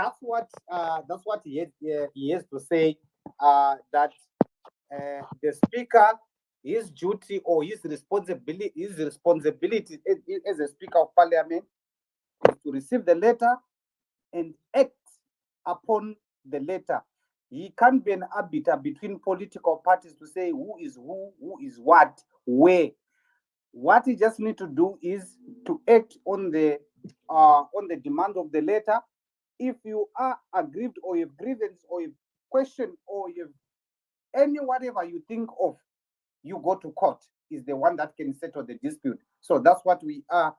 that's what he has to say. That the speaker, his duty or his responsibility as a speaker of parliament is to receive the letter and act upon the letter. He can't be an arbiter between political parties to say who is what, where. What he just need to do is to act on the demand of the letter. If you are aggrieved or you have grievance or you have question or you have any whatever you think of, you go to court. Is the one that can settle the dispute. So that's what we are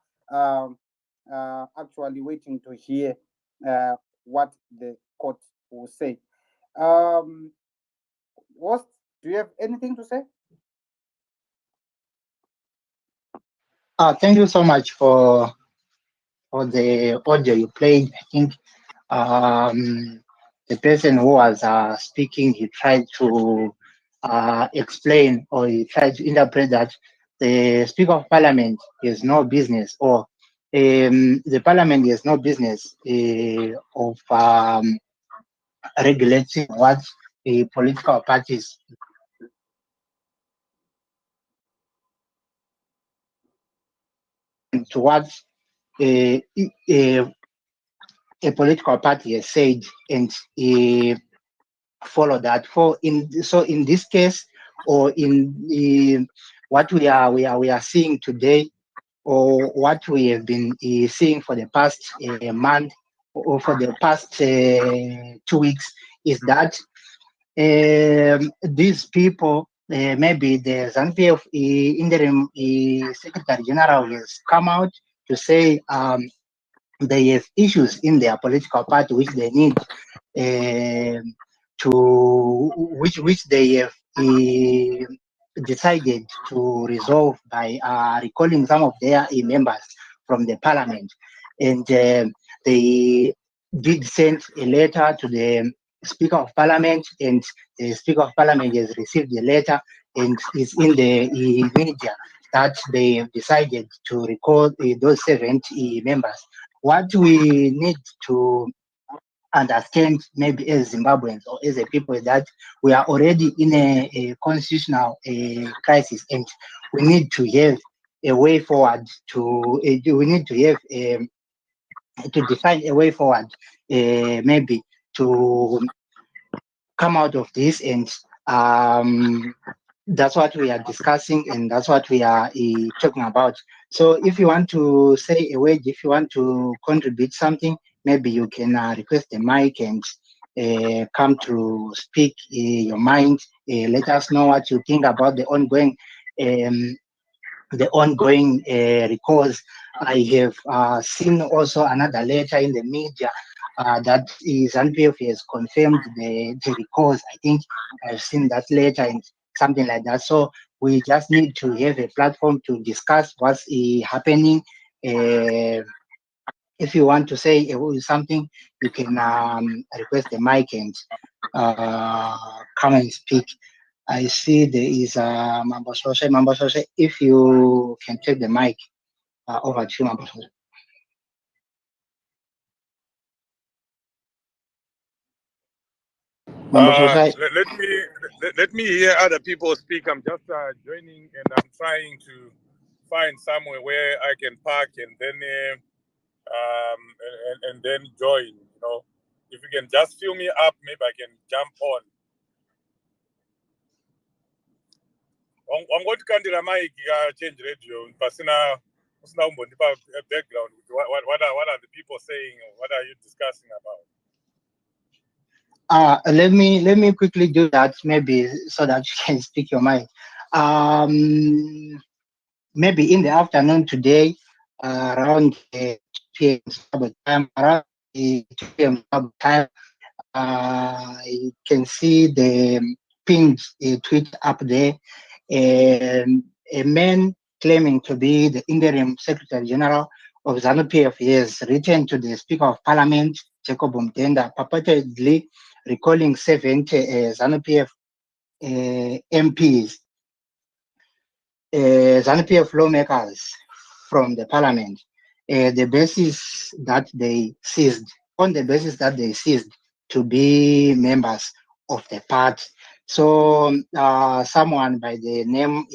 actually waiting to hear what the court will say. Ross, do you have anything to say? Thank you so much for the audio you played. I think the person who was speaking, he tried to explain, or he tried to interpret that the Speaker of Parliament has no business, or the Parliament has no business of regulating what political parties to what a political party has said, and follow that. So in this case, or in what we are seeing today, or what we have been seeing for the past month, or for the past 2 weeks, is that these people, maybe the ZANU PF interim Secretary General has come out to say they have issues in their political party which they need which they have decided to resolve by recalling some of their members from the parliament, and they did send a letter to the Speaker of Parliament, and the Speaker of Parliament has received the letter and is in the media that they have decided to recall those 70 members. What we need to understand, maybe as Zimbabweans or as a people, that we are already in a constitutional crisis, and we need to have a way forward we need to have to define a way forward, maybe to come out of this, and that's what we are discussing, and that's what we are talking about. So if you want to say a word, if you want to contribute something, maybe you can request the mic and come to speak your mind. Let us know what you think about the ongoing recalls. I have seen also another letter in the media that ZANU PF has confirmed the recalls. I think I've seen that letter and something like that. So we just need to have a platform to discuss what's happening. If you want to say something, you can request the mic and come and speak. I see there is Mambo Sose. If you can take the mic, over to you, Mambo Sose. Let me hear other people speak. I'm just joining, and I'm trying to find somewhere where I can park and then join. You know, if you can just fill me up, maybe I can jump on. I'm going to candle mic, change radio. Pasina background. What are the people saying? What are you discussing about? Let me quickly do that, maybe so that you can speak your mind. Maybe in the afternoon today, around 2 p.m. time, around 2 p.m. time, you can see the pinned tweet up there. A man claiming to be the interim Secretary General of ZANU PF has written to the Speaker of Parliament, Jacob Mtenda, purportedly recalling 70 ZANU PF MPs, ZANU PF lawmakers from the Parliament. The basis that they seized on the basis that they ceased to be members of the party. So someone by the name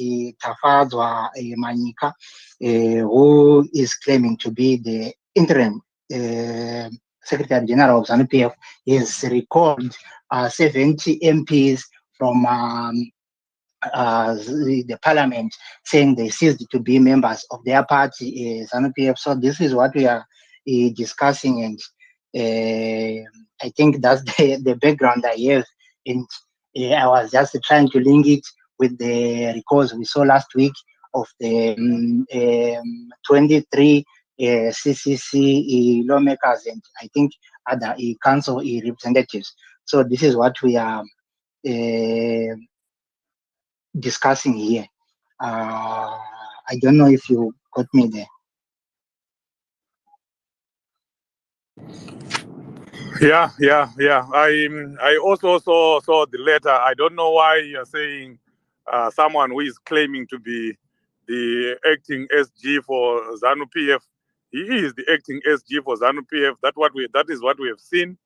Tafadzwa Manyika, who is claiming to be the interim Secretary General of ZANU PF, is recalled 70 MPs from the parliament, saying they ceased to be members of their party, ZANU PF. So this is what we are discussing, and I think that's the background I have. And I was just trying to link it with the recalls we saw last week of the 23 CCC lawmakers and I think other council representatives. So this is what we are discussing here. I don't know if you got me there. Yeah. I also saw the letter. I don't know why you're saying someone who is claiming to be the acting SG for ZANU PF. He is the acting SG for ZANU PF. That is what we have seen.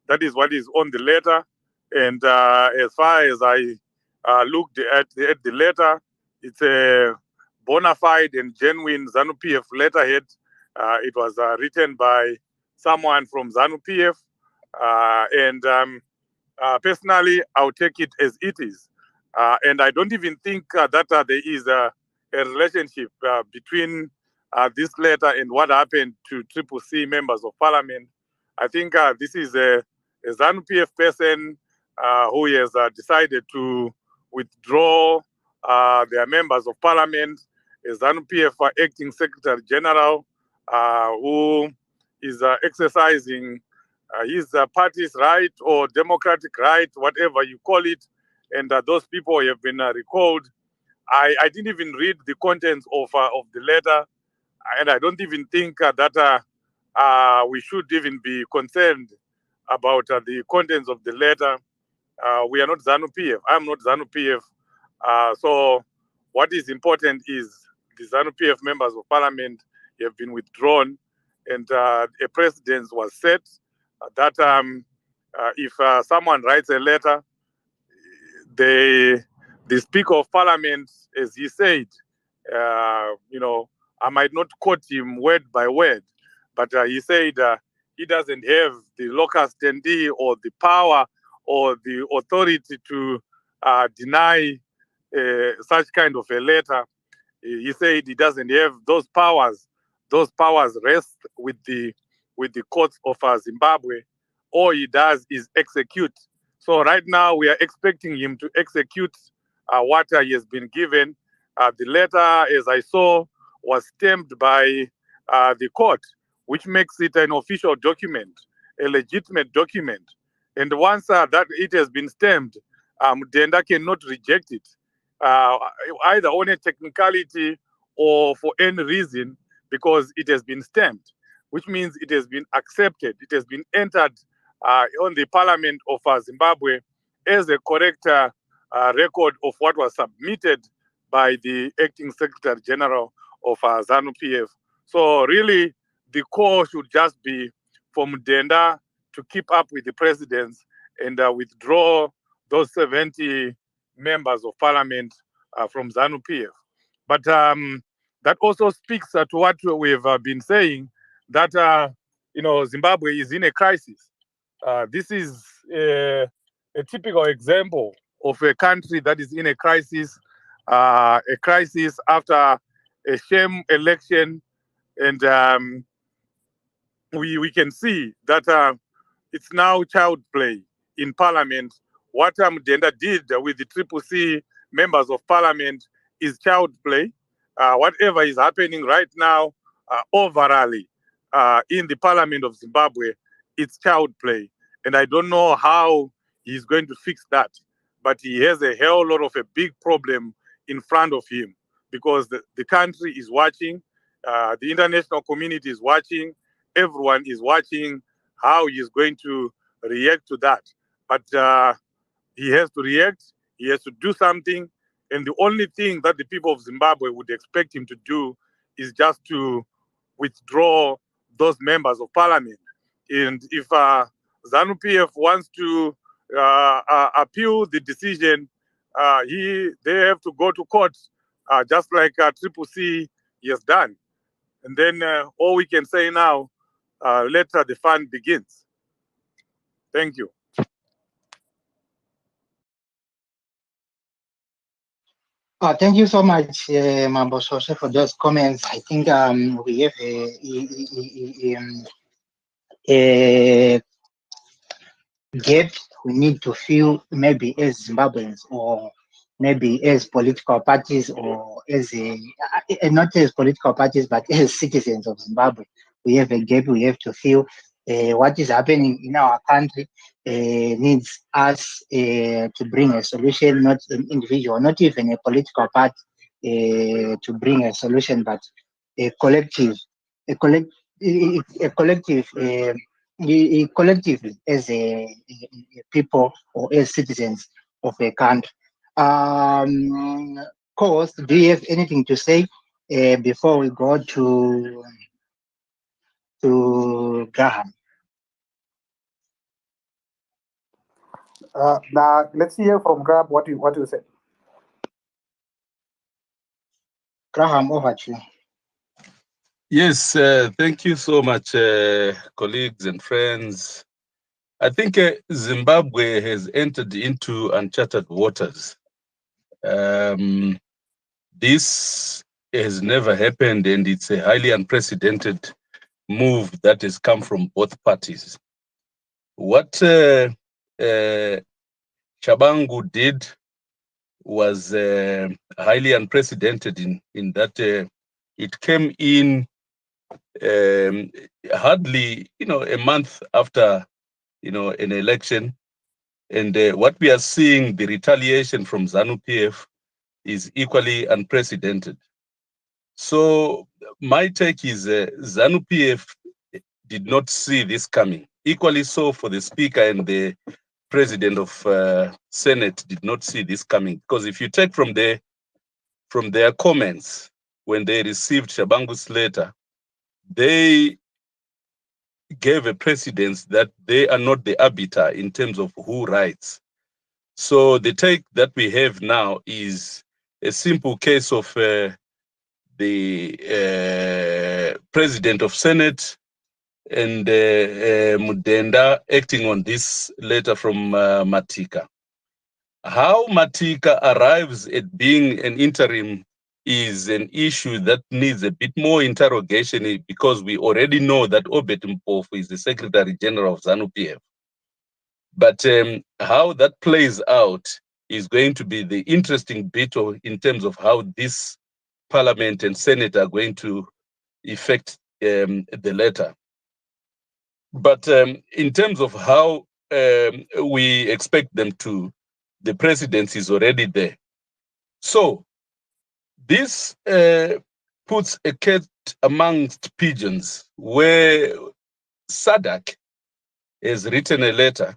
That is what is on the letter. And as far as I looked at the letter, it's a bona fide and genuine ZANU PF letterhead. It was written by someone from ZANU PF. Personally, I'll take it as it is. And I don't even think that there is a relationship between this letter and what happened to Triple C members of parliament. I think this is a ZANU PF person who has decided to withdraw their members of parliament, a ZANU PF acting secretary general who is exercising his party's right or democratic right, whatever you call it, and those people have been recalled. I didn't even read the contents of the letter, and I don't even think that we should even be concerned about the contents of the letter. We are not ZANU PF. I'm not ZANU PF. So what is important is the ZANU PF members of parliament have been withdrawn, and a precedent was set that if someone writes a letter, the Speaker of Parliament, as he said, I might not quote him word by word, but he said he doesn't have the locus standi or the power or the authority to deny such kind of a letter. He said he doesn't have those powers. Those powers rest with the courts of Zimbabwe. All he does is execute. So right now we are expecting him to execute what he has been given. The letter, as I saw, was stamped by the court, which makes it an official document, a legitimate document. And once that it has been stamped, Denda cannot reject it, either on a technicality or for any reason, because it has been stamped, which means it has been accepted. It has been entered on the Parliament of Zimbabwe as a correct record of what was submitted by the acting Secretary General of ZANU PF. So really, the call should just be for Mudenda to keep up with the presidents and withdraw those 70 members of parliament from ZANU PF. But that also speaks to what we've been saying, that Zimbabwe is in a crisis. This is a typical example of a country that is in a crisis after a sham election, and we can see that it's now child play in parliament. What Mudenda did with the Triple C members of parliament is child play. Whatever is happening right now, overall, in the parliament of Zimbabwe, it's child play. And I don't know how he's going to fix that. But he has a hell lot of a big problem in front of him, because the country is watching, the international community is watching, everyone is watching how he's going to react to that. But he has to react, he has to do something. And the only thing that the people of Zimbabwe would expect him to do is just to withdraw those members of parliament. And if ZANU PF wants to appeal the decision, they have to go to court, just like Triple C has done. And then all we can say now, let the fun begins. Thank you. Thank you so much, Mambo Sose, for those comments. I think we have a gap we need to fill, maybe as Zimbabweans or maybe as political parties or as not as political parties, but as citizens of Zimbabwe. We have a gap we have to fill. What is happening in our country needs us to bring a solution, not an individual, not even a political party to bring a solution, but a collective, a collective collectively as a people or as citizens of a country. Co-host, do you have anything to say before we go to Graham? Now let's hear from Grab what you said. Graham, over to you. Yes, thank you so much, colleagues and friends. I think Zimbabwe has entered into uncharted waters. This has never happened, and it's a highly unprecedented move that has come from both parties. What Chabangu did was highly unprecedented in that it came in hardly, a month after, an election. And what we are seeing, the retaliation from ZANU PF is equally unprecedented. So my take is ZANU PF did not see this coming. Equally so for the Speaker and the President of Senate did not see this coming. Because if you take from their comments when they received Shabangu's letter, they gave a precedence that they are not the arbiter in terms of who writes. So the take that we have now is a simple case of the President of Senate and Mudenda acting on this letter from Matika. How Matika arrives at being an interim is an issue that needs a bit more interrogation, because we already know that Obet Mpofu is the Secretary General of ZANU PF. But how that plays out is going to be the interesting bit in terms of how this Parliament and Senate are going to effect the letter. But in terms of how we expect them to, the presidency is already there. So this puts a cat amongst pigeons, where SADC has written a letter,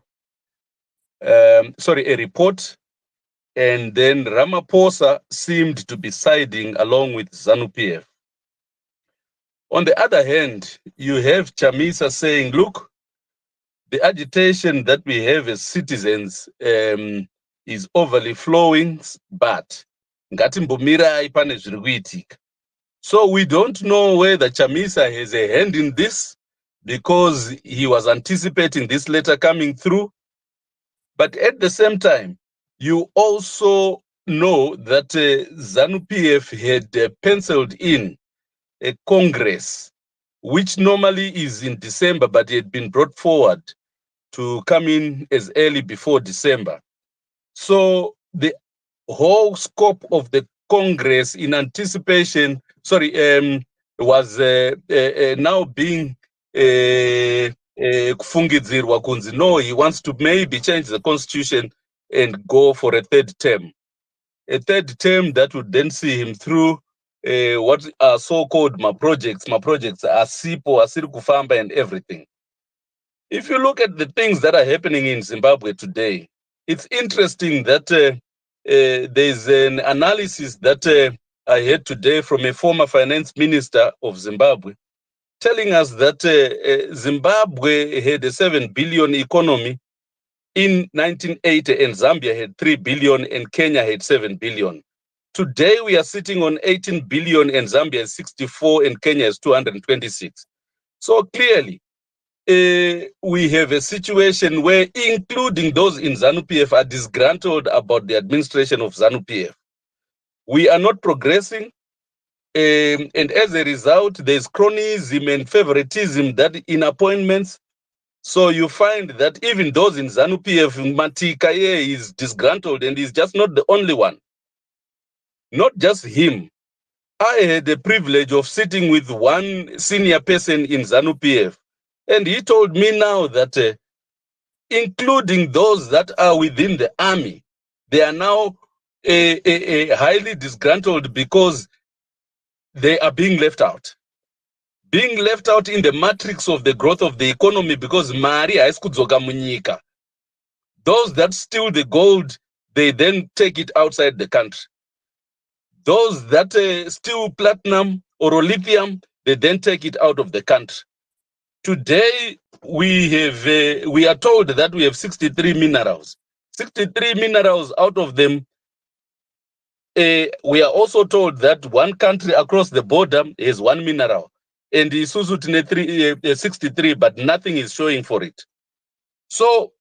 a report, and then Ramaphosa seemed to be siding along with ZANU PF. On the other hand, you have Chamisa saying, look, the agitation that we have as citizens is overly flowing, but ngatimbomirai pane zviri kuitika. So we don't know whether Chamisa has a hand in this because he was anticipating this letter coming through. But at the same time, you also know that ZANU PF had penciled in a Congress, which normally is in December, but it had been brought forward to come in as early before December. So the whole scope of the Congress in anticipation, was now being kufungidzirwa kunzi, no, he wants to maybe change the constitution and go for a third term. A third term that would then see him through what are so-called my projects are SIPO, Asiri Kufamba and everything. If you look at the things that are happening in Zimbabwe today, it's interesting that there's an analysis that I heard today from a former finance minister of Zimbabwe, telling us that Zimbabwe had a 7 billion economy in 1980 and Zambia had 3 billion and Kenya had 7 billion. Today we are sitting on 18 billion and Zambia is 64 and Kenya is 226. So clearly, we have a situation where including those in ZANU PF are disgruntled about the administration of ZANU PF. We are not progressing. And as a result, there's cronyism and favoritism that in appointments. So you find that even those in ZANU PF, Matika is disgruntled and he's just not the only one. Not just him. I had the privilege of sitting with one senior person in ZANU PF, and he told me now that including those that are within the army, they are now highly disgruntled because they are being left out. Being left out in the matrix of the growth of the economy because mari haisi kudzoka munyika. Those that steal the gold, they then take it outside the country. Those that steal platinum or lithium, they then take it out of the country. Today, we are told that we have 63 minerals. 63 minerals, out of them, we are also told that one country across the border has one mineral. And Isuzu 63, but nothing is showing for it. So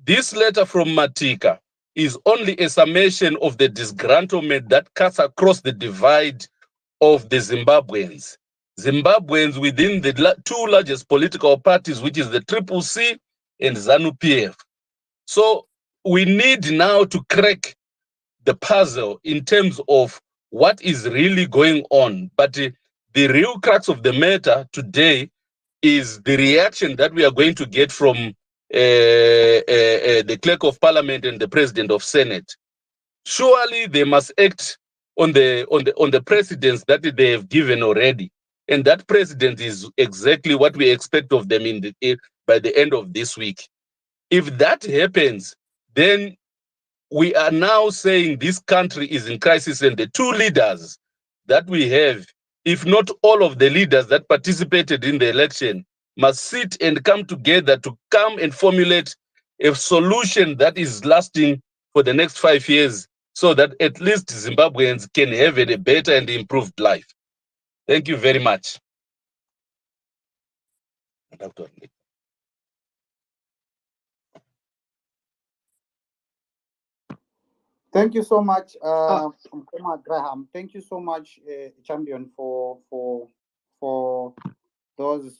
this letter from Matika is only a summation of the disgruntlement that cuts across the divide of the Zimbabweans. Zimbabweans within the two largest political parties, which is the CCC and ZANU PF. So we need now to crack the puzzle in terms of what is really going on. But the real crux of the matter today is the reaction that we are going to get from the clerk of parliament and the president of Senate. Surely they must act on the precedents that they have given already, and that precedent is exactly what we expect of them by the end of this week. If that happens, then we are now saying this country is in crisis, and the two leaders that we have, if not all of the leaders that participated in the election, must sit and come together to come and formulate a solution that is lasting for the next 5 years, so that at least Zimbabweans can have a better and improved life. Thank you very much. Thank you so much, Mkoma Graham. Thank you so much, Champion, for those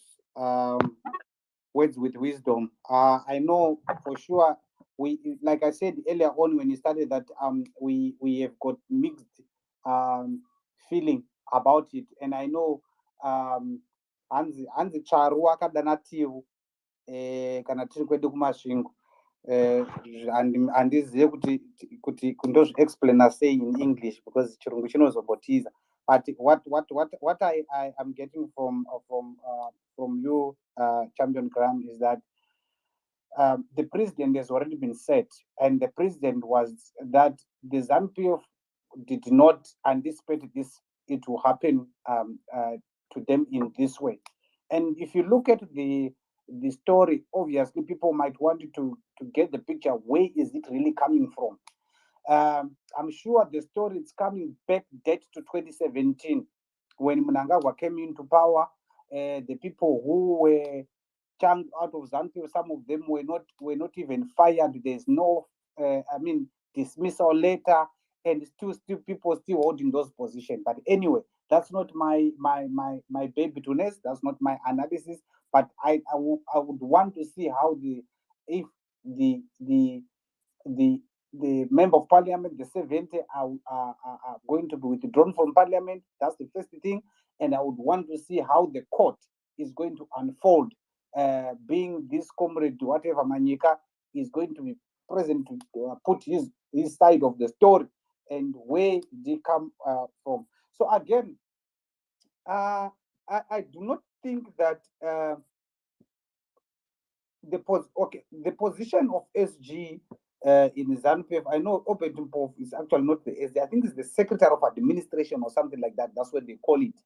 words with wisdom. I know for sure we, like I said earlier on when you started, that we have got mixed feeling about it, and I know hanzi charu akadanativu kana tiri kwedu kumasvingo handizive kuti kundozviexplaina sei in English because chirungu chinozombotiza. But what I am getting from you, Champion Graham, is that the president has already been set, and the president was that the ZANU PF did not anticipate it will happen to them in this way. And if you look at the story, obviously people might want to get the picture. Where is it really coming from? I'm sure the story is coming back date to 2017 when Mnangagwa came into power. The people who were chunked out of ZANU, some of them were not even fired. There's no dismissal letter, and still people still holding those positions. But anyway, that's not my baby to nest. That's not my analysis. But I would want to see how if the member of parliament, the 70, are going to be withdrawn from parliament. That's the first thing. And I would want to see how the court is going to unfold, being this comrade, whatever Manyika, is going to be present to put his side of the story and where they come from. So again, I do not think that the position of SG in ZANU PF, I know Opetumpov is actually not the SG. I think it's the Secretary of Administration or something like that. That's what they call it.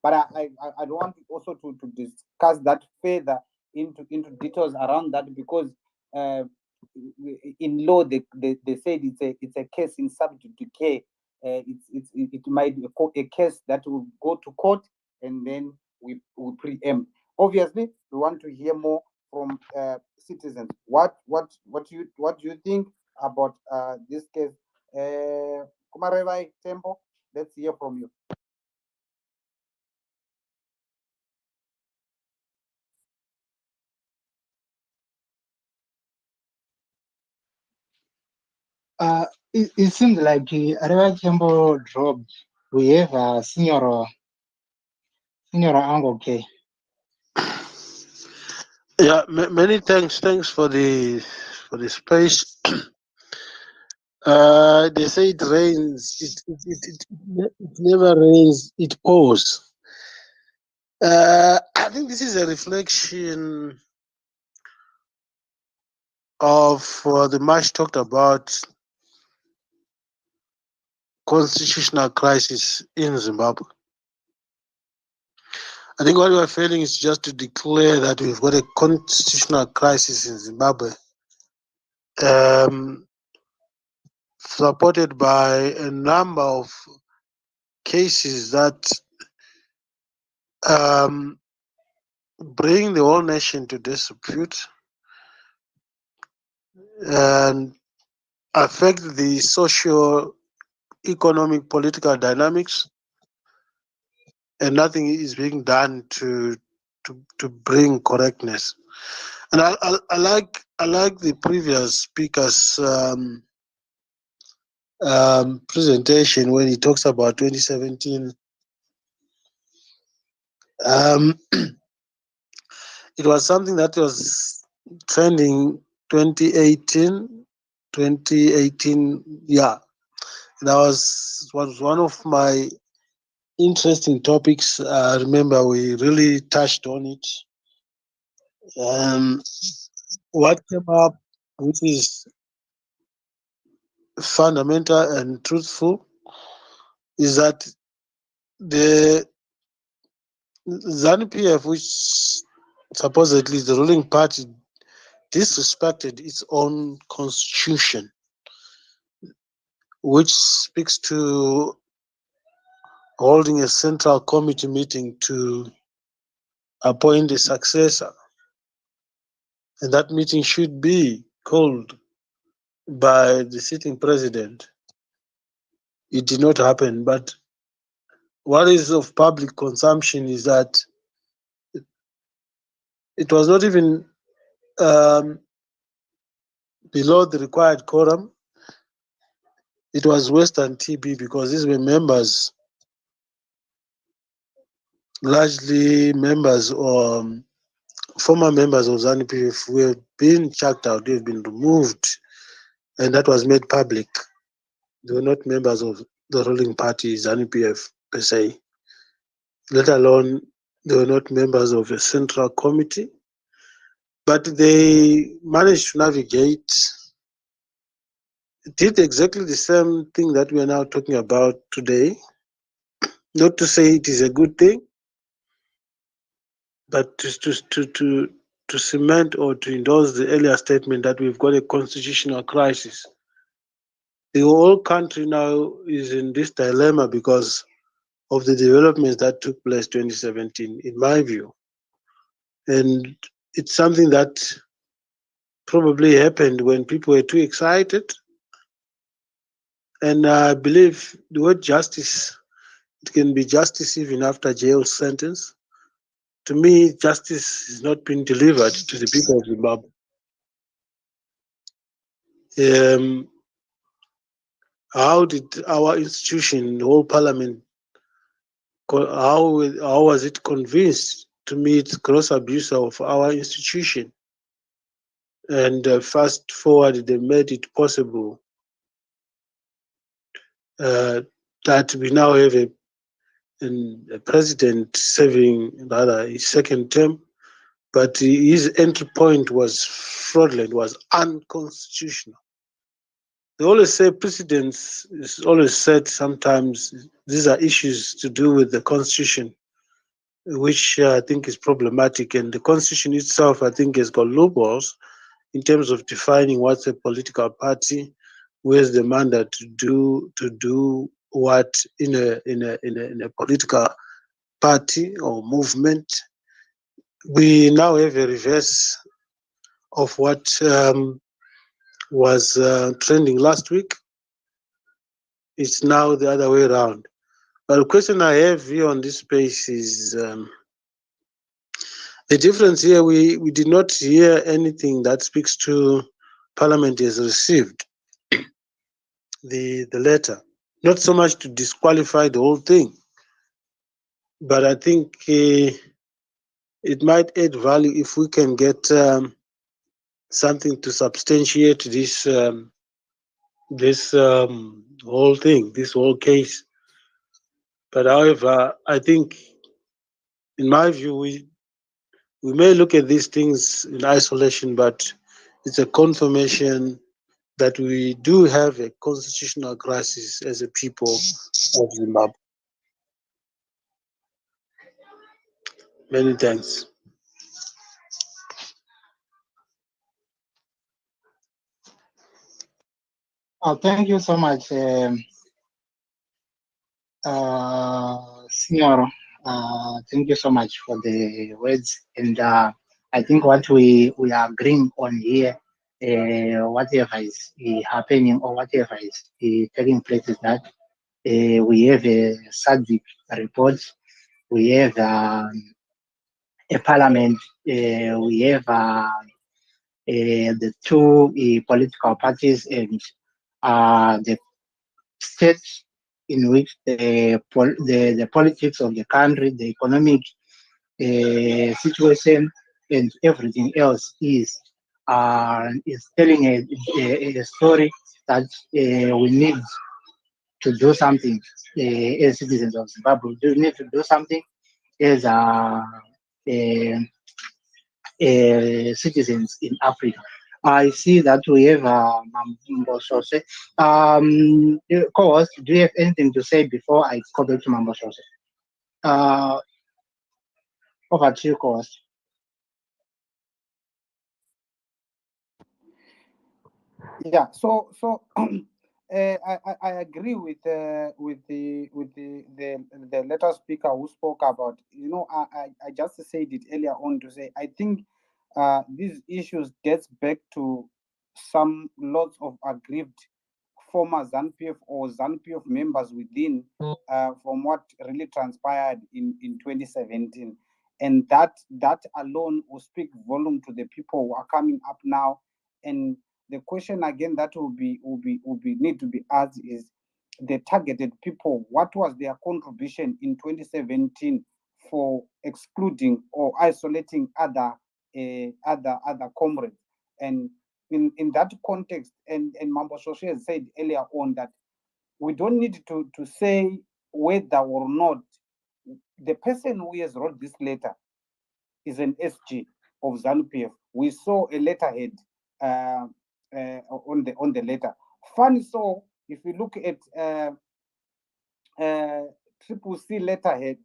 But I don't want also to discuss that further into details around that, because in law they said it's a case in sub judice. It might be a case that will go to court, and then we preempt. Obviously, we want to hear more from citizens. What do you think about this case? Kumarevai Tembo, let's hear from you. It seems like Areva Chambo dropped. We have a senior Ango K. Yeah, many thanks. Thanks for the space. They say it rains. It never rains. It pours. I think this is a reflection of the much talked about constitutional crisis in Zimbabwe. I think what we are failing is just to declare that we've got a constitutional crisis in Zimbabwe, supported by a number of cases that bring the whole nation to disrepute and affect the socio-economic political dynamics, and nothing is being done to bring correctness. And I like the previous speaker's presentation when he talks about 2017. It was something that was trending 2018, yeah. That was one of my interesting topics. I remember we really touched on it. What came up, which is fundamental and truthful, is that the ZANU PF, which supposedly is the ruling party, disrespected its own constitution, which speaks to holding a central committee meeting to appoint a successor. And that meeting should be called by the sitting president. It did not happen. But what is of public consumption is that it was not even below the required quorum. It was worse than TB, because these were members, largely members or former members of ZANU PF, who have been chucked out, they have been removed, and that was made public. They were not members of the ruling party, ZANU PF, per se, let alone they were not members of a central committee. But they managed to navigate, did exactly the same thing that we are now talking about today. Not to say it is a good thing, but to cement or to endorse the earlier statement that we've got a constitutional crisis. The whole country now is in this dilemma because of the developments that took place 2017, in my view. And it's something that probably happened when people were too excited. And I believe the word justice, it can be justice even after jail sentence. To me, justice has not been delivered to the people of Zimbabwe. How did our institution, the whole parliament, how was it convinced to meet gross abuse of our institution? And fast forward, they made it possible that we now have a president serving rather his second term, but his entry point was fraudulent, was unconstitutional. They always say precedents is always said sometimes these are issues to do with the constitution. which I think is problematic. And the constitution itself, I think, has got loopholes in terms of defining what's a political party, where's the mandate to do what in a political party or movement. We now have a reverse of what was trending last week. It's now the other way around. But the question I have here on this space is the difference here. We did not hear anything that speaks to Parliament has received the letter. Not so much to disqualify the whole thing, but I think it might add value if we can get something to substantiate this whole thing, this whole case. But however, I think, in my view, we may look at these things in isolation, but it's a confirmation that we do have a constitutional crisis as a people of Zimbabwe. Many thanks. Thank you so much, Senior. Thank you so much for the words. And I think what we are agreeing on here, whatever is happening or whatever is taking place, is that we have a SADC report, we have a parliament, we have the two political parties, and the state in which the politics of the country, the economic situation, and everything else is telling a story that we need to do something as citizens of Zimbabwe. We need to do something as citizens in Africa. I see that we have Mambo Sose. Co-host, do you have anything to say before I go back to Mambo Sose? Uh, Over to you, co-host. Yeah. So I agree with the letter speaker who spoke about. I just said it earlier on to say I think these issues gets back to some lots of aggrieved former ZANU-PF or ZANU-PF members within from what really transpired in 2017, and that alone will speak volume to the people who are coming up now. And the question again that will be need to be asked is the targeted people. What was their contribution in 2017 for excluding or isolating other comrades? And in that context, and Mambo Soshe has said earlier on that we don't need to say whether or not the person who has wrote this letter is an SG of ZANU-PF. We saw a letterhead on the letter. Funny, so if you look at Triple C letterhead,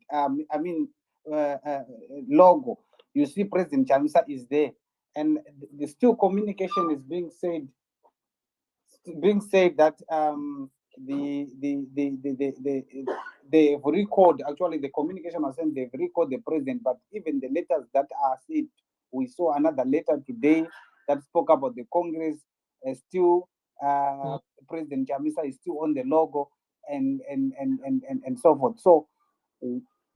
logo, you see President Chamisa is there, and the still communication is being said that they've recalled, actually the communication was saying they've recalled the president, but even the letters that are said, we saw another letter today that spoke about the Congress, still President Chamisa is still on the logo, and so forth. So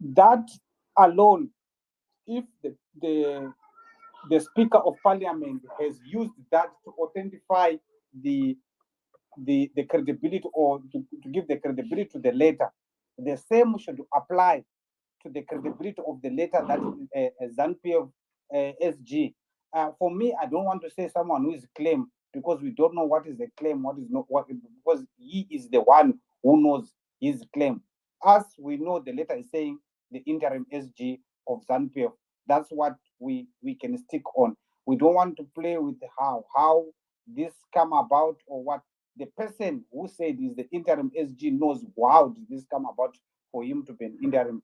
that alone, if the Speaker of Parliament has used that to authentify the credibility, or to give the credibility to the letter, the same should apply to the credibility of the letter that ZANU-PF SG. For me, I don't want to say someone who is claim, because we don't know what is the claim, what is not, what, because he is the one who knows his claim. As we know, the letter is saying the interim SG of ZANU-PF. That's what we can stick on. We don't want to play with how this come about or what. The person who said is the interim SG knows how did this come about for him to be an interim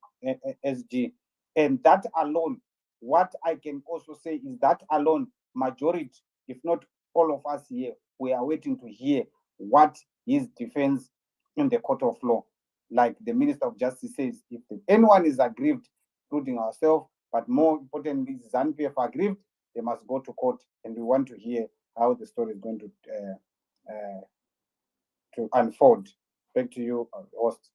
SG. And that alone, what I can also say is that alone, majority, if not all of us here, we are waiting to hear what his defense in the court of law. Like the Minister of Justice says, if anyone is aggrieved, including ourselves, but more importantly, ZANU PF aggrieved, they must go to court, and we want to hear how the story is going to unfold. Back to you, host.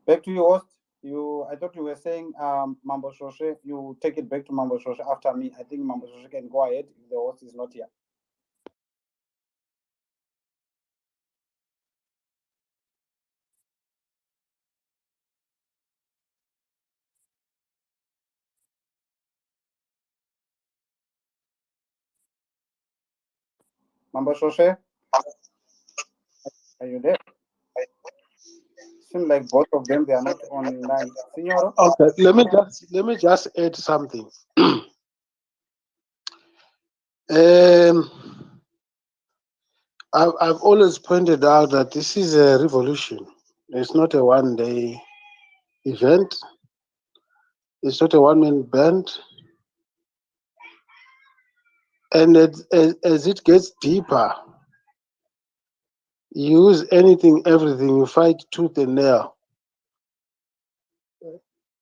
Back to you, host. I thought you were saying, Mambo Shoshe. You take it back to Mambo Shoshe after me. I think Mambo Shoshe can go ahead if the host is not here. Mambo Shoshe, are you there? Seems like both of them, they are not online. Signoro? Okay, let me just add something. I've always pointed out that this is a revolution. It's not a one-day event. It's not a one-man band. And as it gets deeper, you use anything, everything. You fight tooth and nail.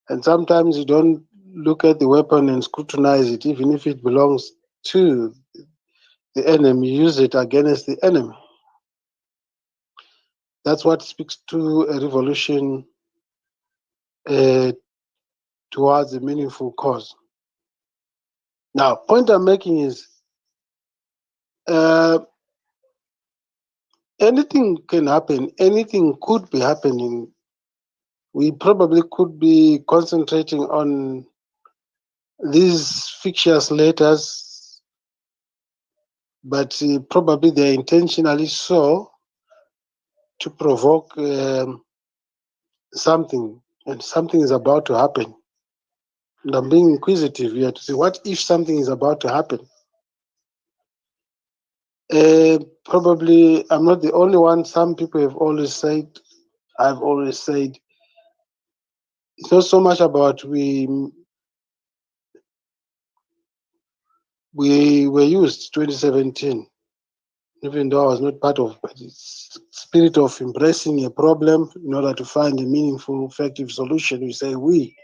And sometimes you don't look at the weapon and scrutinize it, even if it belongs to the enemy. Use it against the enemy. That's what speaks to a revolution towards a meaningful cause. Now, point I'm making is anything can happen. Anything could be happening. We probably could be concentrating on these fictitious letters, but probably they're intentionally so to provoke something, and something is about to happen. And I'm being inquisitive here to see what if something is about to happen. Probably I'm not the only one. Some people have always said, I've always said, it's not so much about we were used 2017, even though I was not part of, but it's spirit of embracing a problem in order to find a meaningful, effective solution. We say we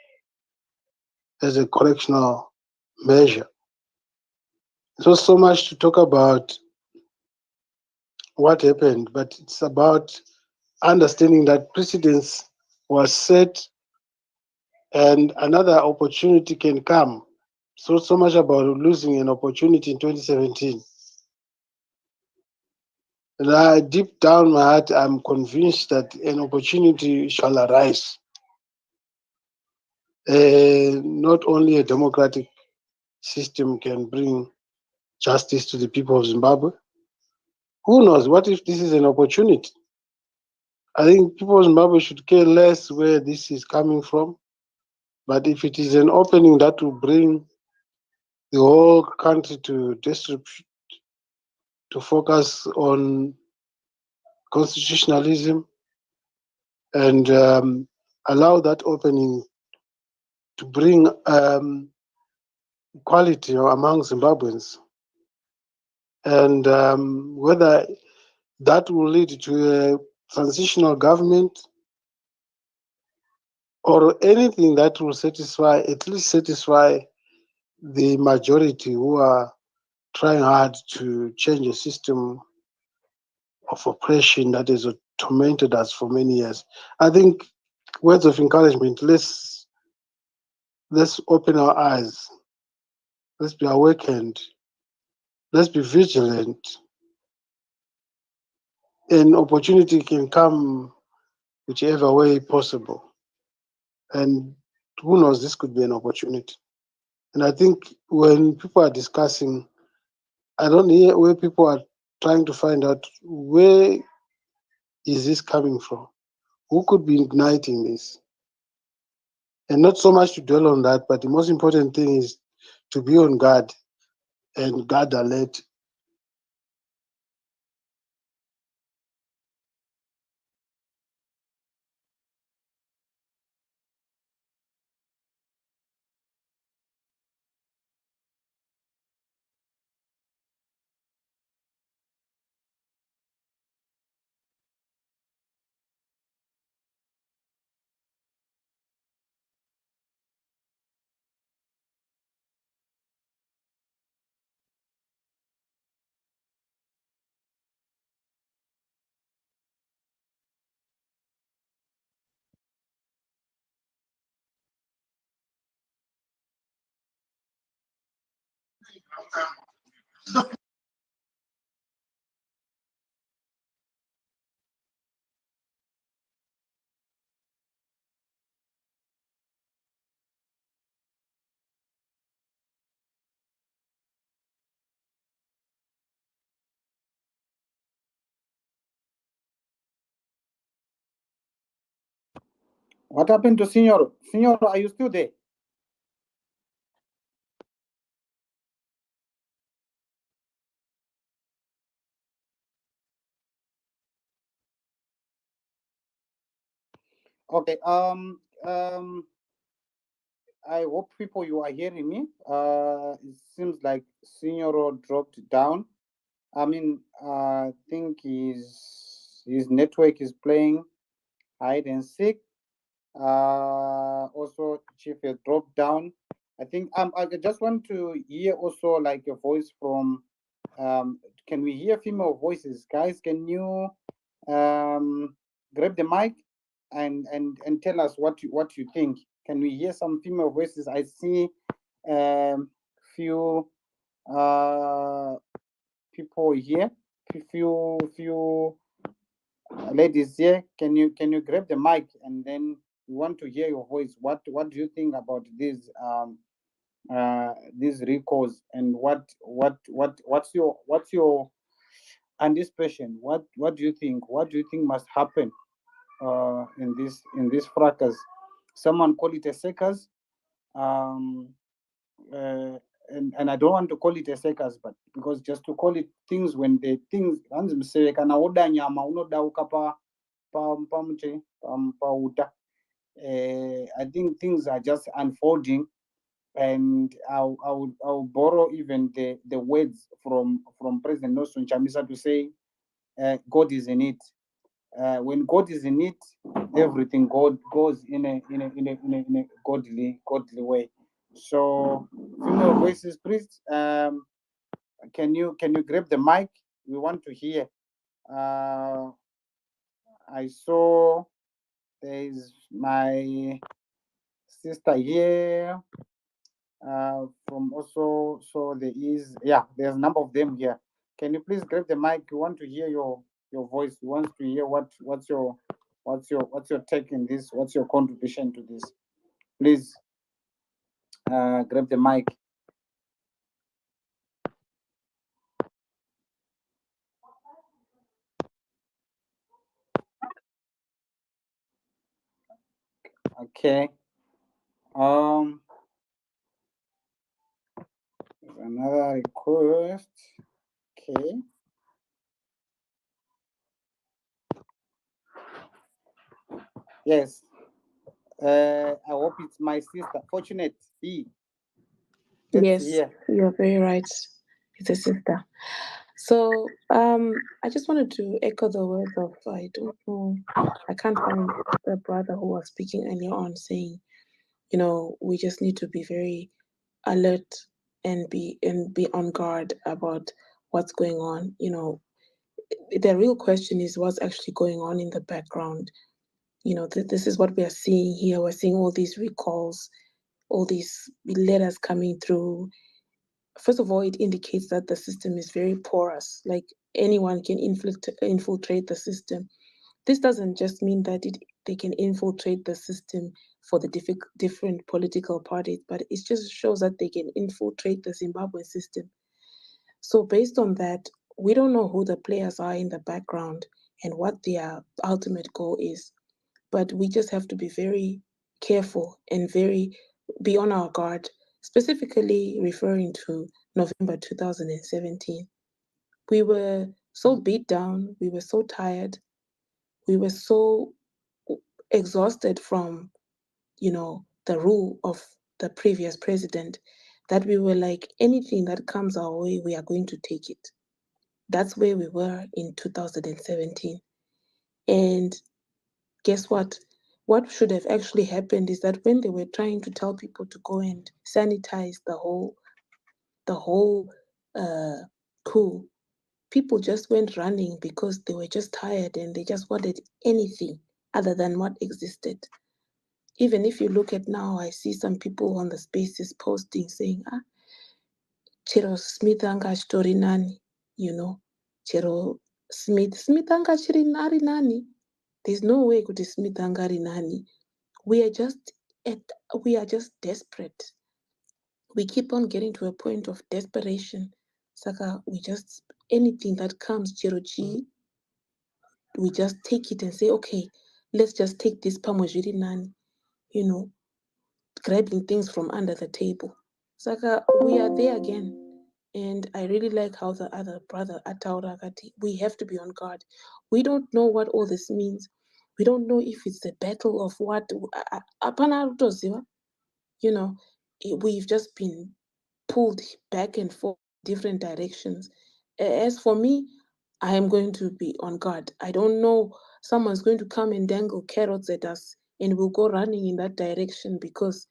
as a correctional measure. It's not so much to talk about what happened, but it's about understanding that precedence was set and another opportunity can come. So much about losing an opportunity in 2017. And deep down my heart, I'm convinced that an opportunity shall arise. Not only a democratic system can bring justice to the people of Zimbabwe. Who knows? What if this is an opportunity? I think people of Zimbabwe should care less where this is coming from. But if it is an opening that will bring the whole country to distribute, to focus on constitutionalism and allow that opening to bring equality among Zimbabweans, and whether that will lead to a transitional government or anything that will satisfy, at least satisfy the majority who are trying hard to change a system of oppression that has tormented us for many years. I think words of encouragement, let's open our eyes, let's be awakened, let's be vigilant. An opportunity can come whichever way possible. And who knows, this could be an opportunity. And I think when people are discussing, I don't hear where people are trying to find out where is this coming from? Who could be igniting this? And not so much to dwell on that, but the most important thing is to be on guard and guard alert What happened to Senor? Senor, are you still there? Okay. I hope people you are hearing me. It seems like Senor dropped down. I mean, I think his network is playing hide and seek. Also, Chief has dropped down. I think I just want to hear also like a voice from. Can we hear female voices, guys? Can you grab the mic and tell us what you think? Can we hear some female voices? I see few people here, few ladies here. Can you grab the mic and then we want to hear your voice? What do you think about these recalls and what's your anticipation? What do you think? What do you think must happen in this fracas? Someone call it a circus. Um, uh, and I don't want to call it a circus, but because just to call it things when the things kana oda nyama unoda ukapa pa uta. I think things are just unfolding, and I'll borrow even the words from President Nelson Chamisa to say, God is in it. When God is in it, everything God goes in a godly way. So, female voices, please. Can you grab the mic? We want to hear. I saw there is my sister here. From also, so there's a number of them here. Can you please grab the mic? We want to hear your voice. We want to hear what's your take in this. What's your contribution to this? Please grab the mic. Okay. Another request. Okay. Yes. I hope it's my sister, Fortunate B. Yes, you're very right. It's a sister. So I just wanted to echo the words of, I don't know, I can't find the brother who was speaking earlier on saying, we just need to be very alert and be on guard about what's going on. The real question is what's actually going on in the background. This is what we are seeing here. We're seeing all these recalls, all these letters coming through. First of all, it indicates that the system is very porous, like anyone can infiltrate the system. This doesn't just mean that they can infiltrate the system for the different political parties, but it just shows that they can infiltrate the Zimbabwe system. So based on that, we don't know who the players are in the background and what their ultimate goal is. But we just have to be very careful and be on our guard, specifically referring to November 2017. We were so beat down, we were so tired, we were so exhausted from, the rule of the previous president that we were like, anything that comes our way, we are going to take it. That's where we were in 2017. And guess what? What should have actually happened is that when they were trying to tell people to go and sanitize the whole coup, people just went running because they were just tired and they just wanted anything other than what existed. Even if you look at now, I see some people on the spaces posting saying, chero Smith anga achitori nani, you know, chero Smith anga ari nani. There's no way kuti Smith anga ari nani. We are just desperate. We keep on getting to a point of desperation. Saka, we just, anything that comes, chero chi, we just take it and say, okay, let's just take this pamozhiri nani, you know, grabbing things from under the table. Saka, we are there again. And I really like how the other brother Ataura Gati, we have to be on guard. We don't know what all this means. We don't know if it's a battle of what. You know, we've just been pulled back and forth different directions. As for me, I am going to be on guard. I don't know, someone's going to come and dangle carrots at us and we'll go running in that direction because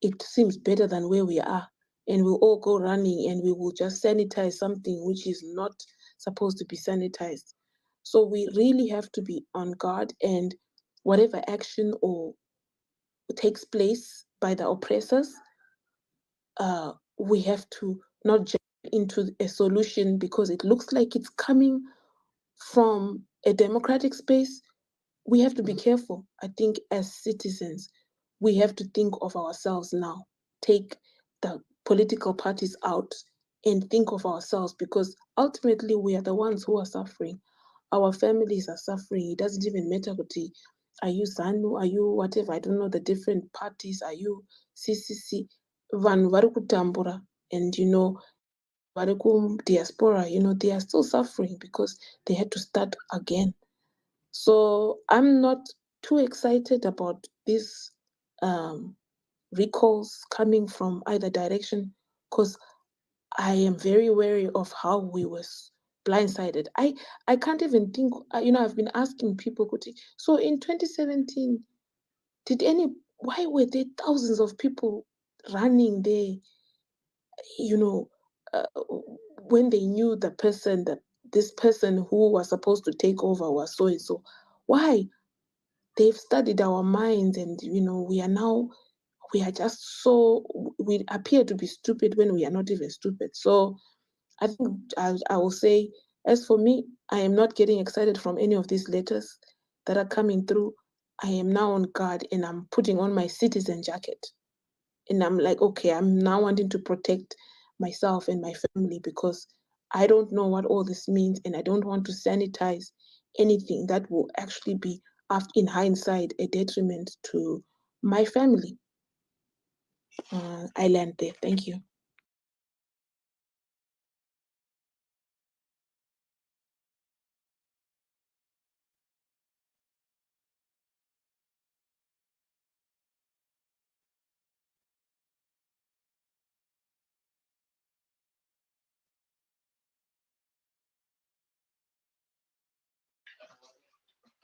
it seems better than where we are. And we'll all go running and we will just sanitize something which is not supposed to be sanitized. So we really have to be on guard, and whatever action or takes place by the oppressors, we have to not jump into a solution because it looks like it's coming from a democratic space. We have to be careful. I think as citizens, we have to think of ourselves now. Take the political parties out and think of ourselves, because ultimately we are the ones who are suffering. Our families are suffering. It doesn't even matter what are you ZANU, are you whatever, I don't know the different parties, are you CCC, vanhu vari kutambura, and you know, vari diaspora, you know, they are still suffering because they had to start again. So I'm not too excited about these recalls coming from either direction, because I am very wary of how we were blindsided. I can't even think, you know, I've been asking people, so in 2017, why were there thousands of people running there, you know, when they knew the person, that this person who was supposed to take over was so and so? Why? They've studied our minds, and you know, we are just so, we appear to be stupid when we are not even stupid. So I think I will say, as for me, I am not getting excited from any of these letters that are coming through. I am now on guard and I'm putting on my citizen jacket. And I'm like, okay, I'm now wanting to protect myself and my family, because I don't know what all this means, and I don't want to sanitize anything that will actually be, in hindsight, a detriment to my family. I land there. Thank you.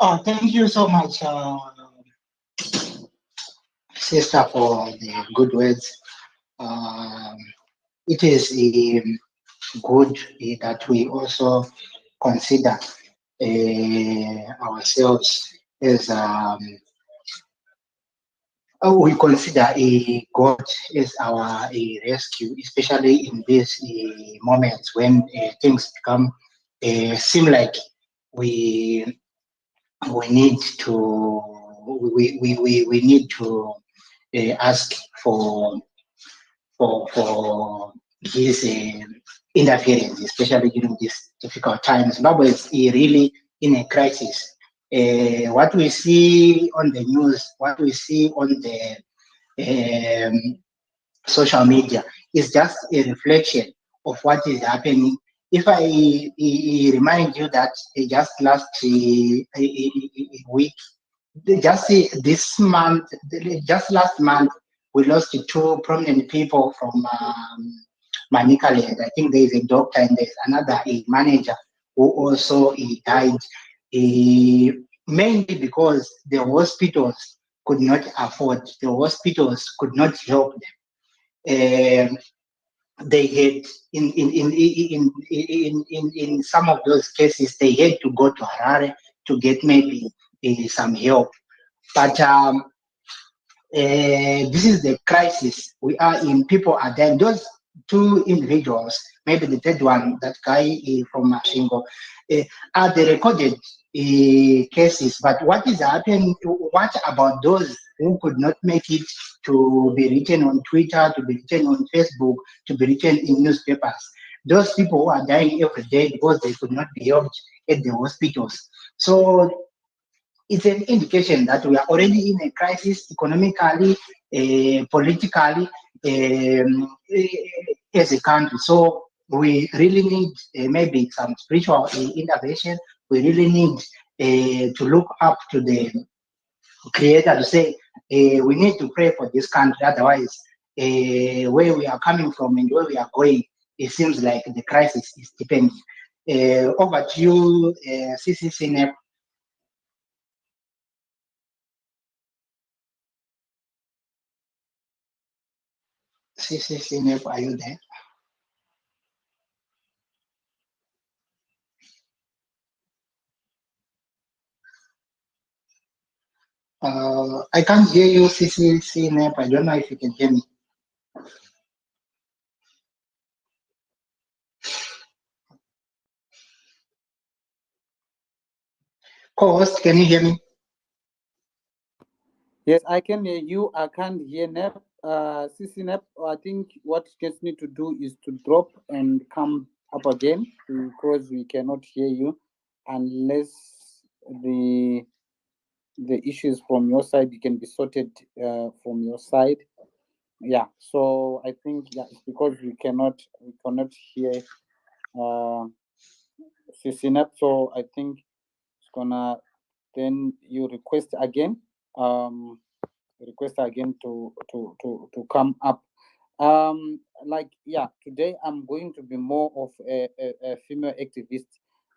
Oh, thank you so much, sister, for the good words. It is good that we also consider ourselves as we consider a God as our rescue, especially in these moments when things become seem like we need to we need to ask for his interference, especially during these difficult times. Zimbabwe is really in a crisis. What we see on the news, what we see on the social media is just a reflection of what is happening. If I remind you that just last week, just this month, just last month, we lost two prominent people from Manicaland. I think there is a doctor and there's another manager who also died, mainly because the hospitals could not afford, the hospitals could not help them. They had in some of those cases they had to go to Harare to get maybe some help. But this is the crisis we are in. People are dying. Those two individuals, maybe the third one, that guy from Mashingo, are the recorded cases. But what is happening? What about those who could not make it to be written on Twitter, to be written on Facebook, to be written in newspapers? Those people who are dying every day because they could not be helped at the hospitals. So it's an indication that we are already in a crisis economically, politically, as a country. So we really need maybe some spiritual intervention. We really need to look up to the Creator to say we need to pray for this country. Otherwise, where we are coming from and where we are going, it seems like the crisis is deepening. Over to you, CCC. CCC, are you there? I can't hear you, CCC. I don't know if you can hear me. Co-host, can you hear me? Yes, I can hear you. I can't hear Nep. CC Nep, I think what you just need to do is to drop and come up again because we cannot hear you unless the issues from your side you can be sorted from your side. Yeah. So I think it's because we cannot hear CC Nep. So I think it's gonna then you request again. Request again to come up. Today I'm going to be more of a female activist.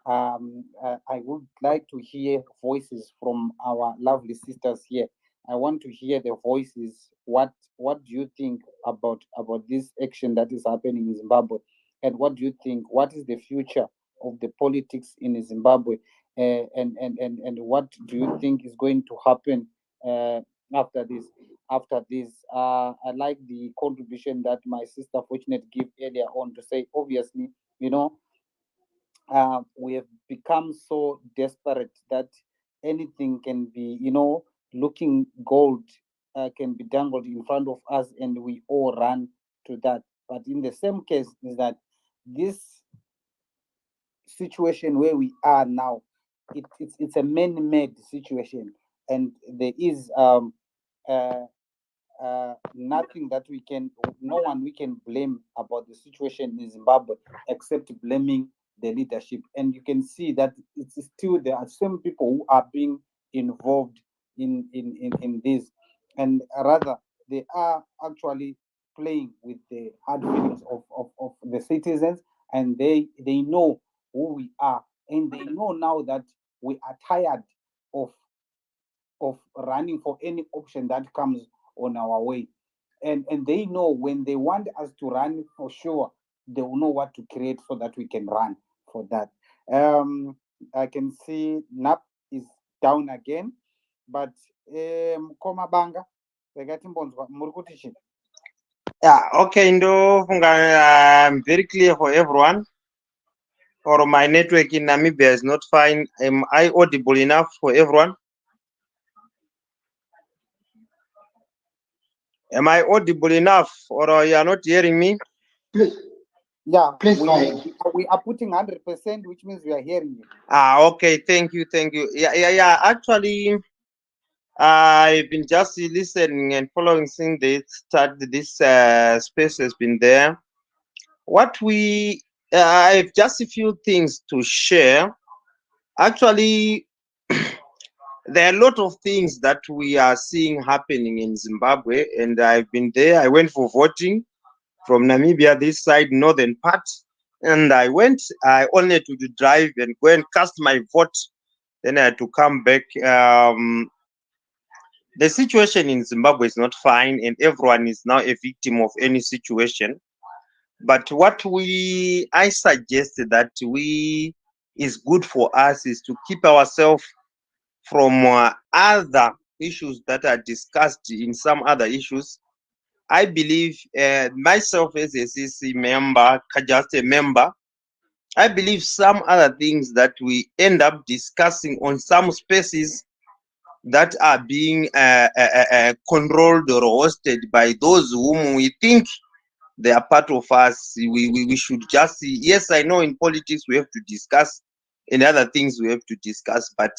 I would like to hear voices from our lovely sisters here. I want to hear the voices. What do you think about this action that is happening in Zimbabwe, and what do you think? What is the future of the politics in Zimbabwe, and what do you think is going to happen after this? I like the contribution that my sister Fortunate gave earlier on to say, obviously, we have become so desperate that anything can be, looking gold can be dangled in front of us, and we all run to that. But in the same case, is that this situation where we are now, it's a man-made situation, and there is nothing that no one we can blame about the situation in Zimbabwe except blaming the leadership. And you can see that it's still there are some people who are being involved in this, and rather they are actually playing with the hard feelings of the citizens, and they know who we are, and they know now that we are tired of running for any option that comes on our way. And they know when they want us to run for sure, they will know what to create so that we can run for that. I can see NAP is down again, but Komabanga, Yeah, okay, I'm very clear for everyone. Or my network in Namibia is not fine. Am I audible enough for everyone? Am I audible enough, or you are not hearing me? Yeah, please we are putting 100%, which means we are hearing you. Okay, thank you. Yeah. Actually, I've been just listening and following since they started this space has been there. What I have just a few things to share. Actually, there are a lot of things that we are seeing happening in Zimbabwe, and I've been there. I went for voting from Namibia, this side, northern part, and I only to drive and go and cast my vote. Then I had to come back. The situation in Zimbabwe is not fine, and everyone is now a victim of any situation. But what I suggested that is good for us is to keep ourselves from other issues that are discussed in some other issues. I believe myself as a CC member, just a member, I believe some other things that we end up discussing on some spaces that are being controlled or hosted by those whom we think they are part of us. We should just see. Yes, I know in politics we have to discuss and other things we have to discuss, but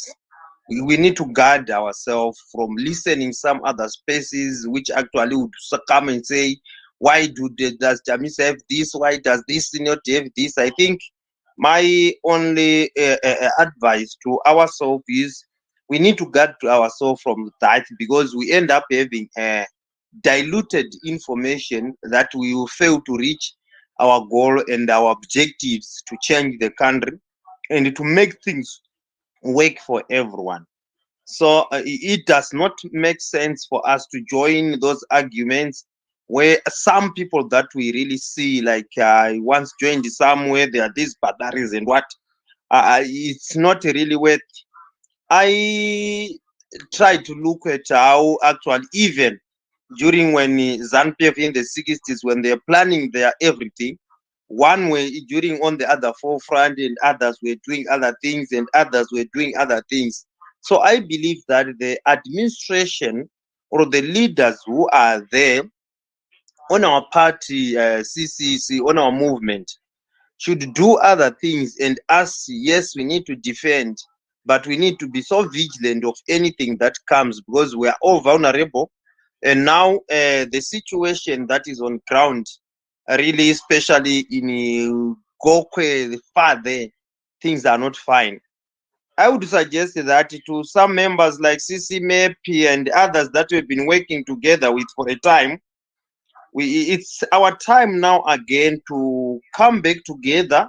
we need to guard ourselves from listening some other spaces which actually would come and say, why does Jamis have this? Why does this not have this? I think my only advice to ourselves is we need to guard ourselves from that, because we end up having diluted information that we will fail to reach our goal and our objectives to change the country and to make things work for everyone. So it does not make sense for us to join those arguments where some people that we really see, like I once joined somewhere, there are these batteries and what, it's not really worth. I try to look at how actually even during when ZANU MPs in the 60s, when they're planning their everything, one way during on the other forefront and others were doing other things and others were doing other things. So I believe that the administration or the leaders who are there on our party, CCC, on our movement, should do other things. And us, yes, we need to defend, but we need to be so vigilant of anything that comes, because we are all vulnerable. And now the situation that is on ground, really, especially in Gokwe, the far there, things are not fine. I would suggest that to some members like CC MEP and others that we've been working together with for a time, it's our time now again to come back together,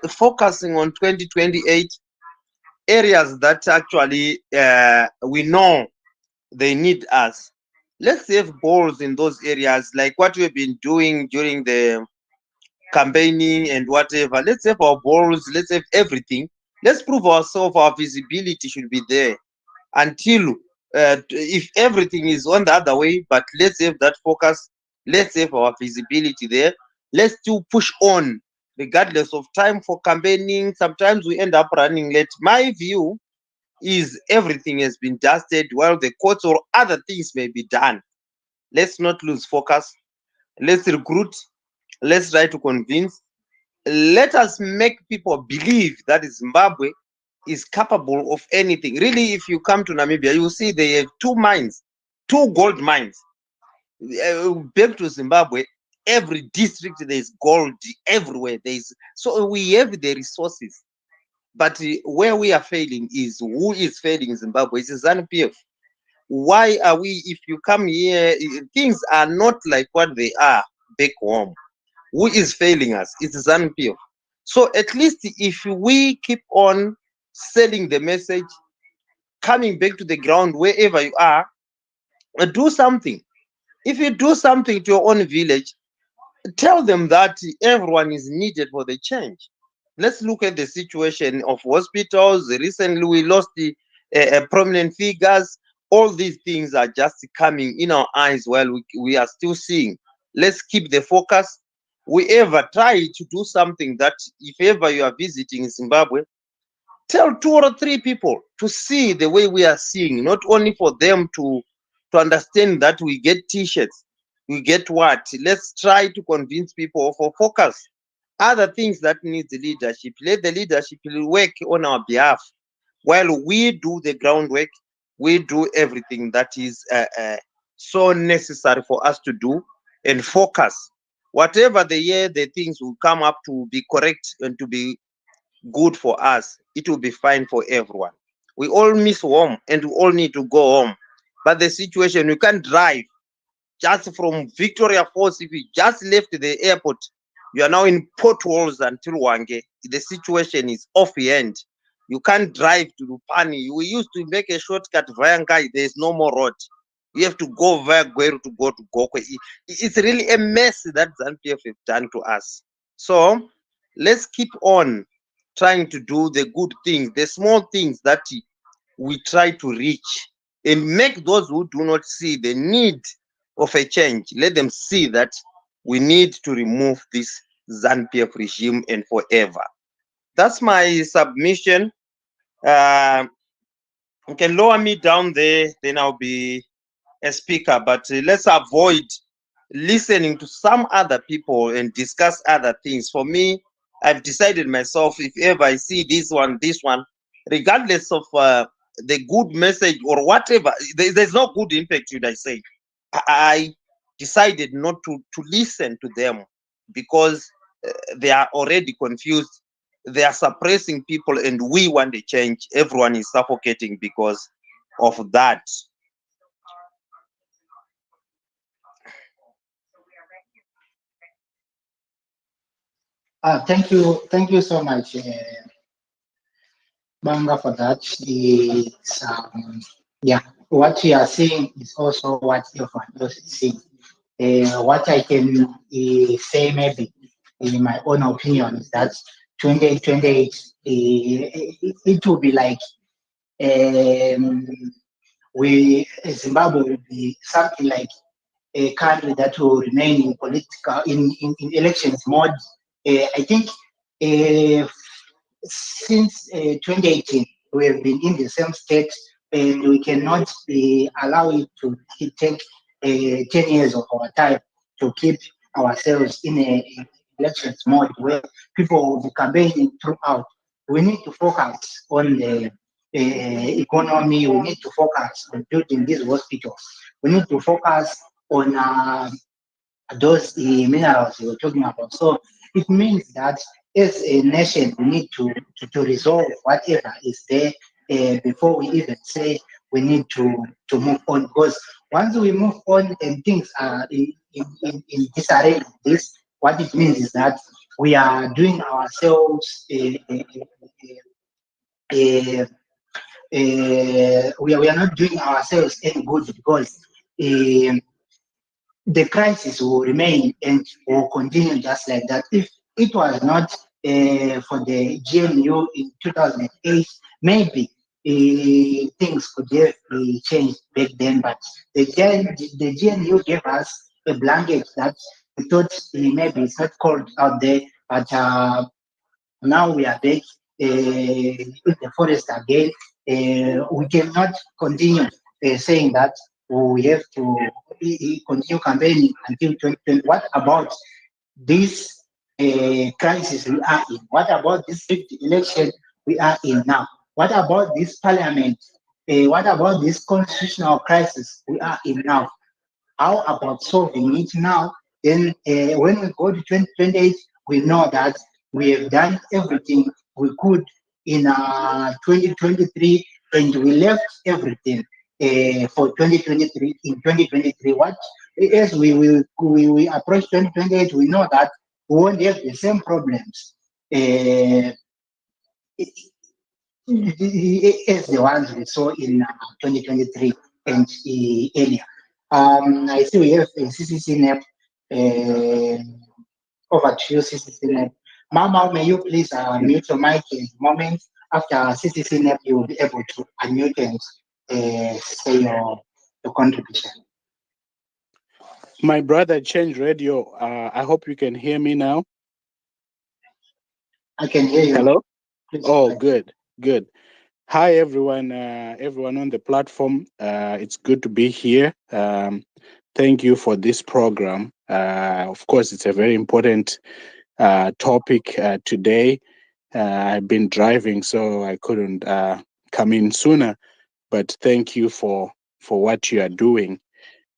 focusing on 2028 areas that actually we know they need us. Let's have balls in those areas, like what we've been doing during the campaigning and whatever. Let's have our balls, let's have everything. Let's prove ourselves, our visibility should be there until if everything is on the other way, but let's have that focus, let's have our visibility there. Let's still push on regardless of time for campaigning. Sometimes we end up running late. My view is everything has been dusted while the courts or other things may be done. Let's not lose focus. Let's recruit. Let's try to convince. Let us make people believe that Zimbabwe is capable of anything. Really, if you come to Namibia, you see they have two mines, two gold mines. Back to Zimbabwe, every district there's gold everywhere. So we have the resources. But where we are failing is, who is failing in Zimbabwe? It's ZANU PF. Why are we, if you come here, things are not like what they are back home. Who is failing us? It's ZANU PF. So at least if we keep on selling the message, coming back to the ground wherever you are, do something. If you do something to your own village, tell them that everyone is needed for the change. Let's look at the situation of hospitals. Recently, we lost the prominent figures. All these things are just coming in our eyes while we are still seeing. Let's keep the focus. We ever try to do something that, if ever you are visiting Zimbabwe, tell 2 or 3 people to see the way we are seeing, not only for them to understand that we get t-shirts, we get what. Let's try to convince people for focus. Other things that needs leadership, let the leadership work on our behalf while we do the groundwork. We do everything that is so necessary for us to do and focus. Whatever the year the things will come up to be correct and to be good for us, it will be fine for everyone. We all miss home and we all need to go home. But the situation, you can't drive just from Victoria Falls. If you just left the airport, you are now in potholes until Wange. The situation is off the end. You can't drive to Lupani. We used to make a shortcut via Ngai. There is no more road. You have to go via Gweru to go to Gokwe. It's really a mess that ZANU-PF have done to us. So let's keep on trying to do the good things, the small things that we try to reach, and make those who do not see the need of a change. Let them see that we need to remove this ZANU PF regime and forever. That's my submission. You can lower me down there, then I'll be a speaker, but let's avoid listening to some other people and discuss other things. For me, I've decided myself, if ever I see this one, regardless of the good message or whatever, there's no good impact, should I say. I decided not to listen to them because they are already confused. They are suppressing people, and we want a change. Everyone is suffocating because of that. Thank you so much, Banga, for that. Yeah, what you are saying is also what everyone else is saying. What I can say, maybe in my own opinion, is that 2028, it will be like Zimbabwe will be something like a country that will remain in political in elections mode. I think since 2018 we have been in the same state, and we cannot allow it to take 10 years of our time to keep ourselves in a elections mode where people will be campaigning throughout. We need to focus on the economy. We need to focus on building these hospitals. We need to focus on those minerals you were talking about. So it means that as a nation, we need to resolve whatever is there before we even say we need to move on. Because once we move on and things are in disarray, this what it means is that we are doing ourselves we are not doing ourselves any good, because the crisis will remain and will continue just like that. If it was not for the GNU in 2008, maybe things could have changed back then. But the GNU gave us a blanket that we thought maybe it's not cold out there, but now we are back in the forest again. We cannot continue saying that we have to continue campaigning until 2020. What about this crisis we are in? What about this election we are in now? What about this parliament? What about this constitutional crisis we are in now? How about solving it now? Then when we go to 2028, we know that we have done everything we could in 2023, and we left everything for 2023. In 2023, what as we approach 2028, we know that we won't have the same problems as the ones we saw in 2023 and earlier. I see we have a CCC NEP. Over to you, CCC NEP. Mama, may you please mute your mic in a moment. After CCC NEP, you will be able to unmute and say your contribution. My brother changed radio. I hope you can hear me now. I can hear you. Hello? Oh, good. Hi, everyone. Everyone on the platform. It's good to be here. Thank you for this program. Of course, it's a very important topic today. I've been driving, so I couldn't come in sooner. But thank you for what you are doing.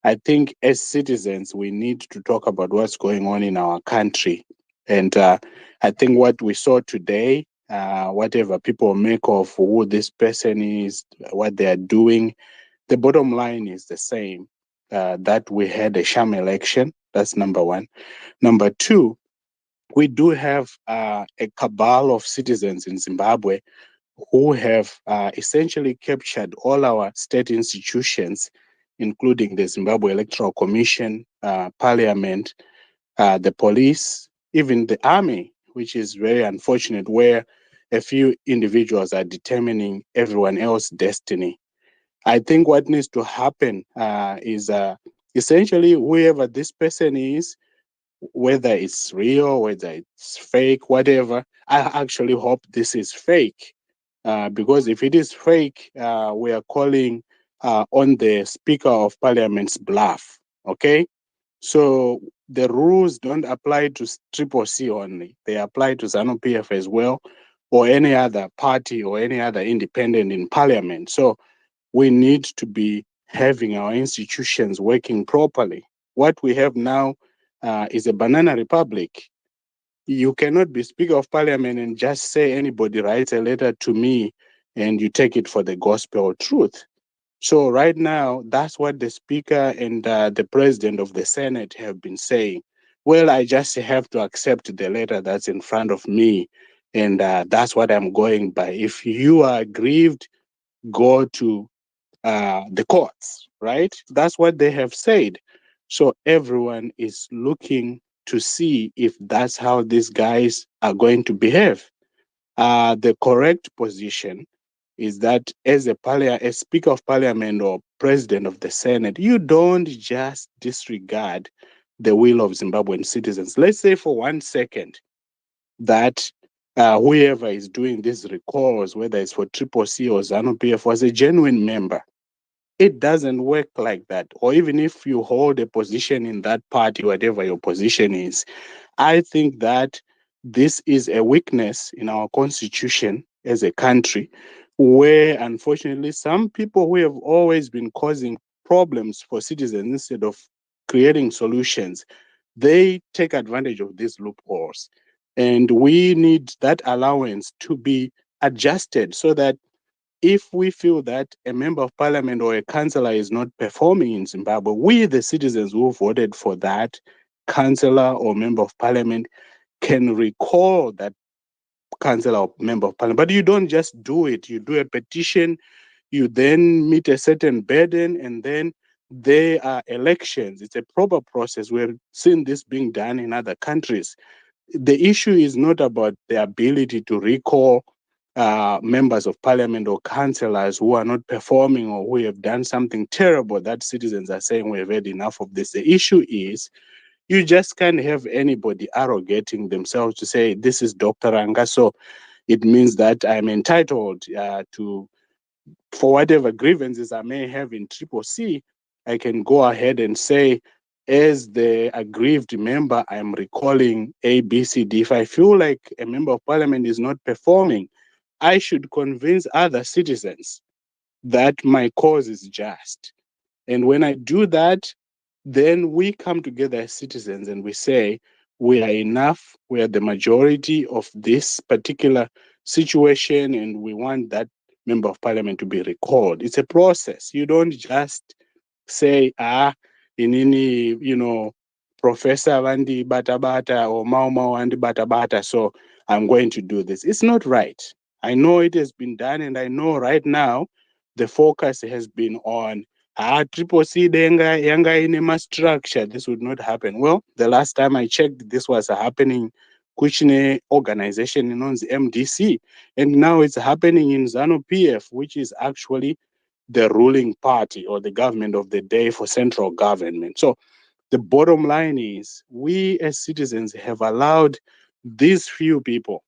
I think as citizens, we need to talk about what's going on in our country. And I think what we saw today, whatever people make of who this person is, what they are doing, the bottom line is the same, that we had a sham election. That's number one. Number two, we do have a cabal of citizens in Zimbabwe who have essentially captured all our state institutions, including the Zimbabwe Electoral Commission, Parliament, the police, even the army, which is very unfortunate, where a few individuals are determining everyone else's destiny. I think what needs to happen is essentially, whoever this person is, whether it's real, whether it's fake, whatever, I actually hope this is fake. Because if it is fake, we are calling on the Speaker of Parliament's bluff. Okay? So the rules don't apply to Triple C only, they apply to ZANU PF as well, or any other party or any other independent in Parliament. So we need to be having our institutions working properly. What we have now is a banana republic. You cannot be Speaker of Parliament and just say anybody writes a letter to me and you take it for the gospel truth. So right now, that's what the Speaker and the President of the Senate have been saying. Well, I just have to accept the letter that's in front of me, and that's what I'm going by. If you are aggrieved, go to the courts, right? That's what they have said. So everyone is looking to see if that's how these guys are going to behave. The correct position is that as a Speaker of Parliament or President of the Senate, you don't just disregard the will of Zimbabwean citizens. Let's say for 1 second that whoever is doing these recalls, whether it's for Triple C or ZANU PF, was a genuine member. It doesn't work like that. Or even if you hold a position in that party, whatever your position is, I think that this is a weakness in our constitution as a country, where unfortunately some people who have always been causing problems for citizens instead of creating solutions, they take advantage of these loopholes. And we need that allowance to be adjusted so that if we feel that a member of parliament or a councillor is not performing in Zimbabwe, we, the citizens who voted for that councillor or member of parliament, can recall that councillor or member of parliament. But you don't just do it. You do a petition, you then meet a certain burden, and then there are elections. It's a proper process. We've seen this being done in other countries. The issue is not about the ability to recall members of parliament or councillors who are not performing or who have done something terrible that citizens are saying we have had enough of this. The issue is you just can't have anybody arrogating themselves to say, this is Dr. Ranga, so it means that I'm entitled to, for whatever grievances I may have in Triple C, I can go ahead and say, as the aggrieved member, I'm recalling A, B, C, D. If I feel like a member of parliament is not performing, I should convince other citizens that my cause is just. And when I do that, then we come together as citizens and we say, we are enough, we are the majority of this particular situation, and we want that member of parliament to be recalled. It's a process. You don't just say, inini, Professor Vandi Batabata or Mau Mau Vandi Batabata, so I'm going to do this. It's not right. I know it has been done, and I know right now the focus has been on Triple C yanga in a structure. This would not happen. Well, the last time I checked, this was happening Kuchine organization known as MDC, and now it's happening in ZANU PF, which is actually the ruling party or the government of the day for central government. So the bottom line is we as citizens have allowed these few people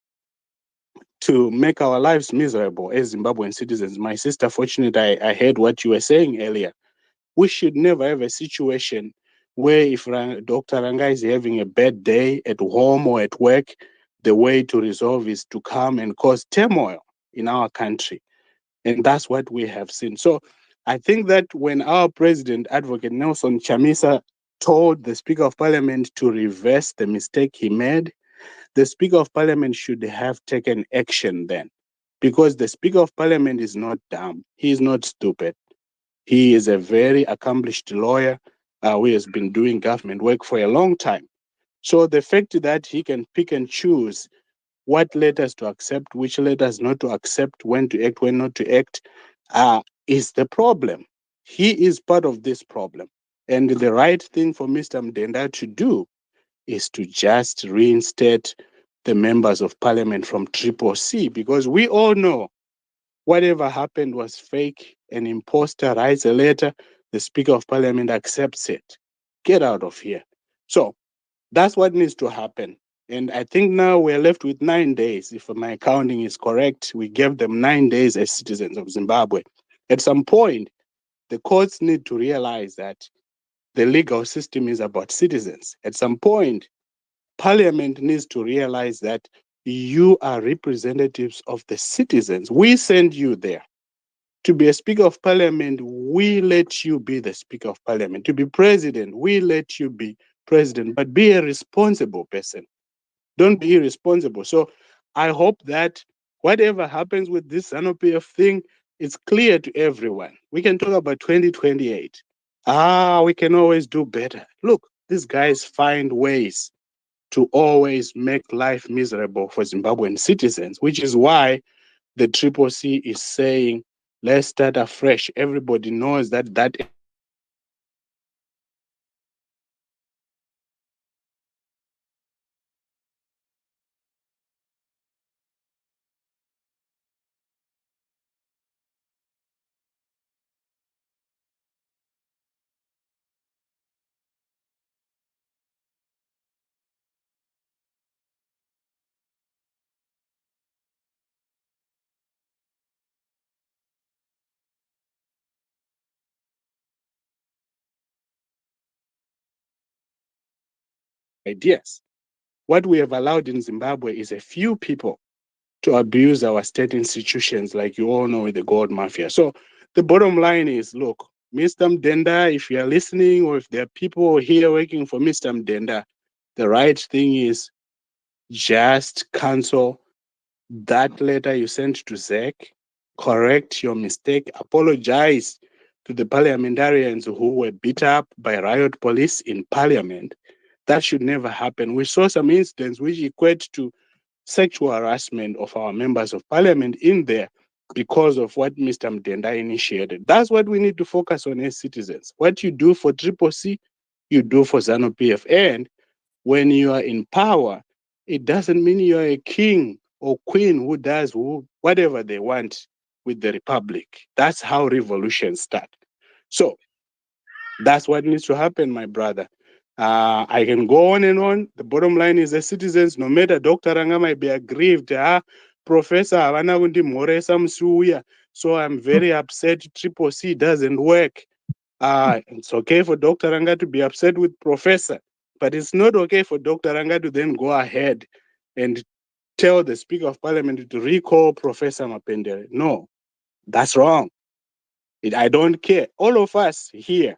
to make our lives miserable as Zimbabwean citizens. My sister, fortunately, I heard what you were saying earlier. We should never have a situation where if Dr. Ranga is having a bad day at home or at work, the way to resolve is to come and cause turmoil in our country. And that's what we have seen. So I think that when our president, Advocate Nelson Chamisa, told the Speaker of Parliament to reverse the mistake he made, the Speaker of Parliament should have taken action then. Because the Speaker of Parliament is not dumb. He is not stupid. He is a very accomplished lawyer who has been doing government work for a long time. So the fact that he can pick and choose what letters to accept, which letters not to accept, when to act, when not to act, is the problem. He is part of this problem. And the right thing for Mr. Mdenda to do is to just reinstate the members of parliament from Triple C, because we all know whatever happened was fake. An imposter writes a letter, the Speaker of Parliament accepts it. Get out of here. So that's what needs to happen. And I think now we're left with 9 days. If my counting is correct, we gave them 9 days as citizens of Zimbabwe. At some point, the courts need to realize that the legal system is about citizens. At some point, Parliament needs to realize that you are representatives of the citizens. We send you there. To be a Speaker of Parliament, we let you be the Speaker of Parliament. To be President, we let you be President, but be a responsible person. Don't be irresponsible. So I hope that whatever happens with this ZANU PF thing, it's clear to everyone. We can talk about 2028. We can always do better. Look, these guys find ways to always make life miserable for Zimbabwean citizens, which is why the CCC is saying, let's start afresh. Everybody knows that ideas. What we have allowed in Zimbabwe is a few people to abuse our state institutions, like you all know with the gold mafia. So the bottom line is, look, Mr. Mdenda, if you are listening, or if there are people here working for Mr. Mdenda, the right thing is just cancel that letter you sent to ZEC, correct your mistake, apologize to the parliamentarians who were beat up by riot police in parliament. That should never happen. We saw some incidents which equate to sexual harassment of our members of parliament in there because of what Mr. Mdenda initiated. That's what we need to focus on as citizens. What you do for CCC, you do for ZANU PF. And when you are in power, it doesn't mean you're a king or queen who does whatever they want with the republic. That's how revolutions start. So that's what needs to happen, my brother. I can go on and on. The bottom line is the citizens, no matter Dr. Ranga might be aggrieved, Professor Havana Wundi Moresa Msuya, so I'm very upset CCC doesn't work. It's okay for Dr. Ranga to be upset with Professor, but it's not okay for Dr. Ranga to then go ahead and tell the Speaker of Parliament to recall Professor Mapendele. No, that's wrong. I don't care. All of us here,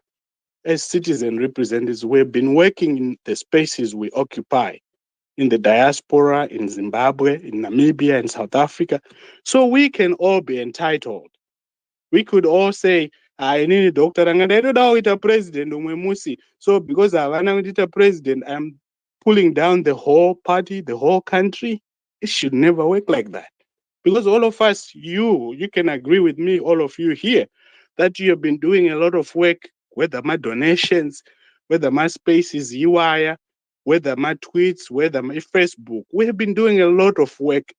as citizen representatives, we've been working in the spaces we occupy, in the diaspora, in Zimbabwe, in Namibia, in South Africa. So we can all be entitled. We could all say, I need Dr. Ranga. I don't know it's a president. So because I want to be president, I'm pulling down the whole party, the whole country. It should never work like that. Because all of us, you can agree with me, all of you here, that you have been doing a lot of work, whether my donations, whether my spaces, UI, whether my tweets, whether my Facebook. We have been doing a lot of work,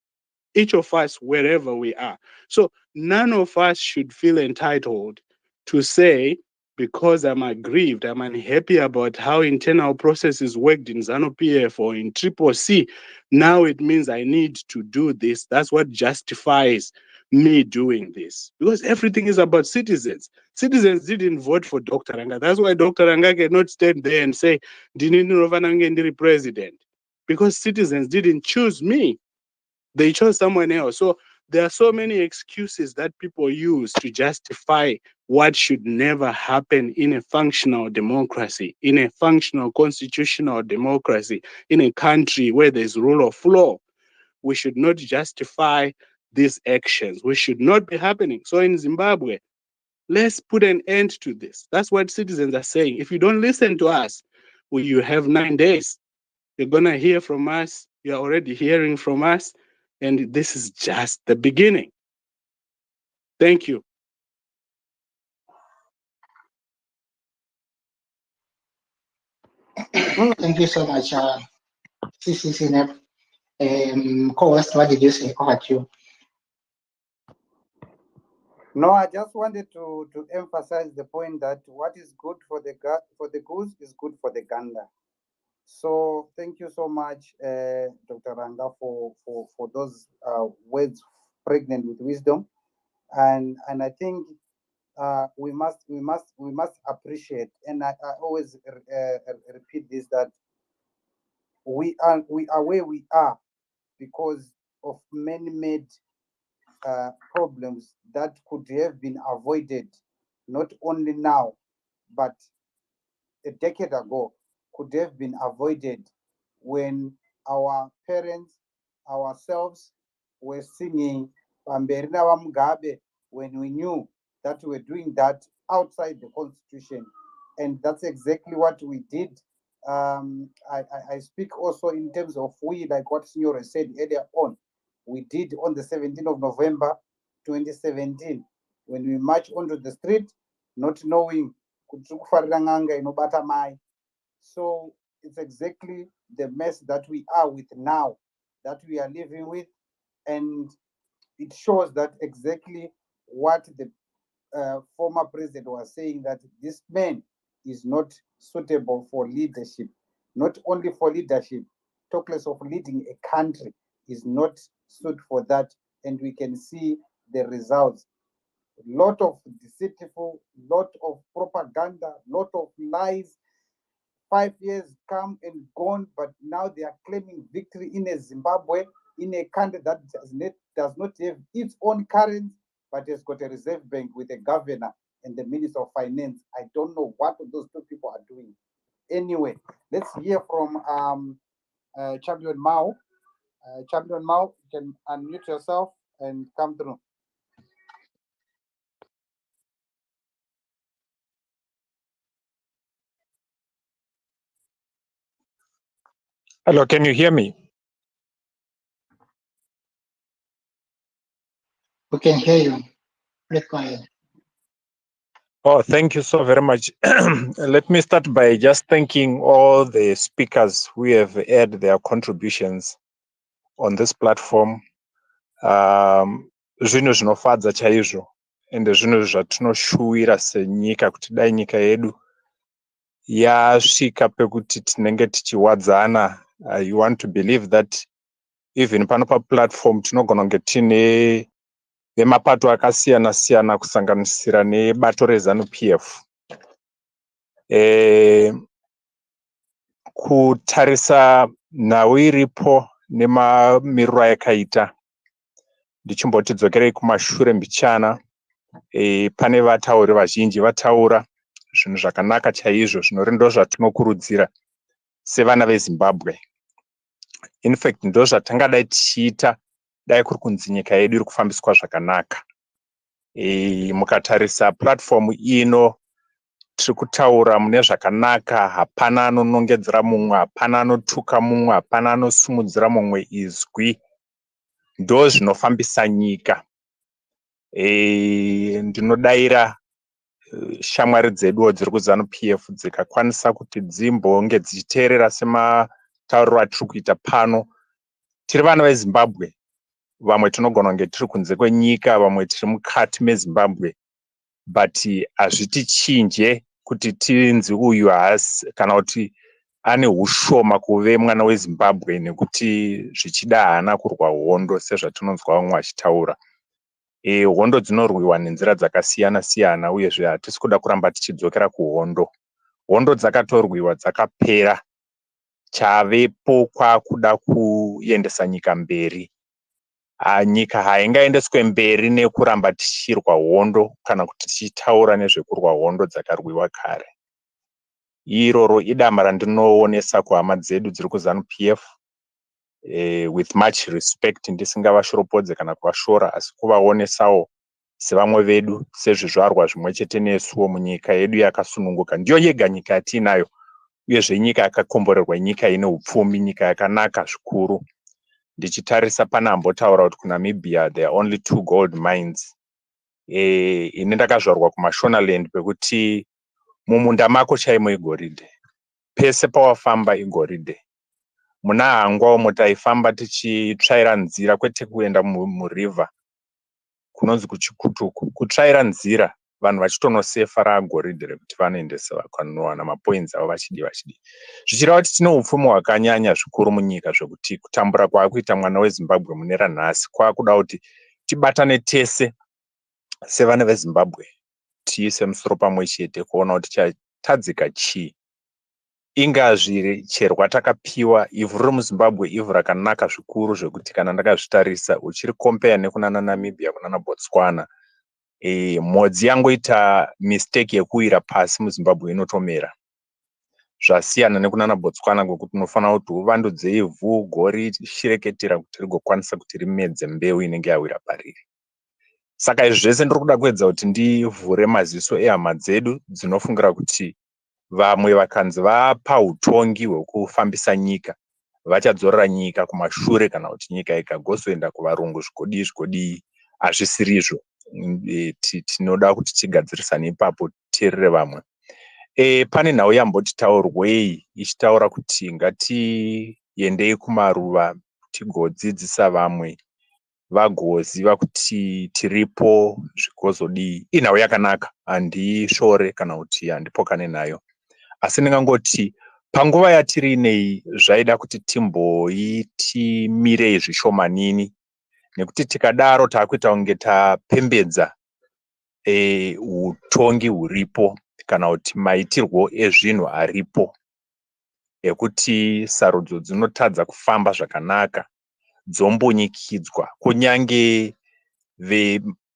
each of us, wherever we are. So none of us should feel entitled to say, because I'm aggrieved, I'm unhappy about how internal processes worked in ZANU PF or in CCC, now it means I need to do this. That's what justifies me doing this. Because everything is about citizens. Citizens didn't vote for Dr. Ranga. That's why Dr. Ranga cannot stand there and say, Ndini president. Because citizens didn't choose me. They chose someone else. So there are so many excuses that people use to justify what should never happen in a functional democracy, in a functional constitutional democracy, in a country where there's rule of law. We should not justify these actions. We should not be happening. So in Zimbabwe, let's put an end to this. That's what citizens are saying. If you don't listen to us, you have 9 days. You're going to hear from us. You're already hearing from us. And this is just the beginning. Thank you. Thank you so much, CCC. Co-host, what did you say? Over to you. No, I just wanted to emphasize the point that what is good for the goose is good for the gander. So thank you so much, Dr. Ranga, for those words pregnant with wisdom, and I think we must appreciate, and I always repeat this, that we are where we are because of man-made problems that could have been avoided, not only now, but a decade ago, could have been avoided when our parents, ourselves, were singing Pamberina wa Mugabe, when we knew that we were doing that outside the constitution. And that's exactly what we did. I speak also in terms of we, like what Signora said earlier on. We did on the 17th of November 2017, when we marched onto the street, not knowing so it's exactly the mess that we are with now, that we are living with, and it shows that exactly what the former president was saying, that this man is not suitable for leadership, not only for leadership, talk less of leading a country, is not suited for that, and we can see the results. Lot of deceitful, lot of propaganda, lot of lies. 5 years come and gone, but now they are claiming victory in a Zimbabwe, in a country that does not have its own currency, but has got a reserve bank with a governor and the minister of finance. I don't know what those two people are doing. Anyway, let's hear from Champion Mao. Champion Mao, you can unmute yourself and come through. Hello, can you hear me? We can hear you. Please go ahead. Oh, thank you so very much. Let me start by just thanking all the speakers who have aired their contributions on this platform. Zvinhu zvinofadza chaizvo ende zvinhu zvatinoshuwira senyika kuti dai nyika yedu yasvika pekuti tinenge tichiwadzana. You want to believe that even pano paplatform tinogona kunge tine vemapato akasiyana siyana kusanganisira nebato reZANU PF. Kutarisa nhau iripo nemamiriro ayakaita, ndichimboti dzokerei kumashure mbichana. Pane vatauri vazhinji vataura zvinhu zvakanaka chaizvo, zvinori ndo zvatinokurudzira sevana veZimbabwe. In fact, ndo zvatangadai tichiita dai kuri kunzi nyika yedu iri kufambiswa zvakanaka. Mukatarisa platform ino tiri kutaura mune zvakanaka, hapana anonongedzera mumwe, hapana anotuka mumwe, hapana anosumudzira mumwe izwi. Ndo zvinofambisa nyika. Ndinodaira shamwari dzeduwo dziri kuZANU PF dzikakwanisa kuti dzimbonge dzichiteerera sematauriro atiri kuita pano. Tiri vana veZimbabwe, vamwe tinogona kunge tiri kunze kwenyika, vamwe tiri mukati meZimbabwe, but hazvitichinje kuti tinzi uyu haasi kana kuti ane ushoma kuve mwana weZimbabwe nekuti zvichida haana kurwa hondo sezvatinonzwa vamwe vachitaura. Hondo dzinorwiwa nenzira dzakasiyana siyana, uyezve hatisi kuda kuramba tichidzokera kuhondo. Hondo dzakatorwiwa dzakapera, chavepo kwakuda kuendesa nyika mberi. Nyika haingaendeswe mberi nekuramba tichirwa hondo kana kuti tichitaura nezvekurwa hondo dzakarwiwa kare. Iroro idama randinoonesa kuhama dzedu dziri kuZANU PF, with much respect, ndisingavashoropodze kana kuvashora, asi kuvaonesawo sevamwe vedu, sezvizvarwa zvimwe chete nesuwo munyika yedu yakasununguka. Ndiyo yega nyika yatinayo, uyezve nyika yakakomborerwa, nyika ine upfumi, nyika yakanaka zvikuru. Ndichitarisa pana ambotaura kuti kuNamibia there are only 2 gold mines. Ine ndakazvarwa kuMashonaland, pekuti mumunda mako chaimo igoridhe, pese pawafamba igoridhe. Muna Hangwa umo taifamba tichitsvaira nzira, kwete kuenda muriver. kunonzi kuchikutuku, kutsvaira nzira vanhu vachitonosefara goridhe rekuti vanoendesa vanowana mapoints avo vachidi. Zvichireva kuti tine upfumi hwakanyanya zvikuru munyika zvekuti kutambura kwaakuita mwana weZimbabwe mune ranhasi kwaakuda kuti tibatane tese sevana veZimbabwe, tiise musoro pamwe chete kuona kuti tadzika chii. Ingazvicherwa takapiwa ivhu riri muZimbabwe ivhu rakanaka zvikuru zvekuti kana ndakazvitarisa uchiri kompeya nekunana Namibia kunana Botswana, mhodzi yangoita mistake yekuwira pasi muZimbabwe inotomera. Zvasiyana nekunana Botswana kwekuti unofanira kuti uvandudze ivhu gori shireketera kuti rigokwanisa kuti rimedze mbeu inenge yawira pariri. Saka izvi zvese ndiri kuda kuedza kuti ndivhure maziso ehama dzedu dzinofungira kuti vamwe vakanzi vapa utongi hwekufambisa nyika vachadzorera nyika kumashure kana kuti nyika ikagozoenda kuvarungu zvigodii. Hazvisirizvo. Tinoda kuti tigadzirisane ipapo titeerere vamwe. Pane nhau yamboti taurwei ichitaura kuti ngatiendei kumaruva tigodzidzisa vamwe vagoziva kuti tiripo zvikozodii. Inhau yakanaka, handishore kana kuti handipokane nayo. Asi ndingangoti panguva yatiri inei zvaida kuti timirei zvishomanini, nekuti tikadaro taakuita kunge tapembedza utongi huripo kana kuti maitirwo ezvinhu aripo, ekuti sarudzo dzinotadza kufamba zvakanaka, dzombunyikidzwa. Kunyange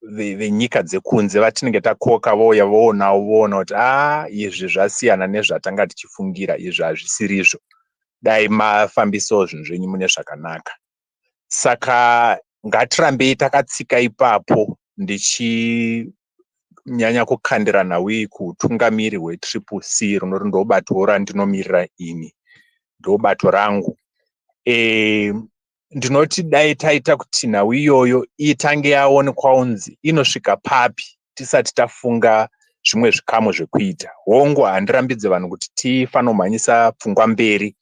venyika dzekunze vatinenge takoka vouya voona kuti izvi zvasiyana nezvatanga tichifungira, izvi hazvisirizvo, dai mafambisawo zvinhu zvenyu mune zvakanaka. Saka ngatirambei takatsika ipapo, ndichinyanya kukandira nhau iyi kuutungamiri hweCCC runori ndobato randinomirira ini, ndobato rangu. Ndinoti dai taita kuti nhau iyoyo itange yaonekwa unzi inosvika papi tisati tafunga zvimwe zvikamu zvekuita. Hongu, handirambidze vanhu kuti tifanira kumhanyisa pfungwa mberi,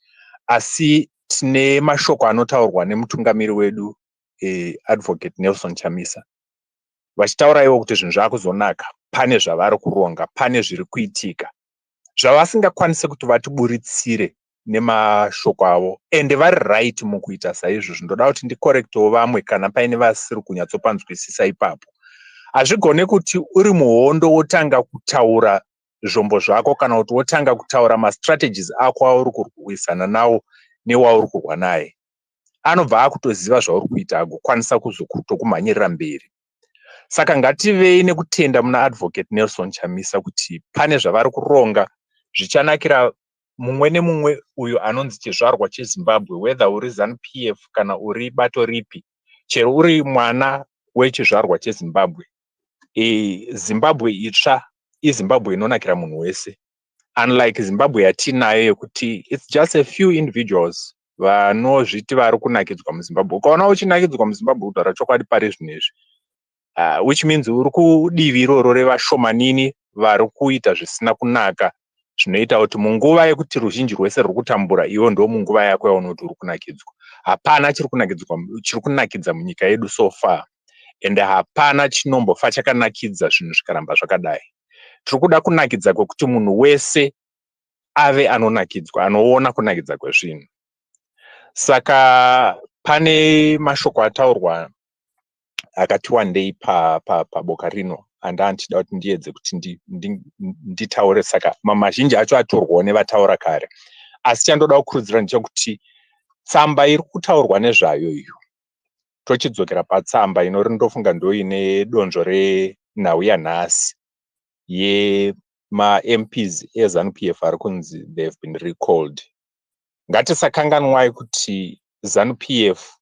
asi tine mashoko anotaurwa nemutungamiri wedu Advocate Nelson Chamisa, vachitaura ivo kuti zvinhu zvakuzonaka, pane zvavari kuronga, pane zviri kuitika, zvavasingakwanisi kuti vatiburitsire nemashoko avo, ende vari right mukuita saizvozvo. Ndoda kuti ndikorektewo vamwe kana paine vasiri kunyatsopanzwisisa ipapo. Hazvigone kuti uri muhondo wotanga kutaura zvombo zvako kana kuti wotanga kutaura mastrategies ako auri kurwisana nawo newauri kurwa naye. Anobva akutoziva zvauri kuita agokwanisa kuzokutokumhanyirira mberi. Saka ngativei nekutenda muna Advocate Nelson Chamisa kuti pane zvavari kuronga zvichanakira mumwe nemumwe uyo anonzi chizvarwa cheZimbabwe, whether uri ZANU PF kana uri bato ripi, chero uri mwana wechizvarwa cheZimbabwe. Zimbabwe itsva iZimbabwe inonakira munhu wese, unlike Zimbabwe yatinayo yekuti it's just a few individuals vanozviti vari kunakidzwa muZimbabwe. Ukaona uchinakidzwa muZimbabwe kutaura chokwadi pari zvinezvi, which means uri kudivi iroro revashomanini vari kuita zvisina kunaka, zvinoita kuti munguva yekuti ruzhinji rwese ruri kutambura, iwo ndo munguva yako yaona kuti uri kunakidzwa. Hapana chiri kunakidza munyika yedu so far, ende hapana chinombofa chakanakidza zvinhu zvikaramba zvakadai. Tiri kuda kunakidza kwekuti munhu wese ave anonakidzwa, anoona kunakidza kwezvinhu. Saka pane mashoko ataurwa akati wandei paboka rino, handandida kuti ndiedze kuti nditaure, saka mazhinji acho atorwawo nevataura kare. Asi chandoda kukurudzira ndechekuti tsamba iri kutaurwa nezvayo iyo, tochidzokera patsamba inori ndofunga ndo ine donzvo renhau yanhasi yema-MPs eZANU PF ari kunzi they have been recalled. Ngatisakanganwai kuti ZANU PF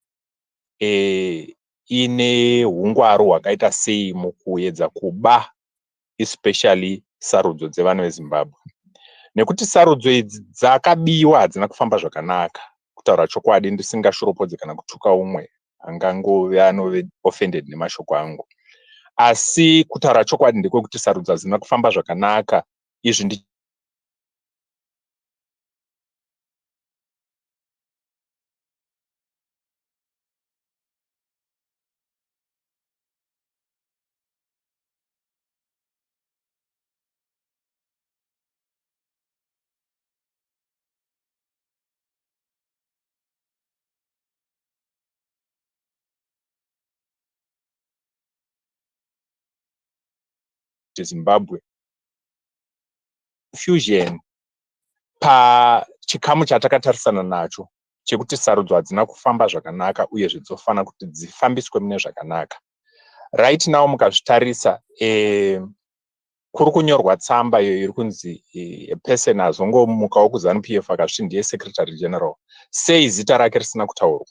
ine hungwaru hwakaita sei mukuedza kuba especially sarudzo dzevana veZimbabwe, nekuti sarudzo idzi dzakabiwa hadzina kufamba zvakanaka. Kutaura chokwadi, ndisingashoropodzi kana kutuka umwe angangove anove offended nemashoko angu, asi kutaura chokwadi ndekwekuti sarudzo hadzina kufamba zvakanaka. Izvi kuti Zimbabwe fusion pachikamu chatakatarisana nacho chekuti sarudzo hadzina kufamba zvakanaka uye zvidzofana kuti dzifambiswe mune zvakanaka. Right now mukazvitarisa kuri kunyorwa tsamba iyo iri kunzi person azongomukawo kuZANU PF akasviti ndiye secretary general sei zita rake risina kutaurwa,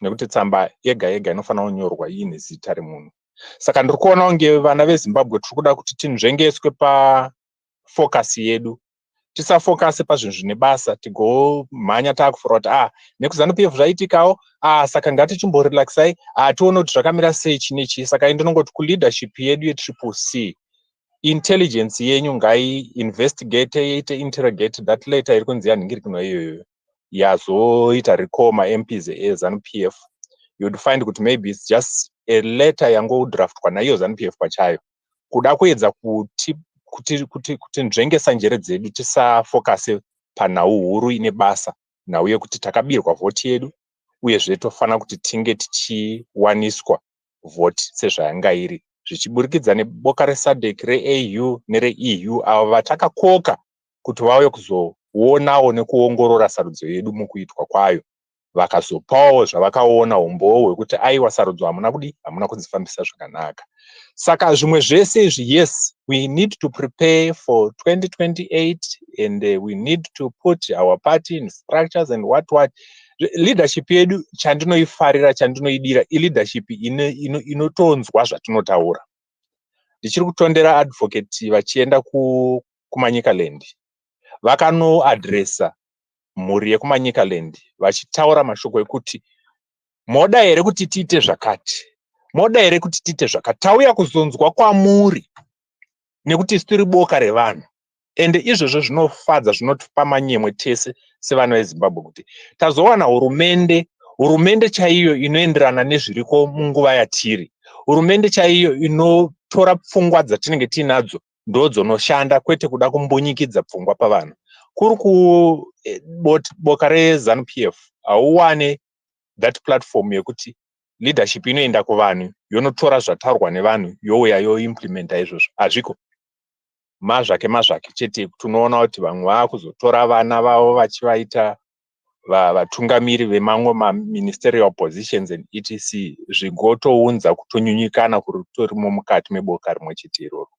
nekuti tsamba yega yega inofanira kunyorwa iine zita remunhu. Saka ndiri kuona kunge vana veZimbabwe tiri kuda kuti tinzvengeswe pafocus yedu, tisafocus pazvinhu zvine basa tigomhanya taakufura kuti nekuZANU PF zvaitikawo, saka ngatichimborelaxai, tione kuti zvakamira sei chinechi. Saka ndinongoti kuleadership yedu yeCCC, intelligence yenyu ngai investigate interrogate that letter iri kunzi yanhingirikanwa iyoyo yazoita recall MPs eZANU PF. You would find kuti maybe it's just a letter yangodraftwa naiyo ZANU PF pachayo kuda kuedza kuti nzvengesa njere dzedu tisafocuse panhau huru ine basa, nhau yekuti takabirwa vhoti yedu uyezve tofana kuti tinge tichiwaniswa vhoti sezvayanga iri, zvichiburikidza neboka reSADC, reAU nereEU avo vatakakoka kuti vauye kuzoonawo nekuongorora sarudzo yedu mukuitwa kwayo, vakazopawo zvavakaona umbowo hwekuti aiwa sarudzo hamuna kudzifambisa zvakanaka. Saka zvimwe zvese izvi, yes, we need to prepare for 2028 and we need to put our party in structures and what. Leadership yedu chandinoifarira, chandinoidira ileadership inotonzwa zvatinotaura. Ndichiri kutondera advocate vachienda kuManyikaland, vakanoadresa mhuri yekuManyikaland vachitaura mashoko ekuti moda here kuti tiite zvakati, moda here kuti tiite zvakati, tauya kuzonzwa kwamuri nekuti isi tiri boka revanhu. Ende izvozvo zvinofadza, zvinotipa manyemwe tese sevana veZimbabwe kuti tazowana hurumende chaiyo inoenderana nezviriko munguva yatiri, hurumende chaiyo inotora pfungwa dzatinenge tinadzo ndodzinoshanda, kwete kuda kumbonyikidza pfungwa pavanhu. Kuri kuboka reZANU PF hauwane that platform yekuti leadership inoenda kuvanhu yonotora zvataurwa nevanhu youya yoimplementa izvozvo, hazviko. Mazvake chete tunoona kuti vamwe vakuzotora vana vavo vachivaita vatungamiri vemamwe ministerial positions and etc, zvigotounza kutonyunyikana kuri kutorimo mukati meboka rimwe chete iroro.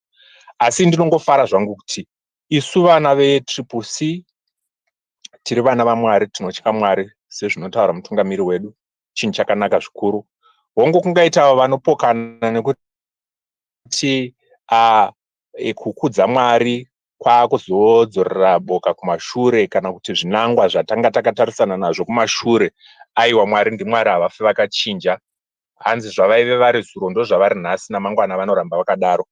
Asi ndinongofara zvangu kuti isu vana veCCC tiri vana vaMwari, tinotya Mwari sezvinotaura mutungamiri wedu, chinhu chakanaka zvikuru. Hongu kungaitawo vanopokana nekuti kukudza Mwari kwakuzodzorera boka kumashure, kana kuti zvinangwa zvatanga takatarisana nazvo kumashure, aiwa Mwari ndiMwari, havafi vakachinja, hanzi zvavaive vari zuro ndozvavari nhasi, namangwana vanoramba vakadaro.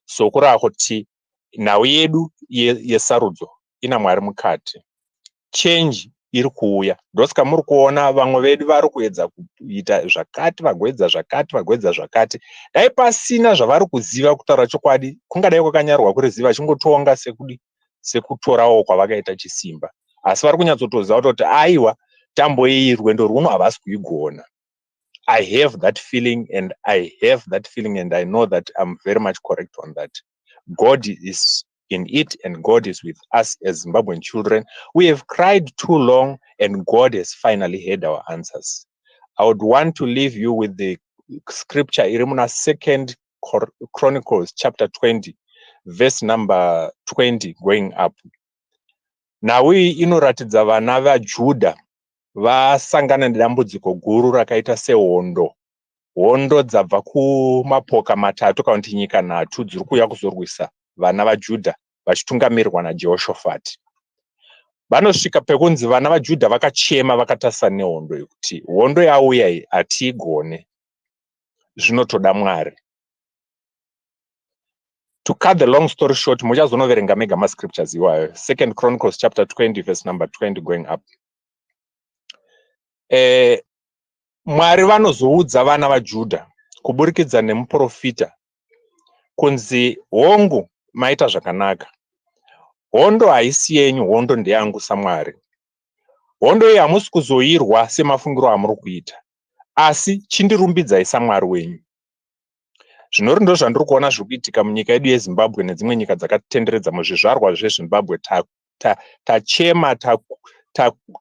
So kurava kuti nhau yedu yesarudzo ina Mwari mukati, change iri kuuya. Ndosaka muri kuona vamwe vedu vari kuedza kuita zvakati, vagoedza zvakati, vagoedza zvakati. Dai pasina zvavari kuziva kutaura chokwadi, kungadai kwakanyarwa kuriziva chingotonga sekutorawo kwavakaita chisimba. Asi vari kunyatsotoziva kuti aiwa tambo iyi rwendo rwuno havasi kuigona. I have that feeling and I know that I'm very much correct on that. God is in it and God is with us as Zimbabwean children. We have cried too long and God has finally heard our answers. I would want to leave you with the scripture Irimuna 2nd Chronicles chapter 20 verse number 20 going up. Now inoratidza vana vaJudha vasangana nedambudziko guru rakaita sehondo. Hondo dzabva kumapoka matatu kana kuti nyika nhatu dziri kuuya kuzorwisa vana vaJudha vachitungamirirwa naJehoshaphat. Vanosvika pekunzi vana vaJudha vakachema, vakatasana nehondo yekuti hondo yauya iyi hatiigone, zvinotoda Mwari. To cut the long story short, muchazonoverenga mega mascriptures iwayo. 2nd Chronicles chapter 20 verse number 20 going up. Mwari vanozoudza vana vaJudha kuburikidza nemuprofita kunzi hongu maita zvakanaka, hondo haisi yenyu, hondo ndeyangu saMwari. Hondo iyi hamusi kuzoirwa semafungiro amuri kuita, asi chindirumbidzai saMwari wenyu. zvinori ndo zvandiri kuona zviri kuitika munyika yedu yeZimbabwe nedzimwe nyika dzakatenderedza muzvizvarwa zveZimbabwe. Tachema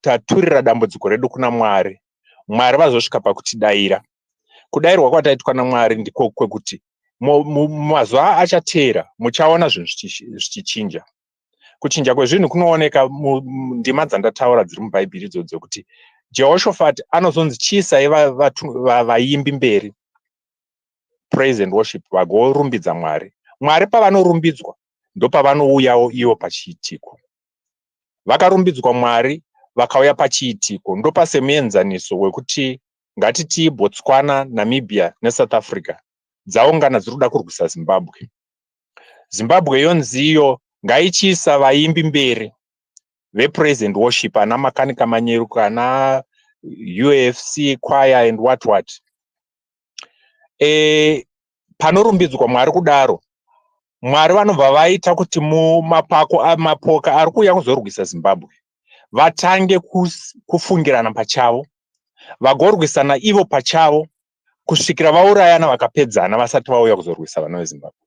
taturira dambudziko redu kuna Mwari. Mwari vazosvika pakutidayira. Kudayirwa kwataitwa naMwari ndiko kwekuti mazuva achateera muchaona zvinhu zvichichinja. Kuchinja kwezvinhu kunooneka ndima dzandataura dziri muBhaibheri idzodzo kuti Jehoshaphat anozonzi chiisai vaimbi mberi, praise and worship, vagorumbidza Mwari. Mwari pavanorumbidzwa ndopavanouyawo ivo pachiitiko. Vakarumbidzwa Mwari vakauya pachiitiko, ndopasemuenzaniso wekuti ngatiti Botswana, Namibia neSouth Africa dzaungana dziri kuda kurwisa Zimbabwe. Zimbabwe yonziyo ngaichiisa vaimbi mberi vepraise and worship, ana makanika manyeruka, ana UFC choir and what. Panorumbidzwa Mwari kudaro, Mwari vanobva vaita kuti mapoka ari kuuya kuzorwisa Zimbabwe vatange kufungirana pachavo, vagorwisana ivo pachavo kusvikira vaurayana vakapedzana vasati vauya kuzorwisa vana veZimbabwe.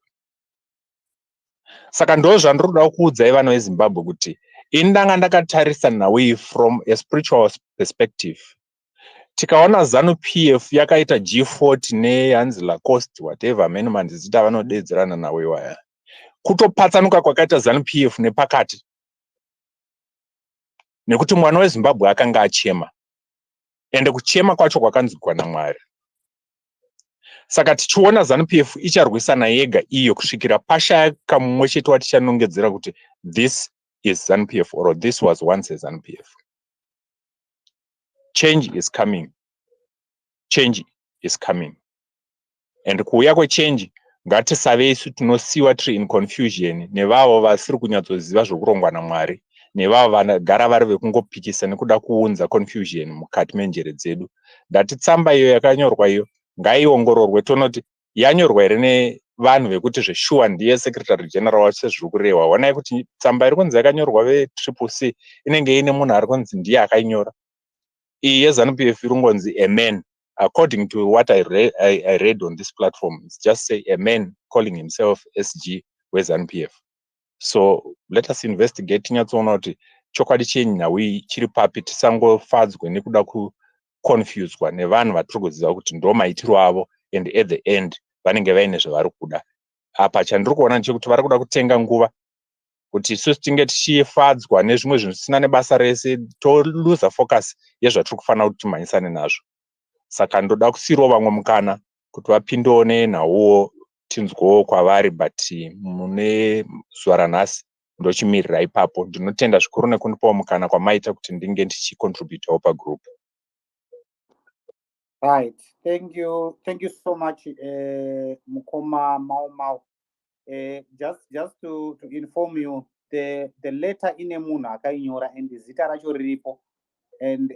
Saka ndo zvandiri kuda kuudzai vana veZimbabwe kuti ini ndanga ndakatarisa nawe from a spiritual perspective. Tikaona ZANU PF yakaita G40 nehanzi Lacoste whatever amene mandizita vanodedzerana nawe waya, kutopatsanuka kwakaita ZANU PF nepakati, nekuti mwana weZimbabwe akanga achema, ende kuchema kwacho kwakanzwikwa naMwari. Saka tichiona ZANU PF icharwisana yega iyo kusvikira pashaya kamumwe chete watichanongedzera kuti this is ZANU PF or this was once a ZANU PF. Change is coming. Change is coming. And kuuya kwechange ngatisave isu tinosiwa tiri in confusion nevavo vasiri kunyatsoziva zvokurongwa naMwari, nevavo vanogara vari vekungopikisa nekuda kuunza confusion mukati menjere dzedu. Ndati tsamba iyo yakanyorwa iyo ngaiongororwe tonoti yanyorwa here nevanhu vekuti zveshuwa ndiye secretary general wacho sezviri kurehwa. Onai kuti tsamba iri kunzi yakanyorwa veCCC inenge ine munhu ari kunzi ndiye akainyora. Iyi yeZANU PF iri kunzi a man. According to what I read on this platform, it's just say a man calling himself SG with ZANU PF. So let us investigate nyatsoona kuti chokwadi chenyu nawe chiri papi, tisangofadzwe nekuda kuconfuswa nevanhu vatiri kuziva kuti ndo maitiro avo and at the end vanenge vaine zvavari kuda. Apa chandiri kuona ndechekuti vari kuda kutenga nguva kuti isusu tinge tichifadzwa nezvimwe zvinhu zvisina nebasa rese, toluza focus yezvatiri kufanira kuti timhanyisane nazvo. Saka ndoda kusiyirawo vamwe mukana kuti vapindewo nenhauwo tinzwewo kwavari, but mune zuva ranhasi ndochimirira ipapo. Ndinotenda zvikuru nekundipawo mukana kwamaita kuti ndinge ndichicontributawo pagroup. Right, thank you so much, Mukoma Mau. Just to inform you, the letter ine munhu akainyora and zita racho riripo, and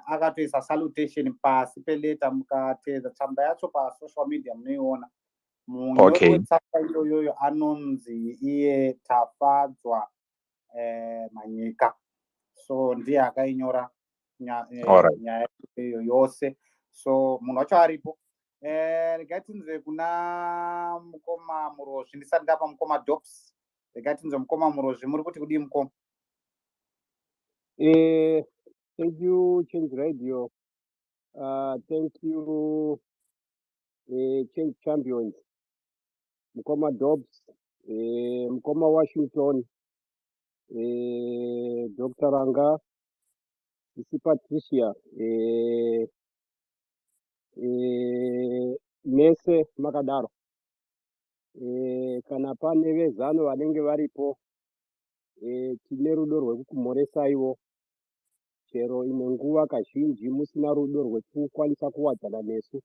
akatoisa salutation pasi peleta, mukatedza tsamba yacho pasocial media munoiona. Munyori wetsamba iyoyo anonzi iye Tafadzwa Manyika, so ndiye akainyora nyaya iyo yose. So munhu wacho aripo. Regai tinzwe kuna Mukoma Murozvi, ndisati ndapa Mukoma Dops. Regai tinzwe Mukoma Murozvi, muri kuti kudii Mukoma? Thank you, Change Radio. Thank you, Change Champions. Mukoma Dobbs, Mukoma Washington, Dr. Ranga, Isi Patricia, Nese Makadaro. Kana pane vezano vanenge varipo, tine rudo rwekukumhoresa ivo. Chero imwe nguva kazhinji musina rudo rwekukwanisa kuwadzana nesu.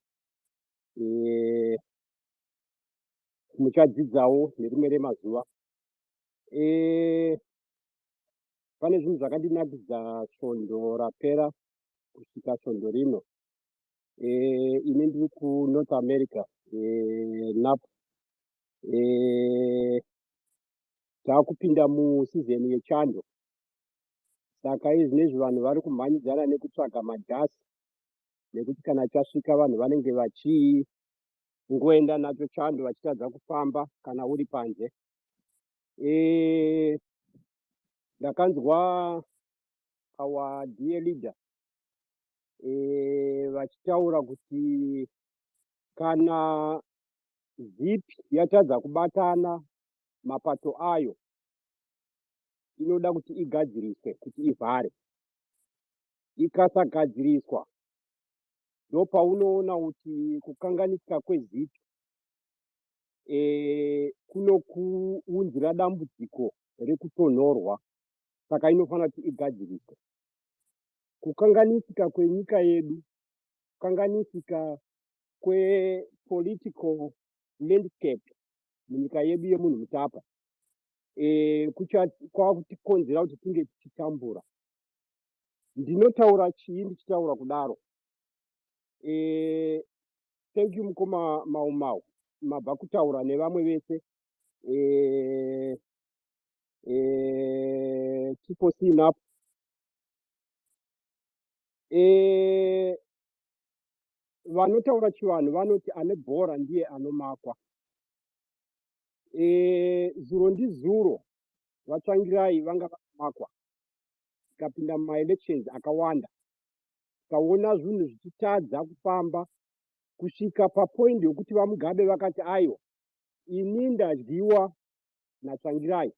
Muchadzidzawo nerimwe remazuva. Pane zvinhu zvakandinakidza svondo rapera kusvika svondo rino. Ini ndiri kuNorth America, NAP. Taakupinda musizeni yechando. Saka izvinezvi vanhu vari kumhanyidzana nekutsvaga majasi, nekuti kana chasvika vanhu vanenge ngoenda nacho chando vachitadza kufamba kana uri panze. Ndakanzwa our dear leader vachitaura kuti kana zipi yatadza kubatana mapato ayo inoda kuti igadziriswe kuti ivhare. Ikasagadziriswa ndopaunoona kuti kukanganisika kwezipi kunokuunzira dambudziko rekutonhorwa, saka inofanira kuti igadziriswe. Kukanganisika kwenyika yedu, kukanganisika kwepolitical landscape munyika yedu yemunhu mutapa kwakutikonzera kuti tinge tichitambura. Ndinotaura chii ndichitaura kudaro? Thank you mukoma Mau mabva kutaura nevamwe vese chipo sinapo. Vanotaura chivanhu vanoti ane bhora ndiye anomakwa. Zuro ndizuro vatsvangirai vanga vakamakwa, tikapinda mumaelections akawanda, tikaona zvinhu zvichitadza kufamba kusvika papoindi yokuti vamugabe vakati aiwa ini ndadyiwa natsvangirai,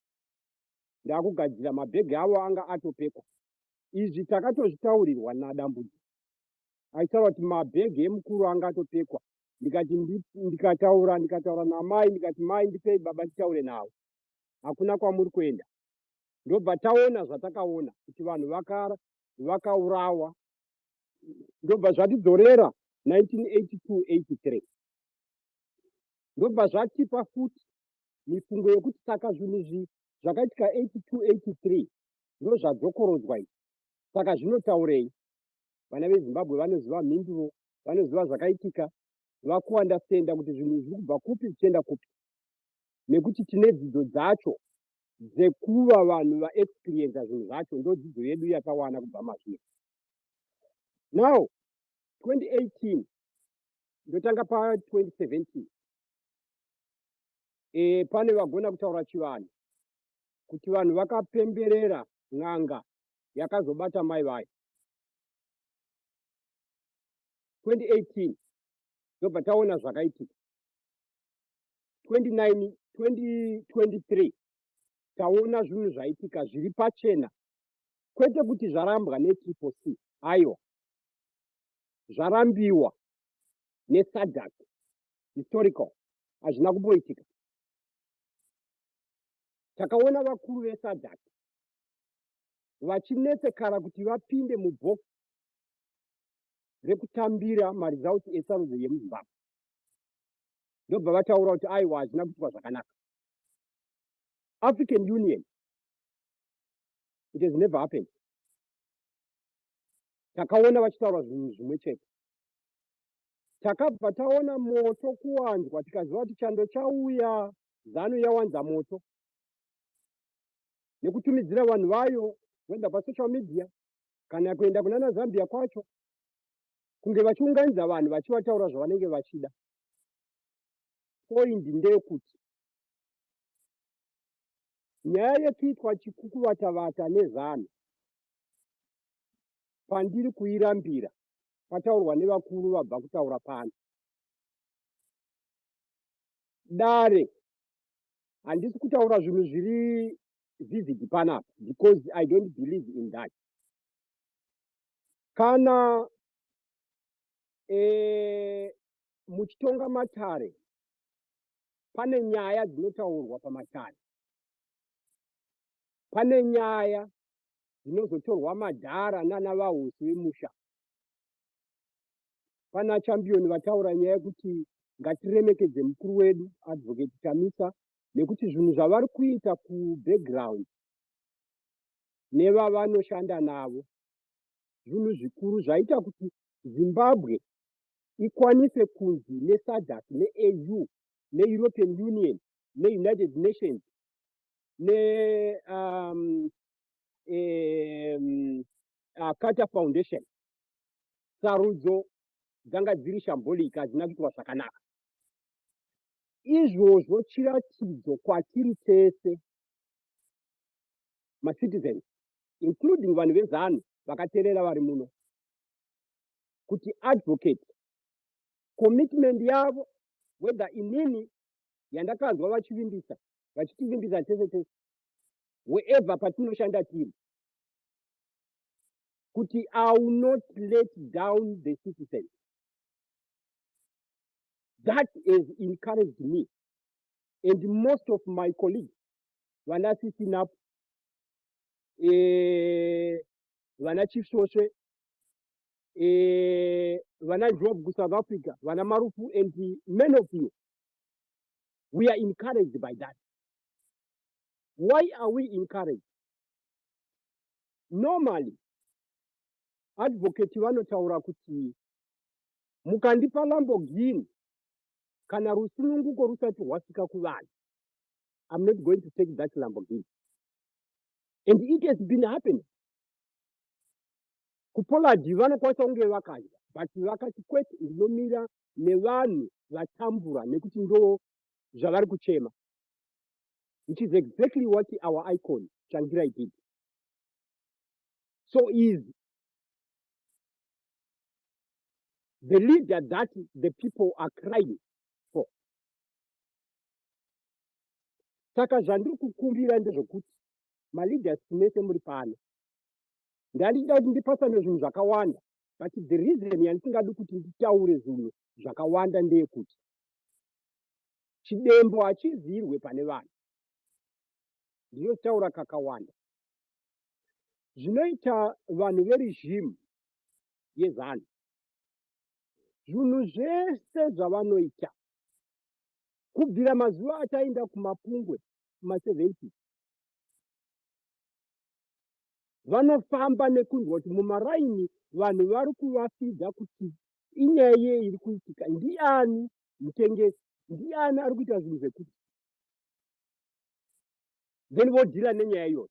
ndakugadzira mabhegi avo anga atopekwa. Izvi takatozvitaurirwa nadambudzi, aitaura kuti mabhegi emukuru anga atopekwa. Ndikataura namai ndikati mai ndipei baba nditaure navo, hakuna kwamuri kuenda. Ndobva taona zvatakaona kuti vanhu vakaurawa. Ndobva zvatidzorera 1982-83. Ndobva zvatipa futi mifungo yokuti saka zvinhu zvakaitika 82-83 ndo zvadzokorodzwa izvi. Saka zvinotaurei? Vana veZimbabwe vanoziva mhinduro, vanoziva zvakaitika, vakuandastenda kuti zvinhu zviri kubva kupi zvichienda kupi, nekuti tine dzidzo dzacho dzekuva vanhu vaexperiensa zvinhu zvacho. Ndo dzidzo yedu yatawana kubva mazviri. Now 2018 ndotanga pa 2017 pane vagona kutaura chivanhu kuti vanhu vakapemberera n'anga yakazobata mai vayo. 2018 ndobva taona zvakaitika. 2023 taona zvinhu zvaitika zviri pachena, kwete kuti zvarambwa netriple C, aiwa zvarambiwa neSADC historical, hazvina kumboitika. Takaona vakuru veSADC vachinetsekana kuti vapinde mubhokisi rekutambira marizauti esarudzo yemuZimbabwe. Ndobva vataura kuti aiwa hazvina kuitwa zvakanaka. African Union, it has never happened. Takaona vachitaura zvinhu zvimwe chete. Takabva taona moto kuwanzwa, tikaziva kuti chando chauya, ZANU yawanza moto nekutumidzira vanhu vayo kuenda pasocial media kana kuenda kunana Zambia kwacho, kunge vachiunganidza vanhu vachivataura zvavanenge vachida. Point ndeyekuti nyaya yekuitwa chikukuvatavata neZANU pandiri kuirambira pataurwa nevakuru vabva kutaura pano. Dare handisi kutaura zvinhu zviri vivid panapa, because I don't believe in that. Kana muchitonga matare, pane nyaya dzinotaurwa pamatare, pane nyaya dzinozotorwa madhara nana vahosi vemusha. Pana championi vataura nyaya yekuti ngatiremekedze mukuru wedu advocate Chamisa, nekuti zvinhu zvavari kuita kubackground nevavanoshanda navo zvinhu zvikuru zvaita kuti Zimbabwe ikwanise kunzi neSADC, neAU, neEuropean Union, neUnited Nations, Carter Foundation, sarudzo dzanga dziri shambolic, hadzina kuitwa zvakanaka. izvozvo chiratidzo kwatiri tese macitizens, including vanhu vezanu vakateerera vari muno, kuti advocate commitment yavo, whether inini yandakanzwa vachitivimbisa tese tese, wherever patinoshanda tiri, kuti I will not let down the citizens. That has encouraged me and most of my colleagues vana sitting up, vana Chief Soswe, vana Job South Africa, vana Marufu, and many of you, we are encouraged by that. Why are we encouraged? Normally, advocate vanotaura kuti mukandipa Lamborghini kana rusununguko rusati rwasvika kuvanhu, I'm not going to take that Lamborghini. And it has been happening. Kupoladi vanokwanisa kunge vakadya, but vakati kwete ndinomira nevanhu vatambura nekuti ndo zvavari kuchema, which is exactly what our icon Changirai did. So is the leader that the people are crying for. Saka zvandiri kukumbira ndezvokuti maleaders mese muri pano, ndandida kuti ndipasane zvinhu zvakawanda, but the reason yandisingadi kuti nditaure zvinhu zvakawanda ndeyekuti chidembo hachizirwe pane vanhu. Ndinotaura kakawanda. Zvinoita vanhu veregimu yeZANU, zvinhu zvese zvavanoita kubvira mazuva achaenda kumapungwe kuma70, vanofamba nekunzwa kuti mumaraini vanhu vari kuvafidza kuti inyaya yei iri kuitika, ndiani mutengesi, ndiani ari kuita zvinhu zvekuti, then vodhira nenyaya iyoyo.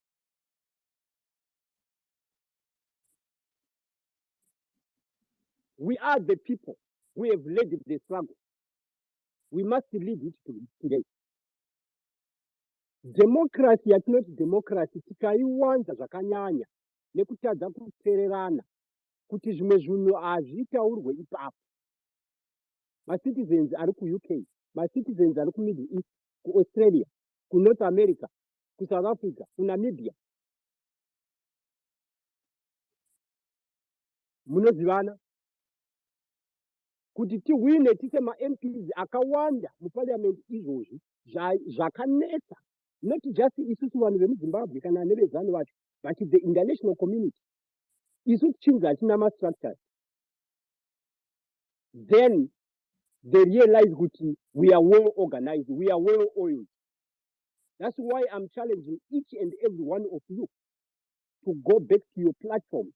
We are the people who have led the struggle. We must lead it today. Democracy yatinoti democracy tikaiwanza zvakanyanya nekutadza kuteererana kuti zvimwe zvinhu hazvitaurwe ipapo. Macitizens ari kuUK, macitizens ari kuMiddle East, kuAustralia, kuNorth America, kuSouth Africa, kuNamibia. Munozivana kuti tiwine tise maMPs akawanda muparliament izvozvi zvakanetsa, not just isusu vanhu vemuZimbabwe kana nevezanu vacho, but the international community. Isu chinzi hatina mastructures. Then they realize kuti we are well organized, we are well oiled. That's why I'm challenging each and every one of you to go back to your platform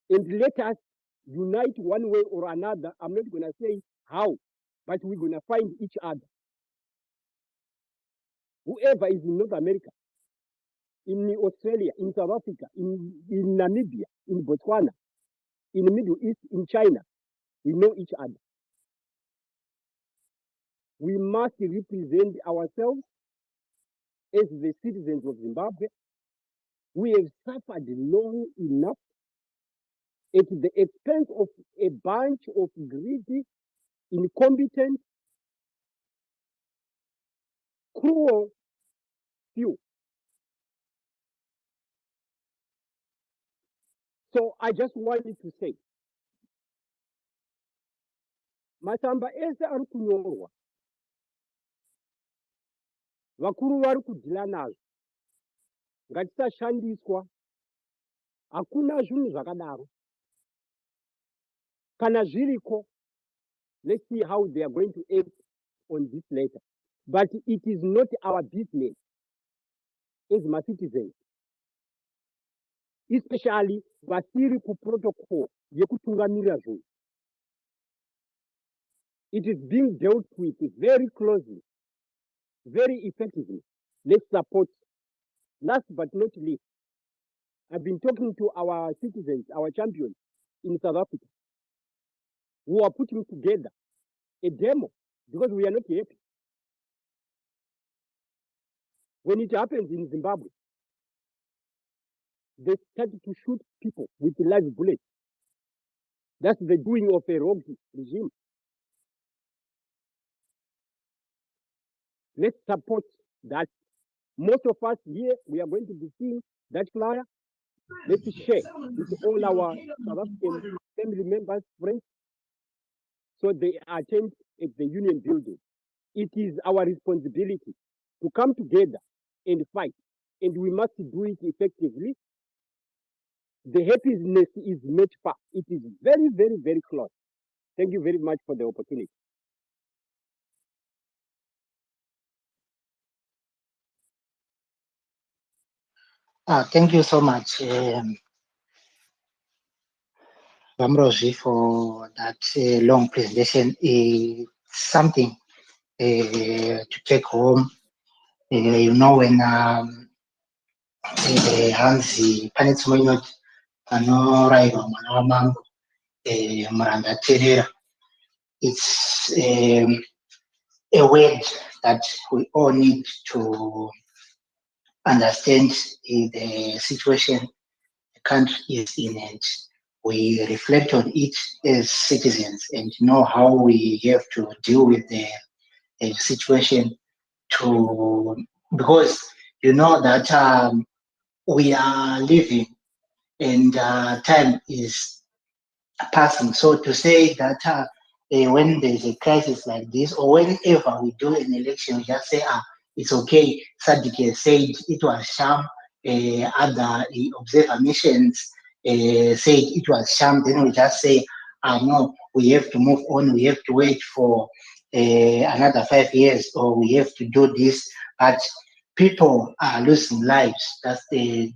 and let us unite one way or another. I'm not going to say how, but we're going to find each other. Whoever is in North America, in Australia, in South Africa, in Namibia, in Botswana, in the Middle East, in China, we know each other. We must represent ourselves as the citizens of Zimbabwe. We have suffered long enough at the expense of a bunch of greedy, incompetent, cruel few. So I just wanted to say, masamba ese ari kunyorwa, vakuru vari kudhila nazvo, ngatisashandiswa, hakuna zvinhu zvakadaro. Kana zviriko, let's see how they are going to act on this later. But it is not our business as my citizens, especially vasiri ku protocol yekutungamirira zvinhu. It is being dealt with very closely, very effectively. Let's support. Last but not least, I've been talking to our citizens, our champions in South Africa, who are putting together a demo because we are not happy. When it happens in Zimbabwe, they started to shoot people with live bullets. That's the doing of a rogue regime. Let's support that. Most of us here, we are going to be seeing that flyer. Let's share with all our South African family members, friends, so they attend at the union building. It is our responsibility to come together and fight, and we must do it effectively. The happiness is not far. It is very, very, very close. Thank you very much for the opportunity. Thank you so much, Vamrozi, for that long presentation. Something to take home. You know, when Hansi Panitsumoyot anoraiva mwana wamangu Muranda Terera, it's a word that we all need to understand the situation the country is in, and we reflect on it as citizens and know how we have to deal with the situation because you know that we are living and time is passing. So to say that when there's a crisis like this, or whenever we do an election, we just say, it's okay. Sadiq said it was sham. Other observer missions said it was sham. Then we just say, no, we have to move on. We have to wait for another 5 years, or we have to do this. But people are losing lives. That's the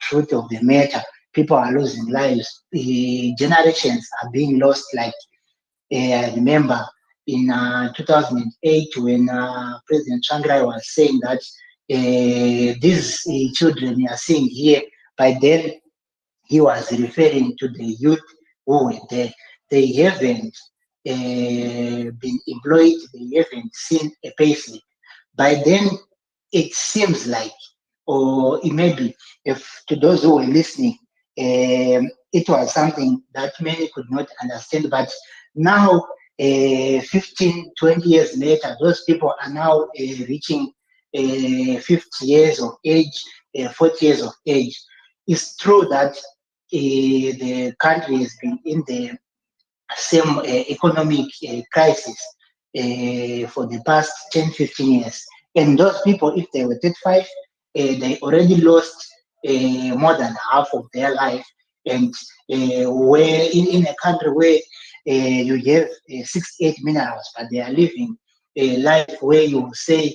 truth of the matter. People are losing lives. The generations are being lost. Like I remember in 2008 when President Changrai was saying that these children you are seeing here, by then he was referring to the youth who were there. They haven't been employed. They haven't seen a payslip. By then, it seems like, or it may be, if to those who were listening, it was something that many could not understand. But now, 15, 20 years later, those people are now reaching 50 years of age, 40 years of age. It's true that the country has been in the same economic crisis for the past 10, 15 years. And those people, if they were 35, they already lost more than half of their life. And where in a country where you have 68 minerals, but they are living a life where you say,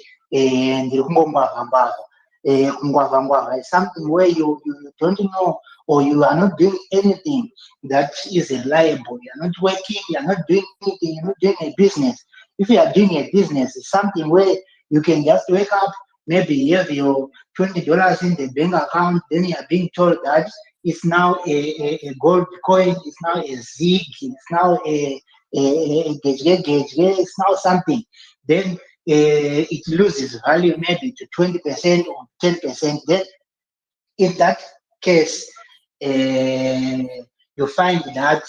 something where you don't know, or you are not doing anything that is reliable. You are not working, you are not doing anything, you're not doing a business. If you are doing a business, it's something where you can just wake up, maybe you have your $20 in the bank account, then you are being told that it's now a gold coin, it's now a zig, it's now a it's now something. Then it loses value maybe to 20% or 10%. Then in that case, you find that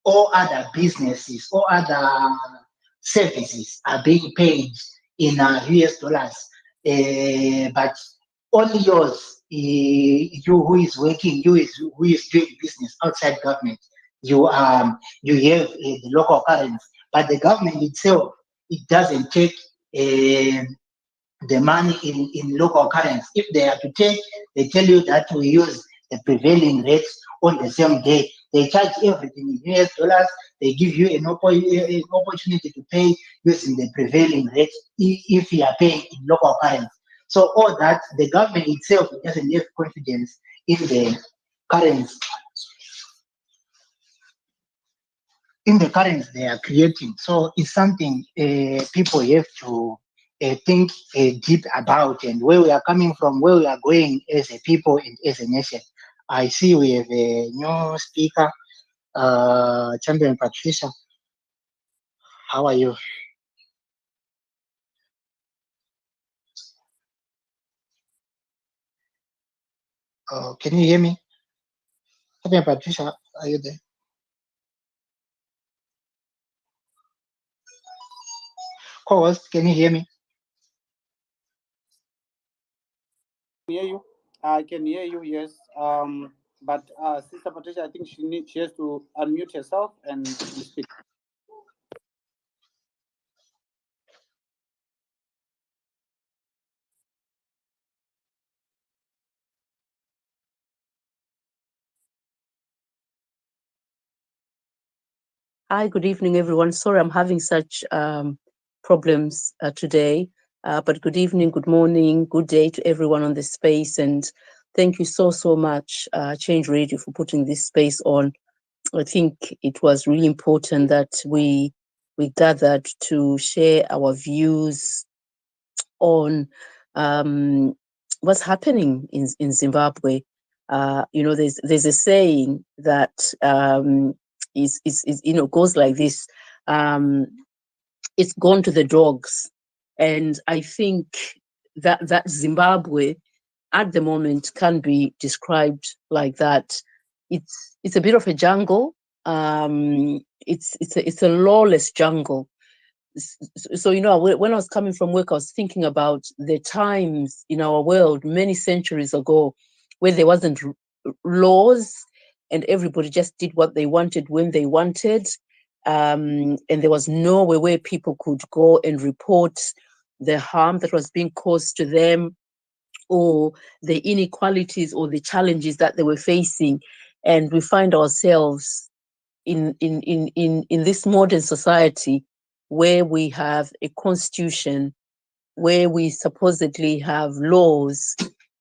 all other businesses, all other services are being paid in US dollars, but only yours, you who is working, who is doing business outside government, you have the local currency, but the government itself, it doesn't take the money in local currency. If they are to take, they tell you that we use the prevailing rates on the same day. They charge everything in US dollars. They give you an opportunity to pay using the prevailing rate if you are paying in local currency. So all that, the government itself doesn't have confidence in the currency. In the currency they are creating. So it's something people have to think deep about, and where we are coming from, where we are going as a people and as a nation. I see we have a new speaker, Champion Patricia. How are you? Can you hear me? Fabian Patricia, are you there? Co-host, can you hear me? Hear you. I can hear you. Yes. But Sister Patricia, I think she has to unmute herself and speak. Hi, good evening, everyone. Sorry, I'm having such problems today, but good evening, good morning, good day to everyone on this space. And thank you so much, Change Radio, for putting this space on. I think it was really important that we gathered to share our views on what's happening in Zimbabwe. There's a saying that is goes like this: it's gone to the dogs, and I think that Zimbabwe at the moment can be described like that. It's a bit of a jungle. It's a lawless jungle. So when I was coming from work, I was thinking about the times in our world many centuries ago where there wasn't laws and everybody just did what they wanted when they wanted, and there was nowhere where people could go and report the harm that was being caused to them or the inequalities or the challenges that they were facing. And we find ourselves in this modern society where we have a constitution, where we supposedly have laws,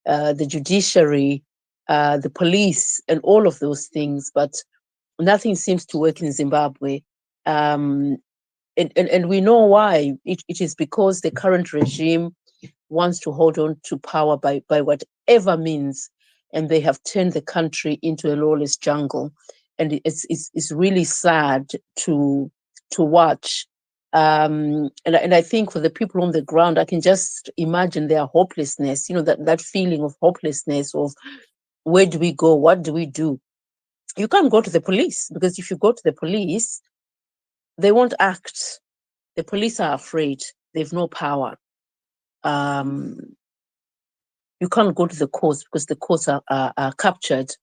the judiciary, the police, and all of those things, but nothing seems to work in Zimbabwe. And we know why. It is because the current regime wants to hold on to power by whatever means, and they have turned the country into a lawless jungle. And it's really sad to watch. And I think for the people on the ground, I can just imagine their hopelessness, that feeling of hopelessness of where do we go? What do we do? You can't go to the police, because if you go to the police, they won't act. The police are afraid. They've no power. You can't go to the courts because the courts are captured.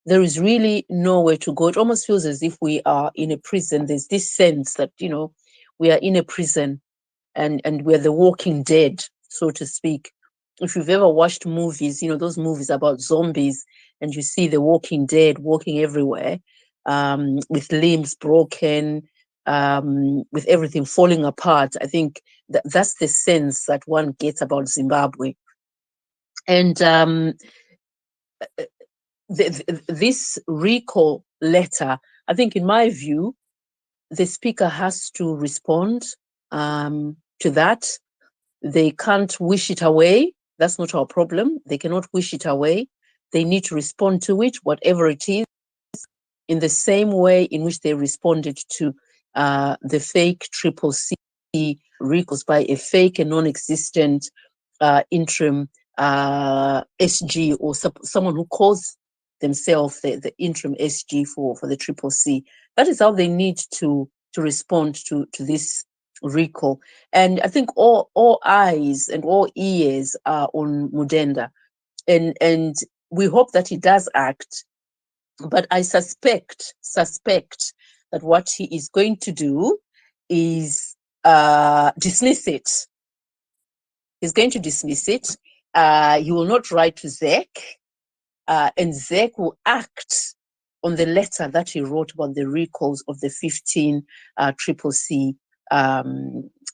There is really nowhere to go. It almost feels as if we are in a prison. There's this sense that, we are in a prison and we're the walking dead, so to speak. If you've ever watched movies, those movies about zombies, and you see the walking dead walking everywhere, with limbs broken, with everything falling apart. I think that's the sense that one gets about Zimbabwe. And this recall letter, I think, in my view, the speaker has to respond to that. They can't wish it away. That's not our problem. They cannot wish it away. They need to respond to it, whatever it is, in the same way in which they responded to the fake CCC recalls by a fake and non-existent interim SG, or someone who calls themselves the interim SG for the CCC. That is how they need to respond to this recall. And I think all eyes and all ears are on Mudenda, and we hope that he does act. But I suspect that what he is going to do is dismiss it. He's going to dismiss it. He will not write to ZEC, and ZEC will act on the letter that he wrote about the recalls of the 15 CCC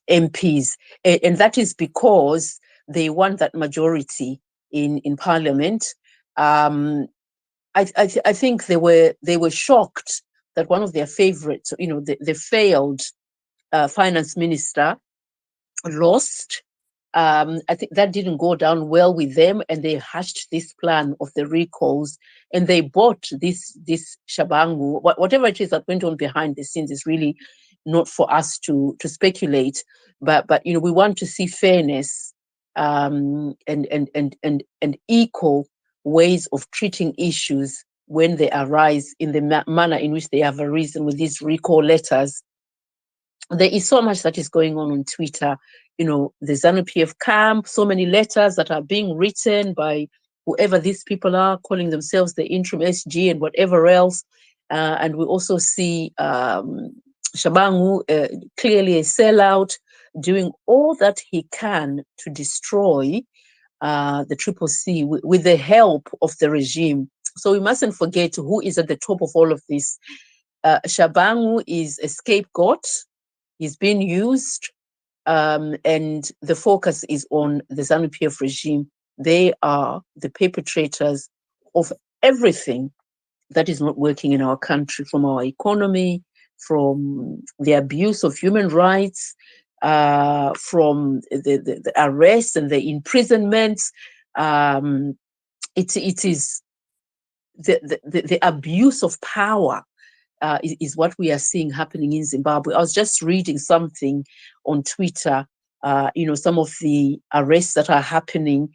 MPs. And that is because they want that majority in Parliament. I think they were shocked that one of their favorites, the failed finance minister, lost. I think that didn't go down well with them, and they hatched this plan of the recalls, and they bought this shabangu. Whatever it is that went on behind the scenes is really not for us to speculate. But we want to see fairness and equal ways of treating issues when they arise in the manner in which they have arisen with these recall letters. There is so much that is going on Twitter. You know, the ZANU PF camp, so many letters that are being written by whoever these people are, calling themselves the interim SG and whatever else. And we also see Shabangu, clearly a sellout, doing all that he can to destroy the Triple C with the help of the regime. So we mustn't forget who is at the top of all of this. Shabangu is a scapegoat. He's been used, and the focus is on the ZANU PF regime. They are the perpetrators of everything that is not working in our country, from our economy, from the abuse of human rights, from the arrests and the imprisonments. It is the abuse of power is what we are seeing happening in Zimbabwe. I was just reading something on Twitter, you know, some of the arrests that are happening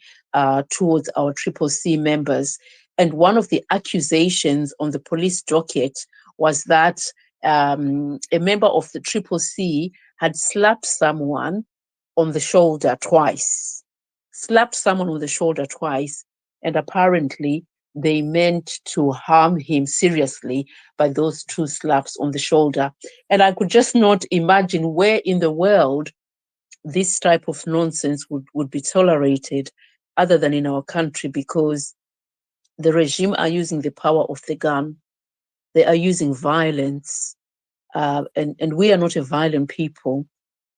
towards our Triple C members. And one of the accusations on the police docket was that a member of the Triple C had slapped someone on the shoulder twice. Slapped someone on the shoulder twice, and apparently they meant to harm him seriously by those 2 slaps on the shoulder. And I could just not imagine where in the world this type of nonsense would be tolerated other than in our country, because the regime are using the power of the gun. They are using violence, and we are not a violent people.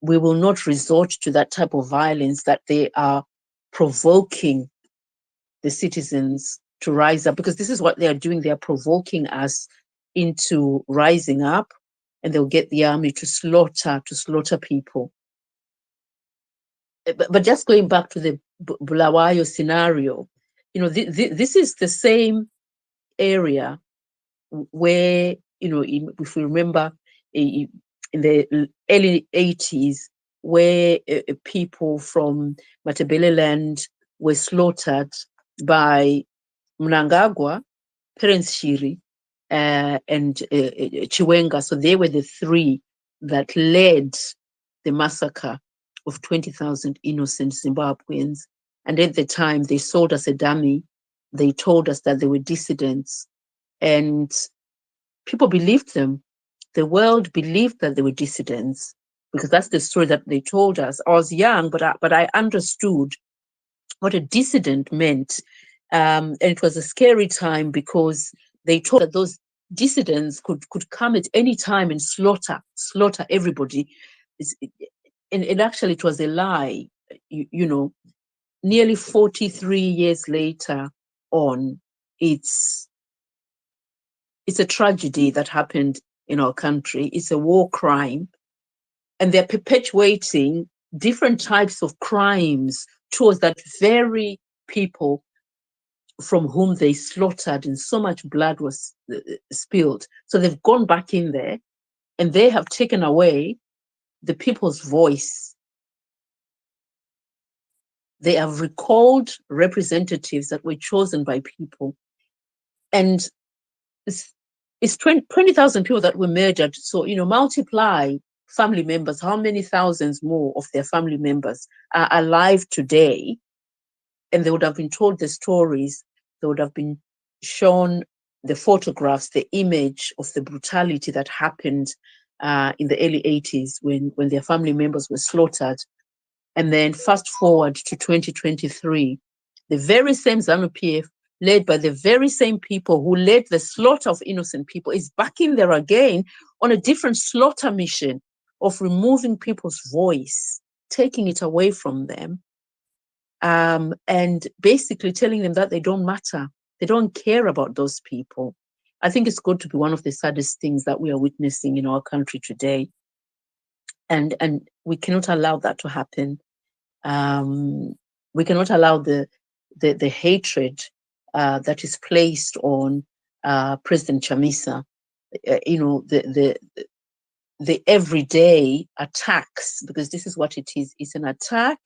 We will not resort to that type of violence that they are provoking the citizens to rise up, because this is what they are doing. They are provoking us into rising up, and they'll get the army to slaughter people. But just going back to the Bulawayo scenario, you know, this is the same area where, you know, if we remember in the early 80s, where people from Matabeleland were slaughtered by Mnangagwa, Terence Shiri, and Chiwenga. So they were the 3 that led the massacre of 20,000 innocent Zimbabweans. And at the time, they sold us a dummy. They told us that they were dissidents. And people believed them. The world believed that they were dissidents, because that's the story that they told us. I was young, but I understood what a dissident meant. And it was a scary time, because they told that those dissidents could come at any time and slaughter everybody. And actually, it was a lie. You know, nearly 43 years later on, it's a tragedy that happened in our country. It's a war crime, and they're perpetuating different types of crimes towards that very people from whom they slaughtered, and so much blood was spilled. So they've gone back in there, and they have taken away the people's voice. They have recalled representatives that were chosen by people. And it's 20,000 people that were murdered. So, you know, multiply family members, how many thousands more of their family members are alive today? And they would have been told the stories. They would have been shown the photographs, the image of the brutality that happened in the early 80s when their family members were slaughtered. And then fast forward to 2023, the very same ZANU PF, led by the very same people who led the slaughter of innocent people, is back in there again on a different slaughter mission of removing people's voice, taking it away from them, and basically telling them that they don't matter. They don't care about those people. I think it's going to be one of the saddest things that we are witnessing in our country today. And we cannot allow that to happen. We cannot allow the hatred that is placed on President Chamisa. You know, the everyday attacks, because this is what it is. It's an attack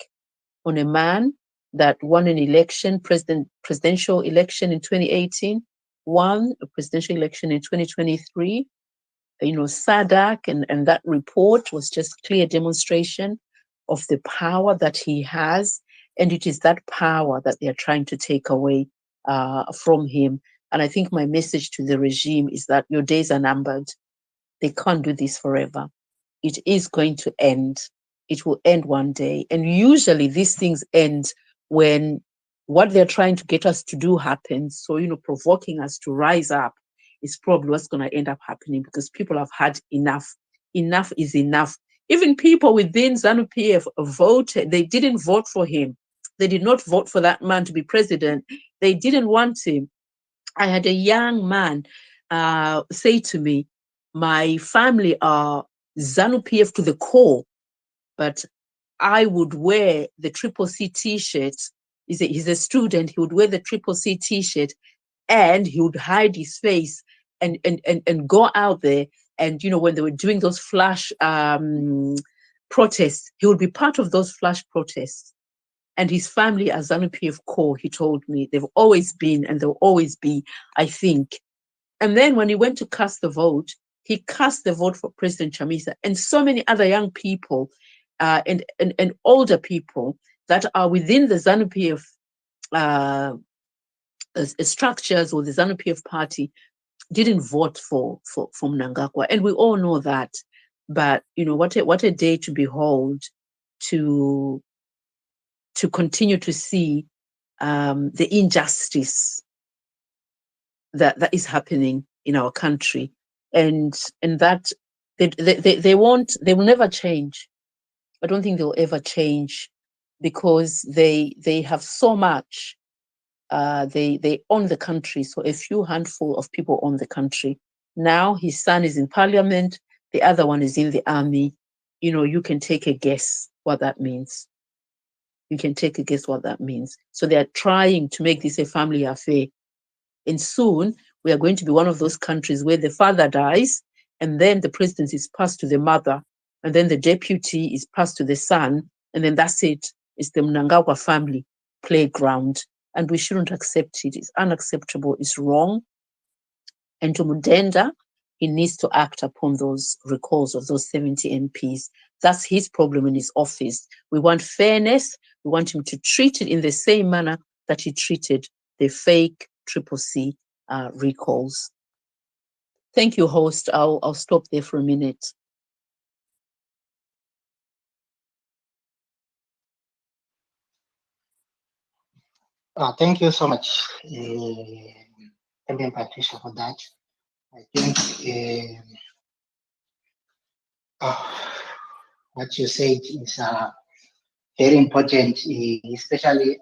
on a man that won an election, presidential election in 2018, won a presidential election in 2023. SADC and that report was just clear demonstration of the power that he has, and it is that power that they are trying to take away from him. And I think my message to the regime is that your days are numbered. They can't do this forever. It is going to end. It will end one day. And usually these things end when what they're trying to get us to do happens. So, provoking us to rise up is probably what's going to end up happening, because people have had enough. Enough is enough. Even people within ZANU PF voted. They didn't vote for him. They did not vote for that man to be president. They didn't want him. I had a young man say to me, my family are ZANU PF to the core, but I would wear the CCC t-shirt. He's a student. He would wear the CCC t-shirt and he would hide his face and go out there. And, when they were doing those flash protests, he would be part of those flash protests. And his family as ZANU PF core, he told me, they've always been and they'll always be, I think. And then when he went to cast the vote, he cast the vote for President Chamisa and so many other young people and older people that are within the ZANU PF structures or the ZANU PF party didn't vote for Mnangagwa. And we all know that. But, what a day to behold, to continue to see the injustice that is happening in our country, and that they will never change. I don't think they'll ever change, because they have so much. They own the country, so a few handful of people own the country. Now his son is in parliament, the other one is in the army. You can take a guess what that means. You can take a guess what that means. So they are trying to make this a family affair. And soon we are going to be one of those countries where the father dies and then the presidency is passed to the mother, and then the deputy is passed to the son, and then that's it. It's the Mnangagwa family playground. And we shouldn't accept it. It's unacceptable. It's wrong. And to Mudenda, he needs to act upon those recalls of those 70 MPs. That's his problem in his office. We want fairness. We want him to treat it in the same manner that he treated the fake CCC recalls. Thank you, host. I'll stop there for a minute. Thank you so much, Patricia, for that. I think what you said is very important, especially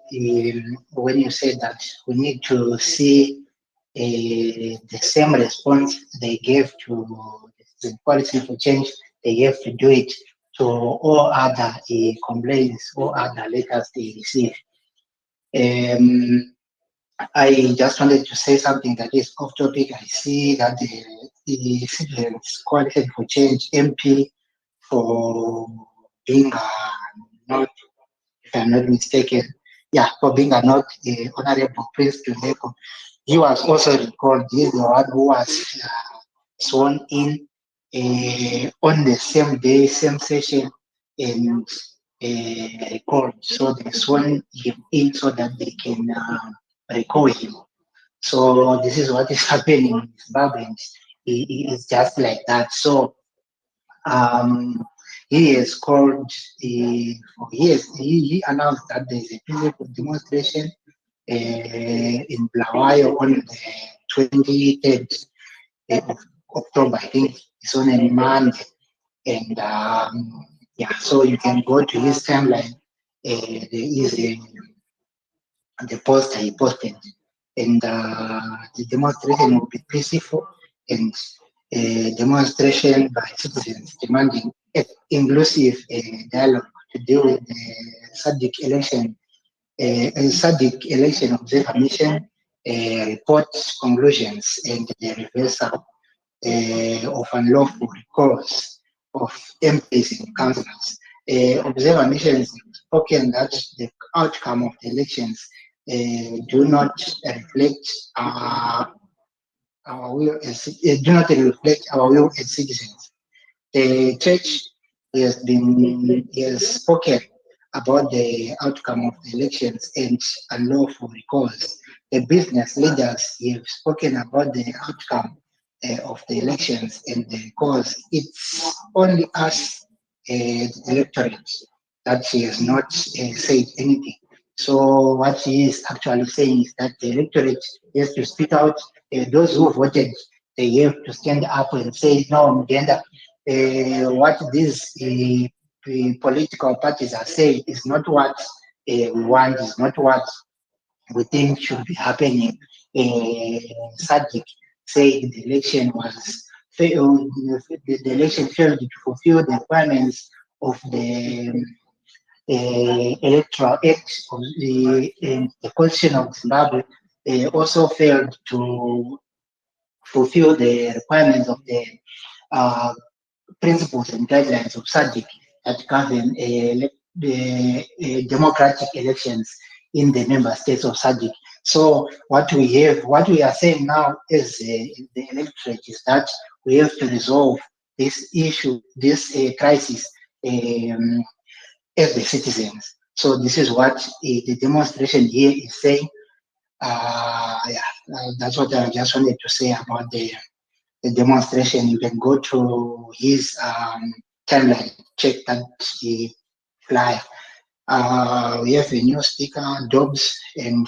when you said that we need to see the same response they gave to the policy for change. They have to do it to all other complaints or other letters they receive. I just wanted to say something that is off topic. I see that the Citizens Coalition for Change MP for being not, if I'm not mistaken, for being not Honorable Prince Tuleko. He was also recalled. He is the one who was sworn in on the same day, same session, and recalled. So they sworn him in so that they can recall him. So this is what is happening in Zimbabwe. It's just like that. So he has called. He announced that there is a peaceful demonstration in Bulawayo on the 23rd of October. I think it's on a Monday, and so you can go to his timeline. There is the poster he posted, and the demonstration will be peaceful and demonstration by citizens demanding inclusive dialogue to deal with the SADC election. SADC election observer mission reports conclusions and the reversal of unlawful recalls of MPs and councillors. observer missions have spoken that the outcome of the elections do not reflect our will as do not reflect our will as citizens. The church has spoken about the outcome of the elections and unlawful recalls. The business leaders have spoken about the outcome of the elections and the cause. It's only us, the electorate, that he has not said anything. So what he is actually saying is that the electorate has to speak out. Those who voted, they have to stand up and say, no, Mugenda, what these political parties are saying is not what we want, is not what we think should be happening. Sadiq said the election was failed, the election failed to fulfill the requirements of the electoral act of the Constitution of Zimbabwe. Also failed to fulfill the requirements of the principles and guidelines of SADC that govern the democratic elections in the member states of SADC. So what we are saying now is the electorate is that we have to resolve this issue, this crisis as the citizens. So this is what the demonstration here is saying. That's what I just wanted to say about the demonstration. You can go to his timeline, check that flyer. We have a new speaker, Dobbs and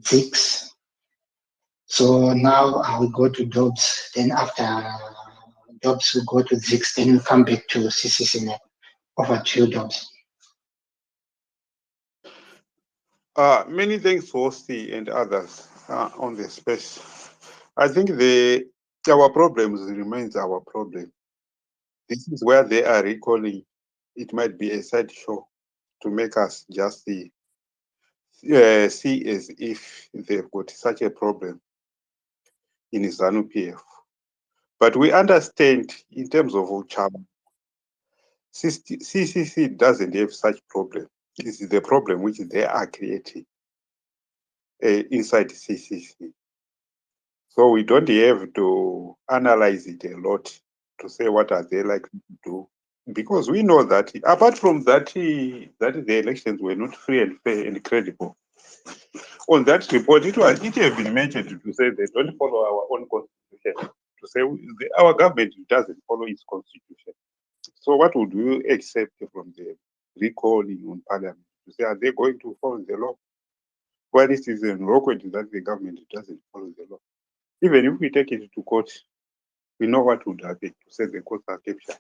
Zix. So now I will go to Dobbs, then after Dobbs will go to Zix, then we'll come back to CCC. Over to you, Dobbs. Many thanks, Hosti and others on the space. I think our problems remains our problem. This is where they are recalling. It might be a sideshow to make us just see as if they've got such a problem in ZANU PF. But we understand in terms of Uchaba, CCC doesn't have such problem. This is the problem which they are creating inside CCC. So we don't have to analyze it a lot to say what are they likely to do, because we know that apart from that, that the elections were not free and fair and credible. On that report, it has been mentioned to say they don't follow our own constitution, to say our government doesn't follow its constitution. So what would you accept from the recalling on parliament? To say, are they going to follow the law? Well, this is an awkward that the government doesn't follow the law. Even if we take it to court, we know what would happen, to say the courts are kept shut.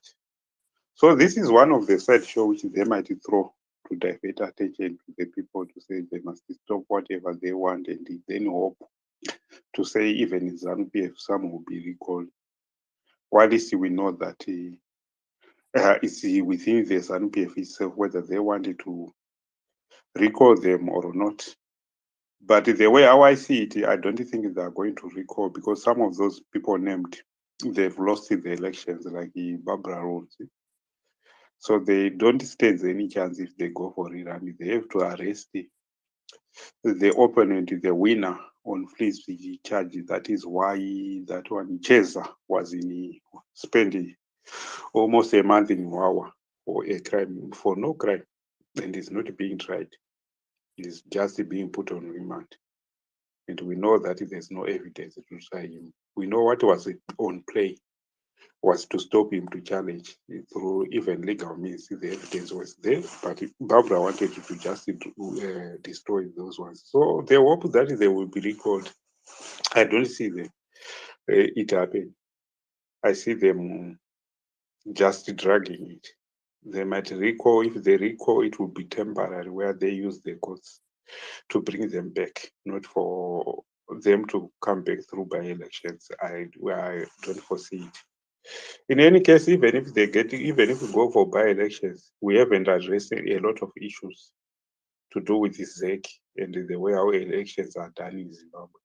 So this is one of the side show which they might throw to divert attention to the people, to say they must stop whatever they want, and then hope to say even in ZANU PF some will be recalled. While we know that it's within the ZANU PF itself whether they wanted to recall them or not. But the way how I see it, I don't think they are going to recall, because some of those people named, they've lost in the elections, like Barbara Rhodes. So they don't stand any chance if they go for rerun. They have to arrest the opponent, the winner, on free speech charges. That is why that one, Chesa, was spending almost a month in Wawa for a crime, for no crime, and is not being tried. It is just being put on remand. And we know that there's no evidence to try him. We know what was on play was to stop him to challenge through even legal means. The evidence was there, but Barbara wanted to just destroy those ones. So they hope that they will be recalled. I don't see it happen. I see them just dragging it. They might recall. If they recall, it will be temporary, where they use the courts to bring them back, not for them to come back through by elections. I don't foresee it. In any case, even if we go for by-elections, we haven't addressed a lot of issues to do with this ZEC and the way our elections are done in Zimbabwe.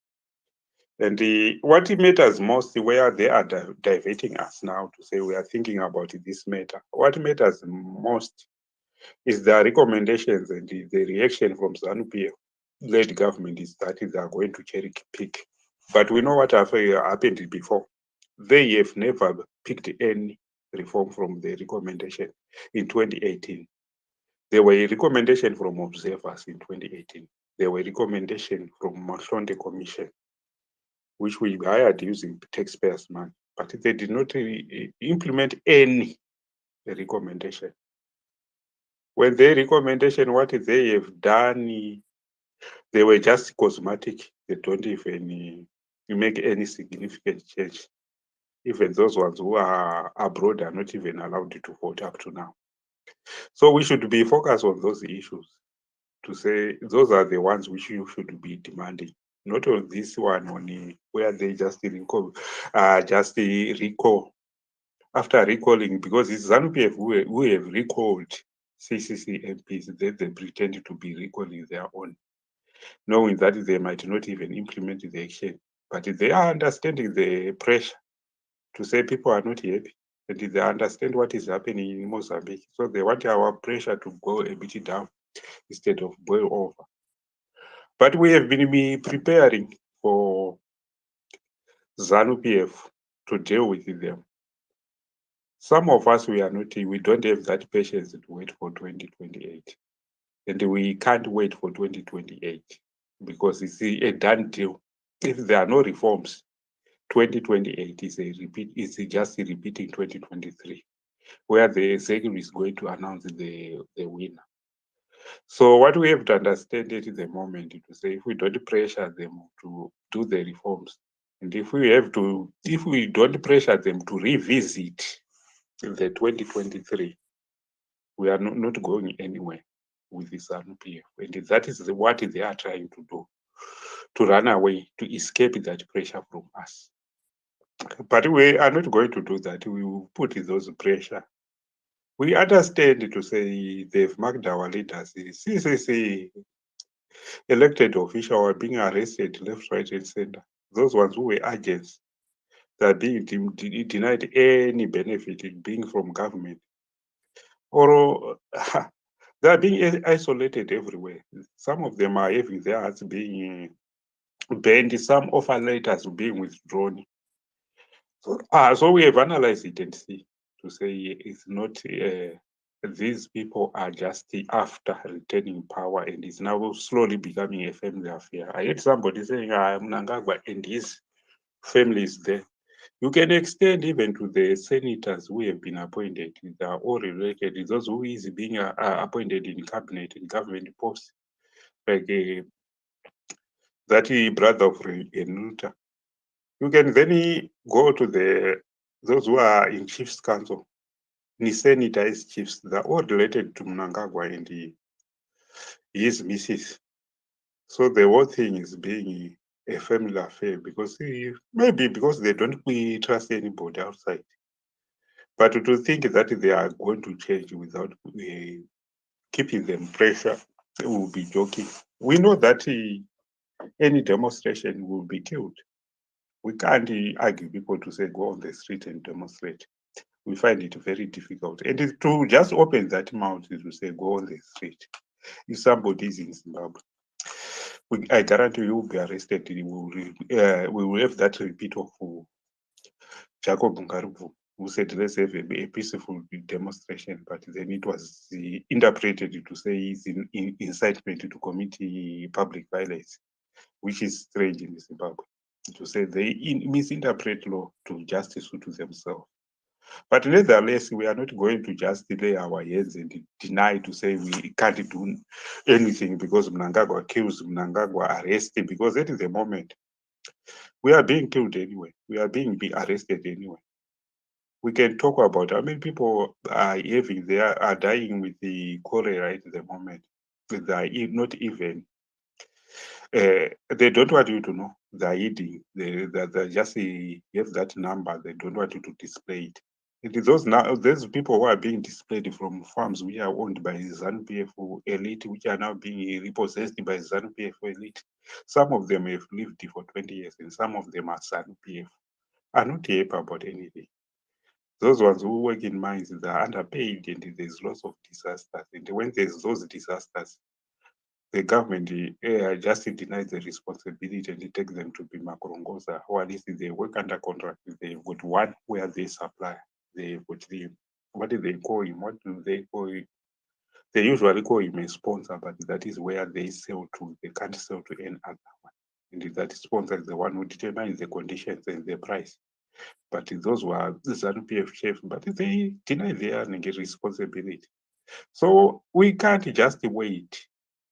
And what matters most, where they are diverting us now to say we are thinking about this matter, what matters most is the recommendations and the reaction from ZANU PF-led government is that they are going to cherry pick. But we know what happened before. They have never picked any reform from the recommendation in 2018. There were a recommendation from observers in 2018. There were recommendations from Mashonde Commission, which we hired using taxpayers' money, but they did not implement any recommendation. When their recommendation, what they have done, they were just cosmetic. They don't even make any significant change. Even those ones who are abroad are not even allowed to vote up to now. So we should be focused on those issues to say those are the ones which you should be demanding, not on this one on where they just recall, after recalling, because it's ZANU PF who have recalled CCC MPs, then they pretend to be recalling their own, knowing that they might not even implement the action, but they are understanding the pressure to say people are not happy, and they understand what is happening in Mozambique, so they want our pressure to go a bit down instead of boil over. But we have been preparing for ZANU PF to deal with them. Some of us, we don't have that patience to wait for 2028. And we can't wait for 2028 because it's a done deal. If there are no reforms, 2028 is a repeat, it's just repeating 2023, where the executive is going to announce the winner. So what we have to understand at the moment is to say, if we don't pressure them to do the reforms, and if we don't pressure them to revisit the 2023, we are not going anywhere with the ZANU PF. And that is what they are trying to do, to run away, to escape that pressure from us. But we are not going to do that. We will put those pressure. We understand to say they've marked our leaders. CCC elected officials are being arrested left, right, and center. Those ones who were agents, they are being denied any benefit being from government. Or they are being isolated everywhere. Some of them are having their hearts being banned, some offer letters being withdrawn. So we have analyzed it and see to say it's not, these people are just after retaining power and it's now slowly becoming a family affair. I heard somebody saying, Mnangagwa and his family is there. You can extend even to the senators who have been appointed. They are all related. Those who is being appointed in cabinet, in government posts, like that brother of Enuta. You can then go to those who are in chief's council. The senators chiefs, they're all related to Mnangagwa and his missus. So the whole thing is being a family affair because maybe because they don't trust anybody outside. But to think that they are going to change without keeping them pressure, they will be joking. We know that any demonstration will be killed. We can't argue people to say go on the street and demonstrate. We find it very difficult. And to just open that mouth to say go on the street. If somebody is in Zimbabwe, I guarantee you will be arrested. We will have that repeat of Jacob Ngarubu, who said let's have a peaceful demonstration, but then it was interpreted to say it's in incitement to commit public violence, which is strange in Zimbabwe. To say they misinterpret law to just suit themselves. But nevertheless, we are not going to just lay our heads and deny to say we can't do anything because Mnangagwa kills, Mnangagwa arrested, because at the moment, we are being killed anyway. We are being arrested anyway. We can talk about how many people are dying with the cholera at the moment. They are not even, they don't want you to know they're eating. They just have that number. They don't want you to display it. It is those people who are being displayed from farms which are owned by ZANU PF elite, which are now being repossessed by ZANU PF elite. Some of them have lived for 20 years, and some of them are ZANU PF, are not happy about anything. Those ones who work in mines, they are underpaid, and there's lots of disasters. And when there's those disasters, the government just denies the responsibility and take them to be Makrongosa, or at least they work under contract. They've got one where they supply. They've got what do they call him? What do they call him? They usually call him a sponsor, but that is where they sell to. They can't sell to any other one. And that sponsor is the one who determines the conditions and the price. But those were the ZANU PF chefs, but they deny their responsibility. So we can't just wait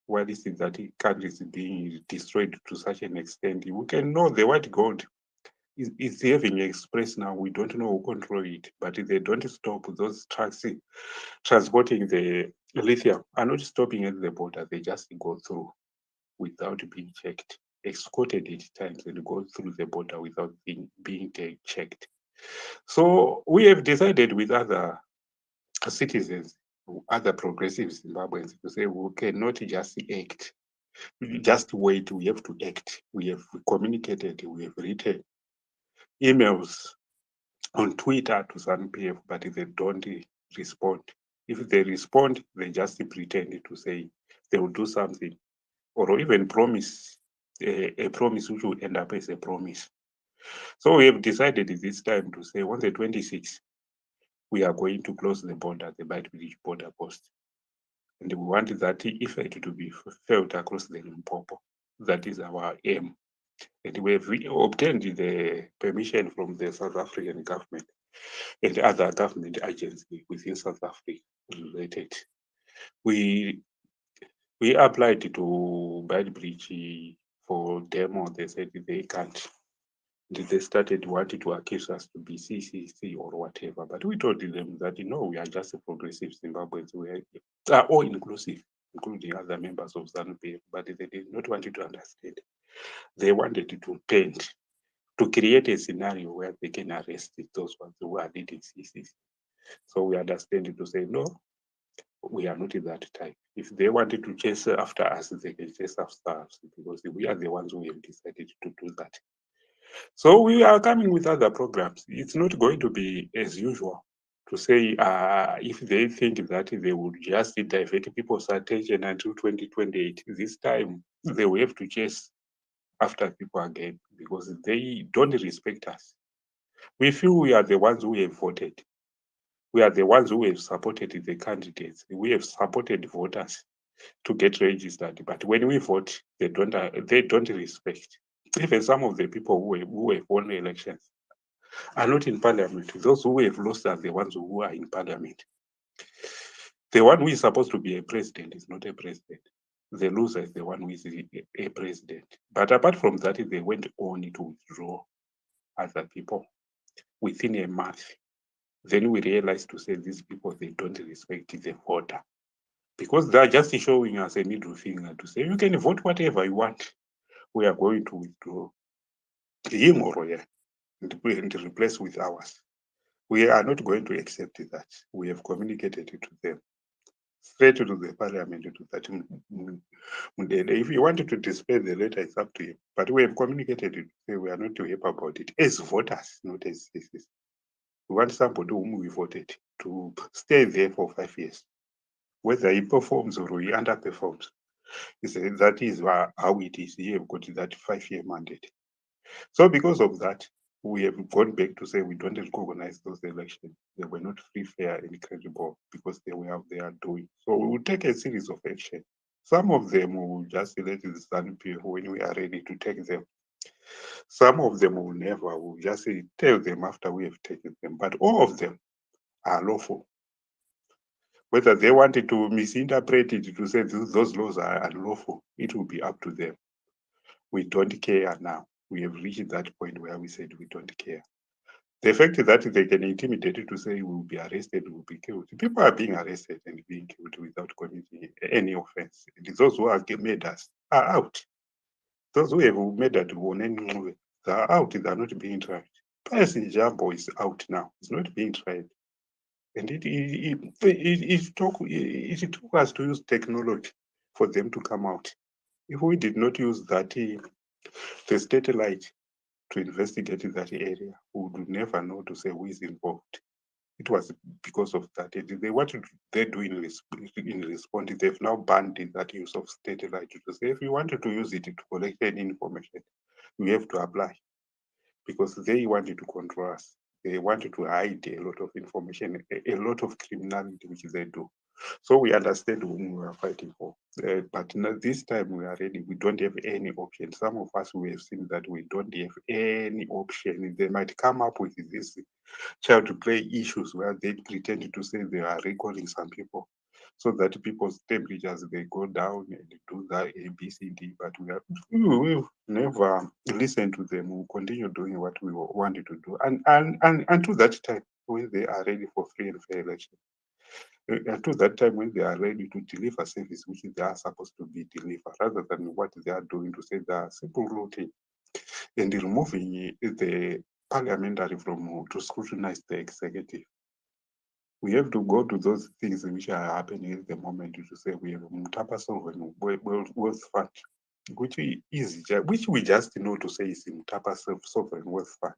while this is that country is being destroyed to such an extent. We can know the white gold is having express now. We don't know who control it, but they don't stop. Those trucks transporting the lithium are not stopping at the border. They just go through without being checked, escorted at times, and go through the border without being checked. So we have decided with other citizens, other progressive Zimbabweans, to say we cannot just act, just wait. We have to act. We have communicated, we have written emails on Twitter to ZANU PF, but they don't respond. If they respond, they just pretend to say they will do something, or even promise a promise which will end up as a promise. So we have decided this time to say on the 26th, we are going to close the border, the Beitbridge border post. And we want that effect to be felt across the Limpopo. That is our aim. And we have obtained the permission from the South African government and other government agencies within South Africa related. We applied to Beitbridge for demo. They said they can't. They started wanting to accuse us to be CCC or whatever, but we told them that no, we are just progressive Zimbabweans. We are all inclusive, including other members of ZANU PF, but they did not want you to understand. They wanted to paint, to create a scenario where they can arrest those ones who are leading CCC. So we understand to say no, we are not that type. If they wanted to chase after us, they can chase after us because we are the ones who have decided to do that. So we are coming with other programs. It's not going to be as usual to say if they think that they would just divert people's attention until 2028. This time they will have to chase after people again because they don't respect us. We feel we are the ones who have voted. We are the ones who have supported the candidates. We have supported voters to get registered. But when we vote, they don't respect. Even some of the people who have won elections are not in parliament. Those who have lost are the ones who are in parliament. The one who is supposed to be a president is not a president. The loser is the one who is a president. But apart from that, they went on to withdraw other people within a month. Then we realized to say these people, they don't respect the voter. Because they're just showing us a middle finger to say, you can vote whatever you want. We are going to withdraw him or her and replace with ours. We are not going to accept that. We have communicated to them straight to the parliament to that. If you wanted to display the letter, it's up to you. But we have communicated to say we are not too happy about it as voters, not as citizens. We want somebody whom we voted to stay there for 5 years. Whether he performs or he underperforms, that is how it is. He have got that 5-year mandate. So because of that, we have gone back to say we don't recognize those elections. They were not free, fair, and credible because they were out there doing. So we will take a series of action. Some of them will just let the ZANU PF when we are ready to take them. Some of them will never. We'll just tell them after we have taken them. But all of them are lawful. Whether they wanted to misinterpret it to say those laws are unlawful, it will be up to them. We don't care now. We have reached that point where we said we don't care. The fact that they can intimidate you to say we will be arrested, we will be killed. People are being arrested and being killed without committing any offense. And those who have made us are out. Those who have made us they are out. They are not being tried. Person Jambo is out now. He's not being tried. And it took us to use technology for them to come out. If we did not use that, the satellite to investigate that area, we would never know to say who is involved. It was because of that. What they do in response, they've now banned that use of satellite to say if you wanted to use it to collect any information, you have to apply, because they wanted to control us. They wanted to hide a lot of information, a lot of criminality which they do. So we understand whom we are fighting for. But now this time we are ready. We don't have any option. Some of us, we have seen that we don't have any option. They might come up with this child to play issues where they pretend to say they are recalling some people, so that people's temperatures, they go down and do that ABCD. But we've never listened to them. We'll continue doing what we wanted to do, and until that time when they are ready for free and fair election. Until that time when they are ready to deliver service which they are supposed to be delivered, rather than what they are doing to say they are simple routine and removing the parliamentary from to scrutinize the executive. We have to go to those things which are happening at the moment to say we have Mutapa Sovereign Wealth Fund, which we just know to say is Mutapa Sovereign Wealth Fund.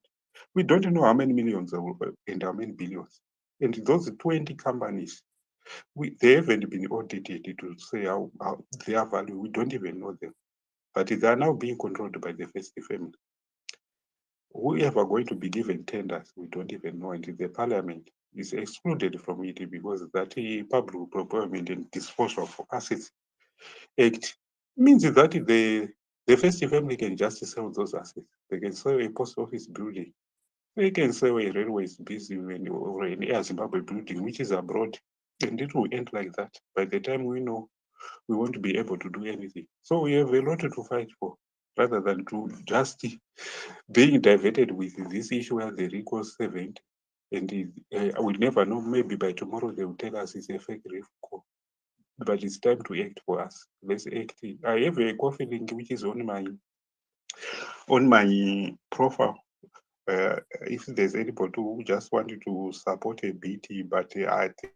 We don't know how many millions and how many billions. And those 20 companies, they haven't been audited to say how their value. We don't even know them. But they are now being controlled by the first family. Whoever going to be given tenders, we don't even know. And the parliament is excluded from it because that Public Procurement and Disposal of Assets Act means that the first family can just sell those assets. They can sell a post office building. They can sell a railways building or an Air Zimbabwe building, which is abroad. And it will end like that. By the time we know, we won't be able to do anything. So we have a lot to fight for, rather than to just being diverted with this issue where the recall servant, and we never know, maybe by tomorrow they will tell us it's a fake recall. But it's time to act for us. Let's act. I have a coffee link which is on my profile. If there's anybody who just wanted to support a BT, but I think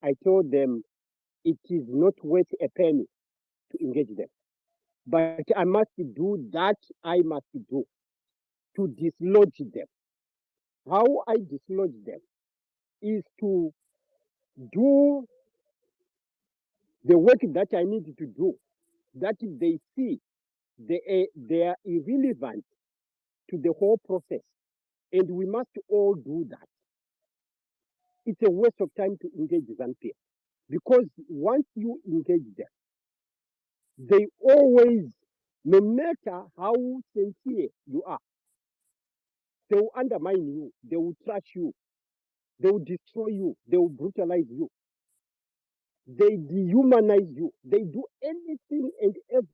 I told them it is not worth a penny to engage them. But I must do that I must do to dislodge them. How I dislodge them is to do the work that I need to do, that they see they are irrelevant to the whole process. And we must all do that. It's a waste of time to engage ZANU PF, because once you engage them, they always, no matter how sincere you are, they will undermine you, they will trash you, they will destroy you, they will brutalize you, they dehumanize you, they do anything and everything.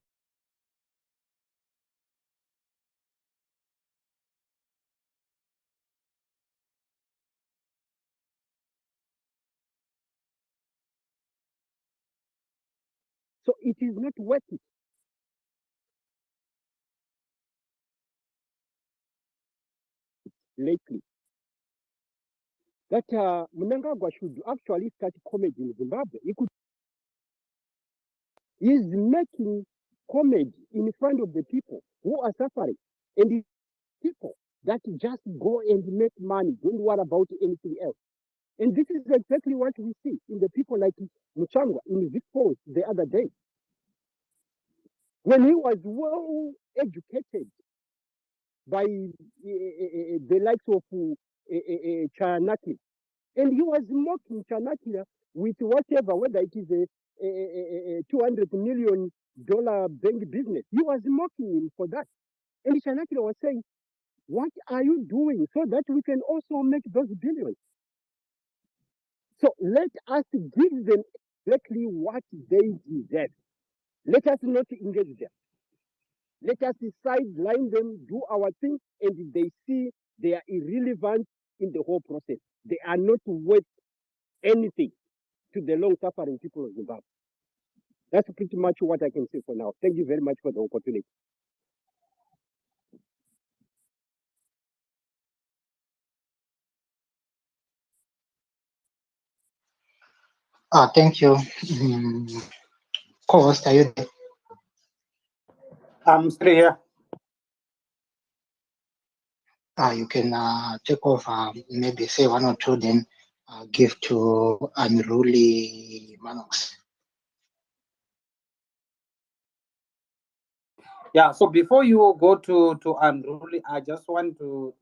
So it is not worth it. Lately, that Mnangagwa should actually start comedy in Zimbabwe. He's making comedy in front of the people who are suffering, and the people that just go and make money, don't worry about anything else. And this is exactly what we see in the people like Muchangwa in this post the other day. When he was well educated by the likes of Chanakli, and he was mocking Chanakli with whatever, whether it is a $200 million bank business. He was mocking him for that. And Chanakli was saying, what are you doing so that we can also make those billions? So let us give them exactly what they deserve. Let us not engage them. Let us sideline them, do our thing, and they see they are irrelevant in the whole process. They are not worth anything to the long-suffering people of Zimbabwe. That's pretty much what I can say for now. Thank you very much for the opportunity. Thank you. Co-host, are you there? I'm still here. You can take off, maybe say one or two, then give to Unruly Manox. Yeah, so before you go to Unruly, I just want to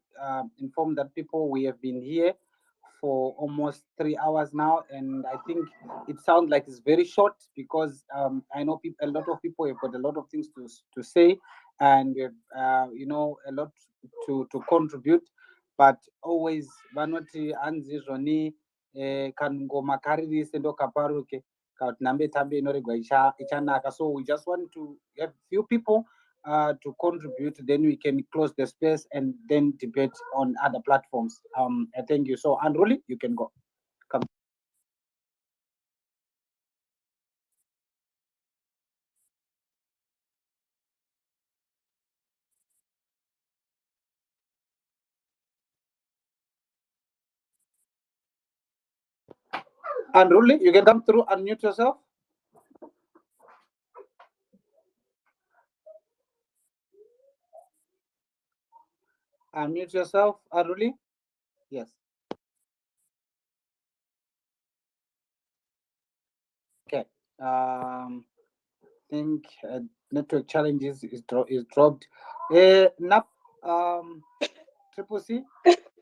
inform that people, we have been here for almost 3 hours now, and I think it sounds like it's very short because I know a lot of people have got a lot of things to say, and we have a lot to contribute, but always vanoti anzi zvoni kangoma karirisi ndokaparuke kuti nhambe tambe inoregwa ichanaka. So we just want to have few people to contribute, then we can close the space and then debate on other platforms. Thank you. So, Unruly, you can go. Come. Unruly, you can come through, unmute yourself. Unmute yourself, Unruly. Yes. Okay. Think network challenges is dropped. Nap, Triple C,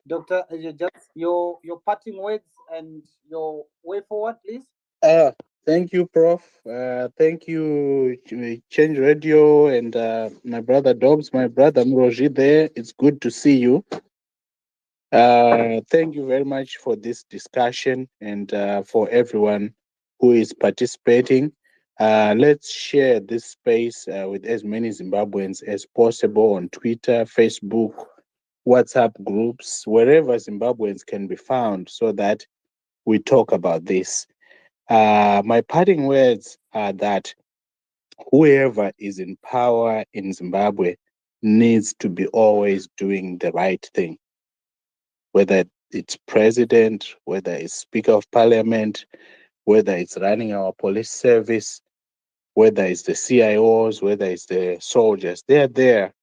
Doctor, just your parting words and your way forward, please. Thank you, Prof. Thank you, Change Radio, and my brother Dobbs, my brother Mroji there. It's good to see you. Thank you very much for this discussion and for everyone who is participating. Let's share this space with as many Zimbabweans as possible on Twitter, Facebook, WhatsApp groups, wherever Zimbabweans can be found, so that we talk about this. My parting words are that whoever is in power in Zimbabwe needs to be always doing the right thing, whether it's president, whether it's Speaker of Parliament, whether it's running our police service, whether it's the CIOs, whether it's the soldiers. They're there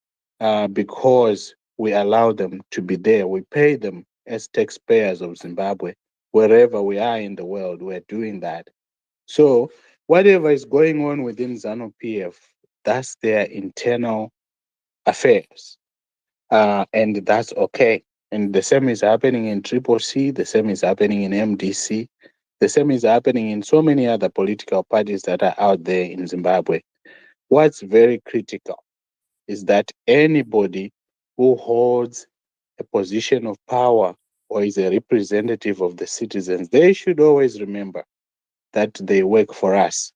because we allow them to be there. We pay them as taxpayers of Zimbabwe. Wherever we are in the world, we're doing that. So whatever is going on within ZANU PF, that's their internal affairs. And that's okay. And the same is happening in Triple C, the same is happening in MDC, the same is happening in so many other political parties that are out there in Zimbabwe. What's very critical is that anybody who holds a position of power or is a representative of the citizens, they should always remember that they work for us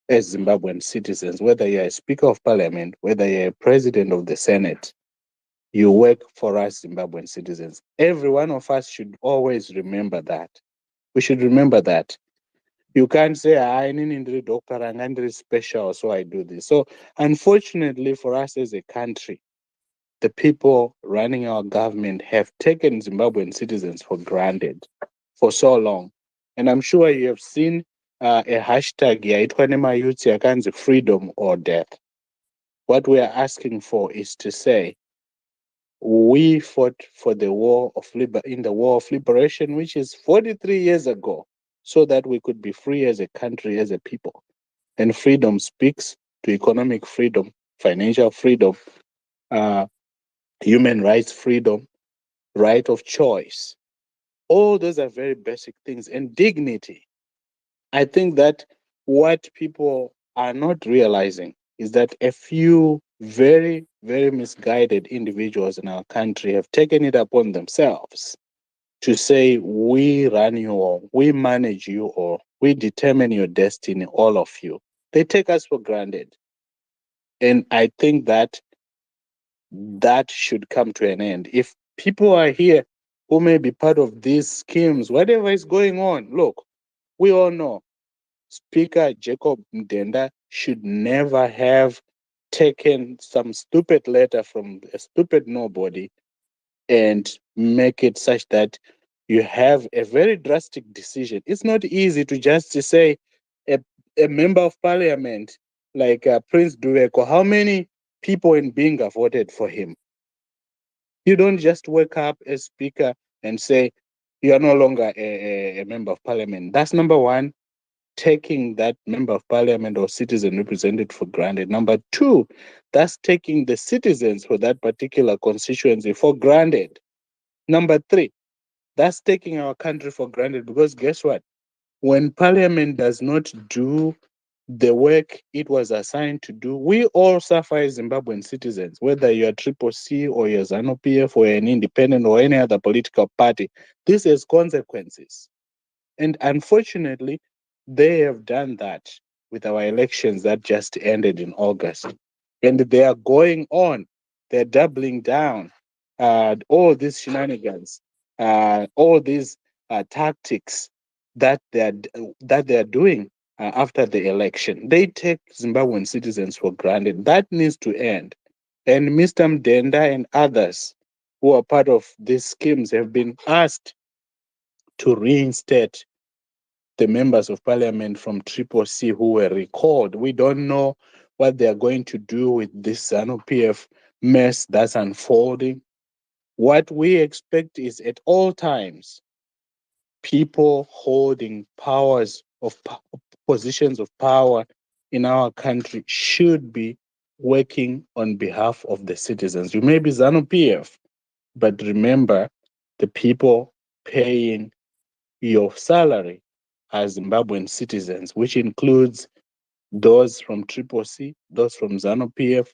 as Zimbabwean citizens, whether you're a Speaker of Parliament, whether you're a President of the Senate, you work for us Zimbabwean citizens. Every one of us should always remember that. We should remember that. You can't say, I need doctor and I'm special, so I do this. So unfortunately for us as a country, the people running our government have taken Zimbabwean citizens for granted for so long. And I'm sure you have seen a hashtag yaitwa nemayuth yakanzi freedom or death. What we are asking for is to say, we fought for the war of in the war of liberation, which is 43 years ago, so that we could be free as a country, as a people. And freedom speaks to economic freedom, financial freedom, human rights freedom, right of choice. All those are very basic things. And dignity. I think that what people are not realizing is that a few very, very misguided individuals in our country have taken it upon themselves to say, we run you, or we manage you, or we determine your destiny, all of you. They take us for granted. And I think that that should come to an end. If people are here who may be part of these schemes, whatever is going on, look, we all know Speaker Jacob Mdenda should never have taken some stupid letter from a stupid nobody and make it such that you have a very drastic decision. It's not easy to just to say a member of parliament like Prince Dueko, how many people in Binga voted for him? You don't just wake up as speaker and say you are no longer a member of parliament. That's number one, taking that member of parliament or citizen represented for granted. Number two, that's taking the citizens for that particular constituency for granted. Number three, that's taking our country for granted, because guess what? When parliament does not do the work it was assigned to do, we all suffer as Zimbabwean citizens, whether you're Triple C or you're ZANU PF or an independent or any other political party. This has consequences. And unfortunately, they have done that with our elections that just ended in August. And they are going on, they're doubling down. All these shenanigans, all these tactics that they are doing after the election. They take Zimbabwean citizens for granted. That needs to end. And Mr. Mdenda and others who are part of these schemes have been asked to reinstate the members of parliament from Triple C who were recalled. We don't know what they are going to do with this ZANU PF mess that's unfolding. What we expect is at all times, people holding positions of power in our country should be working on behalf of the citizens. You may be ZANU PF, but remember the people paying your salary as Zimbabwean citizens, which includes those from Triple C, those from ZANU PF,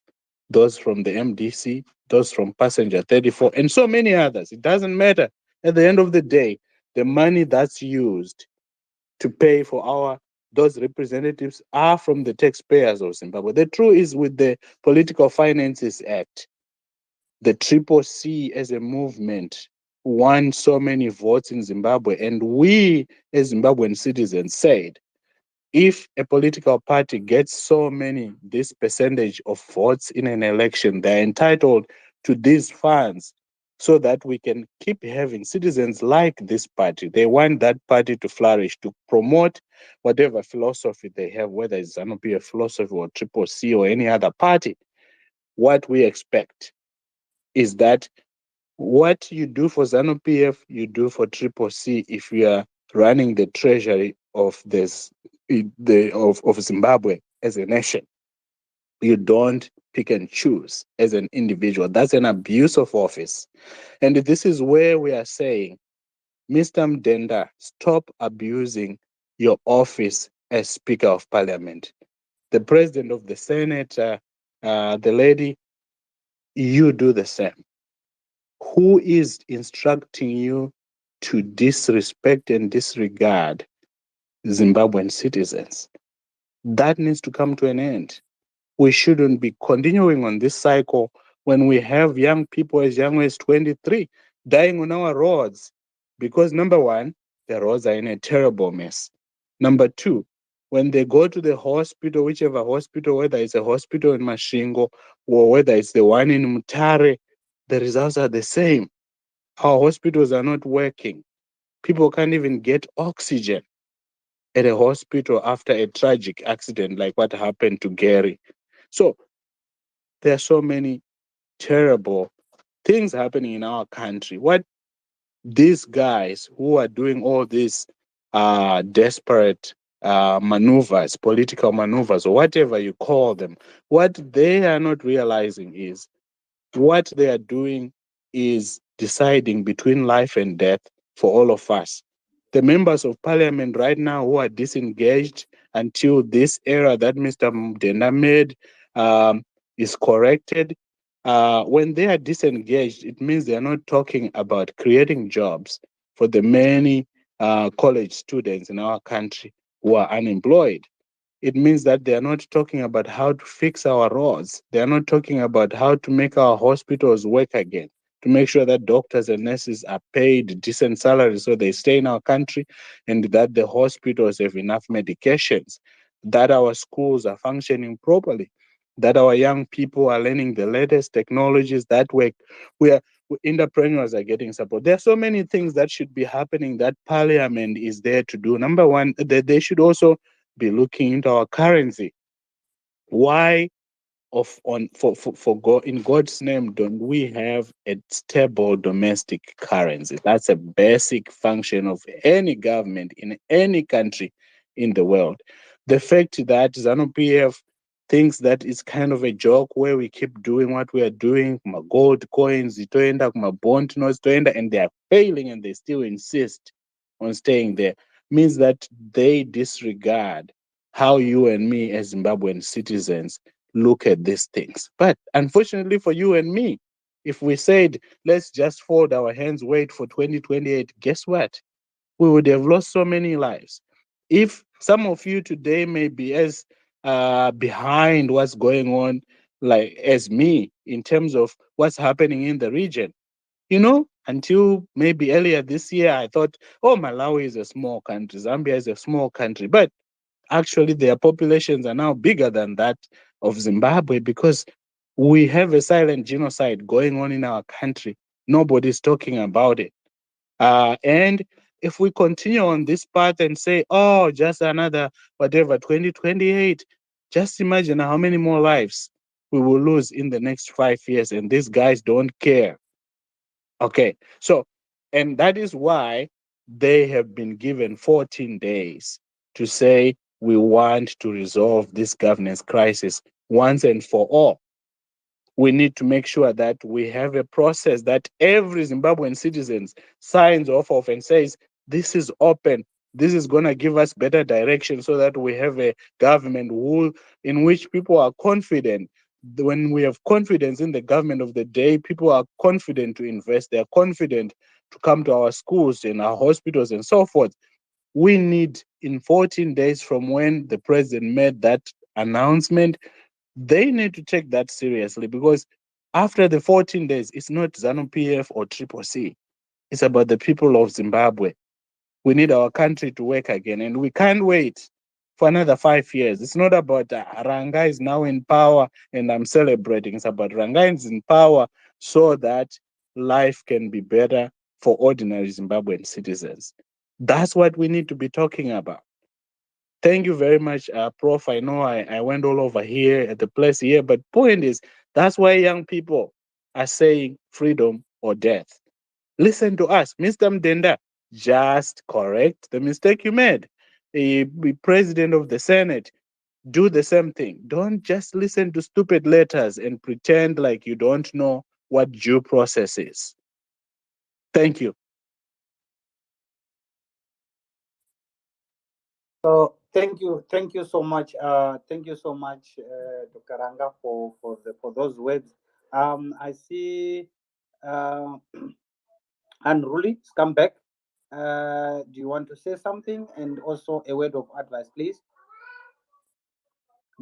those from the MDC, those from Passenger 34, and so many others. It doesn't matter. At the end of the day, the money that's used to pay for those representatives are from the taxpayers of Zimbabwe. The truth is, with the Political Finances Act, the Triple C as a movement won so many votes in Zimbabwe, and we as Zimbabwean citizens said, if a political party gets this percentage of votes in an election, they're entitled to these funds so that we can keep having citizens like this party. They want that party to flourish, to promote whatever philosophy they have, whether it's ZANU PF philosophy or Triple C or any other party. What we expect is that what you do for ZANU PF, you do for Triple C if you are running the treasury of of Zimbabwe as a nation. You don't pick and choose as an individual. That's an abuse of office. And this is where we are saying, Mr. Mdenda, stop abusing your office as Speaker of Parliament. The President of the Senate, the lady, you do the same. Who is instructing you to disrespect and disregard Zimbabwean citizens? That needs to come to an end. We shouldn't be continuing on this cycle when we have young people as young as 23 dying on our roads because, number one, the roads are in a terrible mess. Number two, when they go to the hospital, whichever hospital, whether it's a hospital in Mashingo or whether it's the one in Mutare, the results are the same. Our hospitals are not working. People can't even get oxygen at a hospital after a tragic accident like what happened to Gary. So there are so many terrible things happening in our country. What these guys who are doing all these desperate maneuvers, political maneuvers, or whatever you call them, what they are not realizing is what they are doing is deciding between life and death for all of us. The members of parliament right now who are disengaged until this era that Mr. Mdenda made is corrected, when they are disengaged, it means they are not talking about creating jobs for the many college students in our country who are unemployed. It means that they are not talking about how to fix our roads. They are not talking about how to make our hospitals work again, to make sure that doctors and nurses are paid decent salaries so they stay in our country, and that the hospitals have enough medications, that our schools are functioning properly, that our young people are learning the latest technologies, that entrepreneurs are getting support. There are so many things that should be happening that parliament is there to do. Number one, that they should also be looking into our currency. Why in God's name don't we have a stable domestic currency? That's a basic function of any government in any country in the world. The fact that ZANU PF thinks that it's kind of a joke where we keep doing what we are doing, kuma gold coins, itoenda, kuma bond notes, itoenda, and they are failing and they still insist on staying there, means that they disregard how you and me as Zimbabwean citizens look at these things. But unfortunately for you and me, if we said, let's just fold our hands, wait for 2028, guess what? We would have lost so many lives. If some of you today may be as behind what's going on, like as me, in terms of what's happening in the region, until maybe earlier this year, I thought, oh, Malawi is a small country, Zambia is a small country. But actually, their populations are now bigger than that of Zimbabwe because we have a silent genocide going on in our country. Nobody's talking about it. And if we continue on this path and say, oh, just another, 2028, just imagine how many more lives we will lose in the next 5 years. And these guys don't care. Okay, so, and that is why they have been given 14 days to say we want to resolve this governance crisis once and for all. We need to make sure that we have a process that every Zimbabwean citizen signs off of and says, this is open. This is going to give us better direction so that we have a government in which people are confident. When we have confidence in the government of the day, people are confident to invest. They are confident to come to our schools and our hospitals and so forth. We need, in 14 days from when the president made that announcement, they need to take that seriously, because after the 14 days, it's not ZANU PF or Triple C. It's about the people of Zimbabwe. We need our country to work again, and we can't wait for another 5 years. It's not about Ranga is now in power and I'm celebrating. It's about Ranga is in power so that life can be better for ordinary Zimbabwean citizens. That's what we need to be talking about. Thank you very much, Prof. I know I went all over here at the place here, but point is, that's why young people are saying freedom or death. Listen to us. Mr. Mdenda, just correct the mistake you made. The president of the Senate, do the same thing. Don't just listen to stupid letters and pretend like you don't know what due process is. Thank you. So thank you so much, Dr. Ranga, for those words. I see Unruly has come back. Do you want to say something, and also a word of advice, please,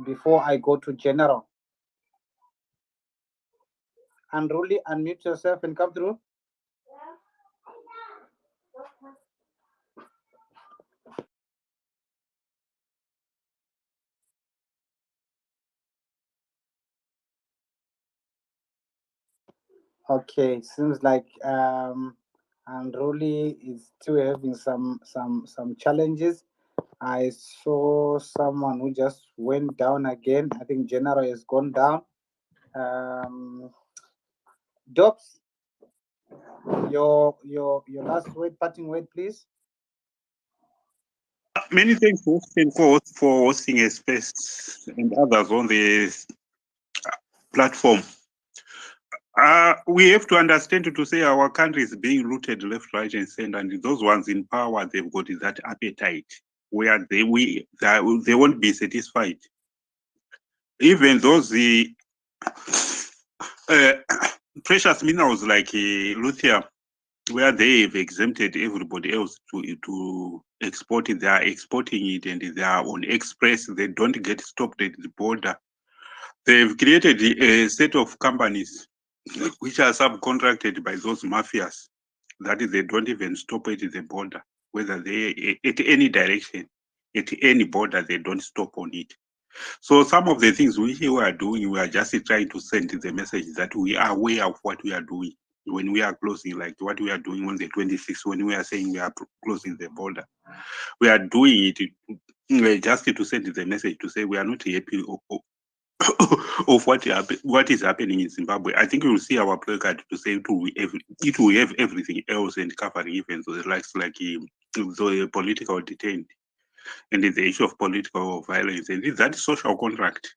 before I go to general? Unruly, unmute yourself and come through. Okay, seems like Unruly is still having some challenges. I saw someone who just went down again. I think General has gone down. Dobbs, your last word, parting word, please. Many thanks for hosting a space and others on the platform. We have to understand to say our country is being looted left, right, and center, and those ones in power, they've got that appetite where they won't be satisfied. Even those precious minerals like lithium, where they have exempted everybody else to export it, they are exporting it, and they are on express. They don't get stopped at the border. They've created a set of companies which are subcontracted by those mafias, that is, they don't even stop at the border, whether they at any direction, at any border, they don't stop on it. So some of the things we are doing, we are just trying to send the message that we are aware of what we are doing. When we are closing, like what we are doing on the 26th, when we are saying we are closing the border, we are doing it just to send the message to say we are not happy of what is happening in Zimbabwe. I think you will see our placard to say it will have everything else and covering even the likes like the political detained and the issue of political violence. And that social contract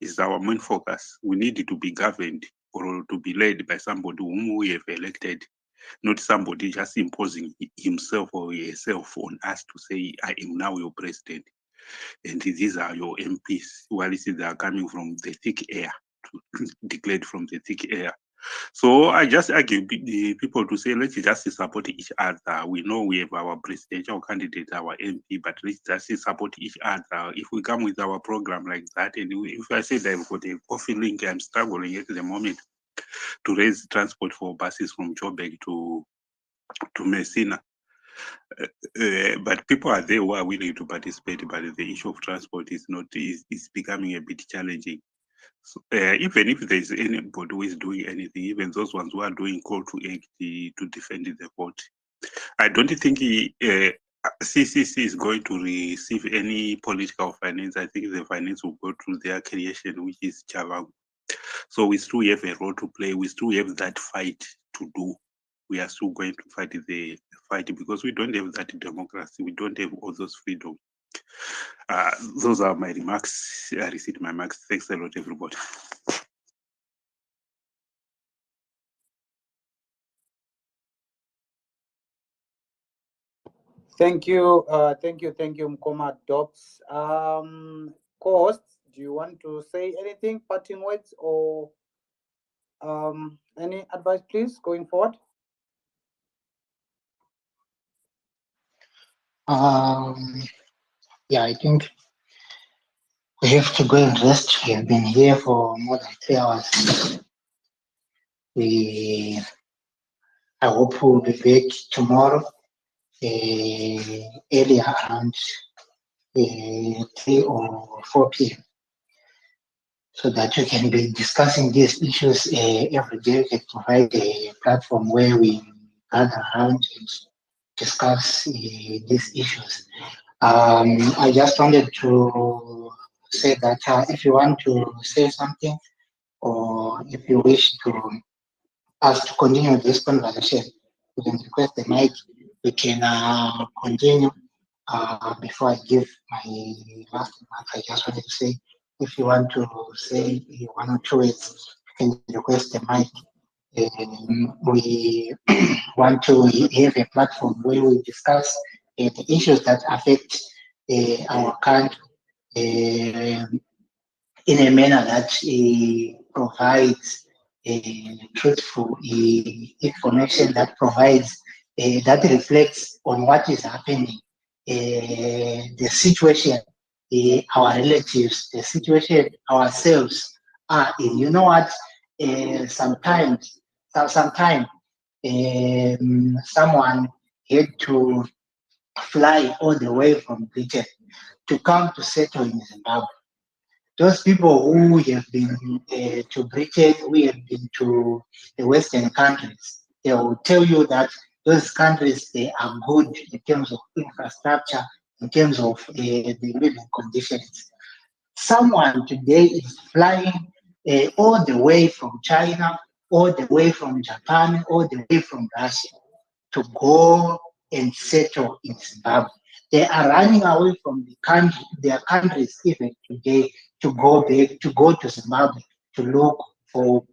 is our main focus. We need to be governed or to be led by somebody whom we have elected, not somebody just imposing himself or herself on us to say, I am now your president, and these are your MPs, while they are coming from the thick air, declared from the thick air. So I just argue the people to say, let's just support each other. We know we have our presidential candidate, our MP, but let's just support each other. If we come with our program like that, and if I say that I've got a coffee link, I'm struggling at the moment to raise transport for buses from Joburg to Messina. But people are there who are willing to participate, but the issue of transport is becoming a bit challenging. So, even if there is anybody who is doing anything, even those ones who are doing call to act to defend the vote, I don't think CCC is going to receive any political finance. I think the finance will go through their creation, which is Chavang. So we still have a role to play. We still have that fight to do. We are still going to fight the fight because we don't have that democracy. We don't have all those freedoms. Those are my remarks. I received my remarks. Thanks a lot, everybody. Thank you, Mkoma Dobbs. Co-hosts, do you want to say anything, parting words, or any advice, please, going forward? Yeah, I think we have to go and rest. We have been here for more than 3 hours. I hope we'll be back tomorrow, earlier around 3 or 4 p.m. so that we can be discussing these issues every day. We can provide a platform where we gather around and discuss these issues. I just wanted to say that if you want to say something, or if you wish to us to continue this conversation, you can request the mic. We can continue. Before I give my last remark, I just wanted to say, if you want to say one or two words, you can request the mic. We want to have a platform where we discuss the issues that affect our country in a manner that provides truthful information, that provides that reflects on what is happening, the situation our relatives, the situation ourselves are in. You know what? Sometimes someone had to fly all the way from Britain to come to settle in Zimbabwe. Those people who have been to Britain, who have been to the Western countries, they will tell you that those countries, they are good in terms of infrastructure, in terms of the living conditions. Someone today is flying all the way from China, all the way from Japan, all the way from Russia to go and settle in Zimbabwe. They are running away from the country, their countries even today, to go back, to go to Zimbabwe to look for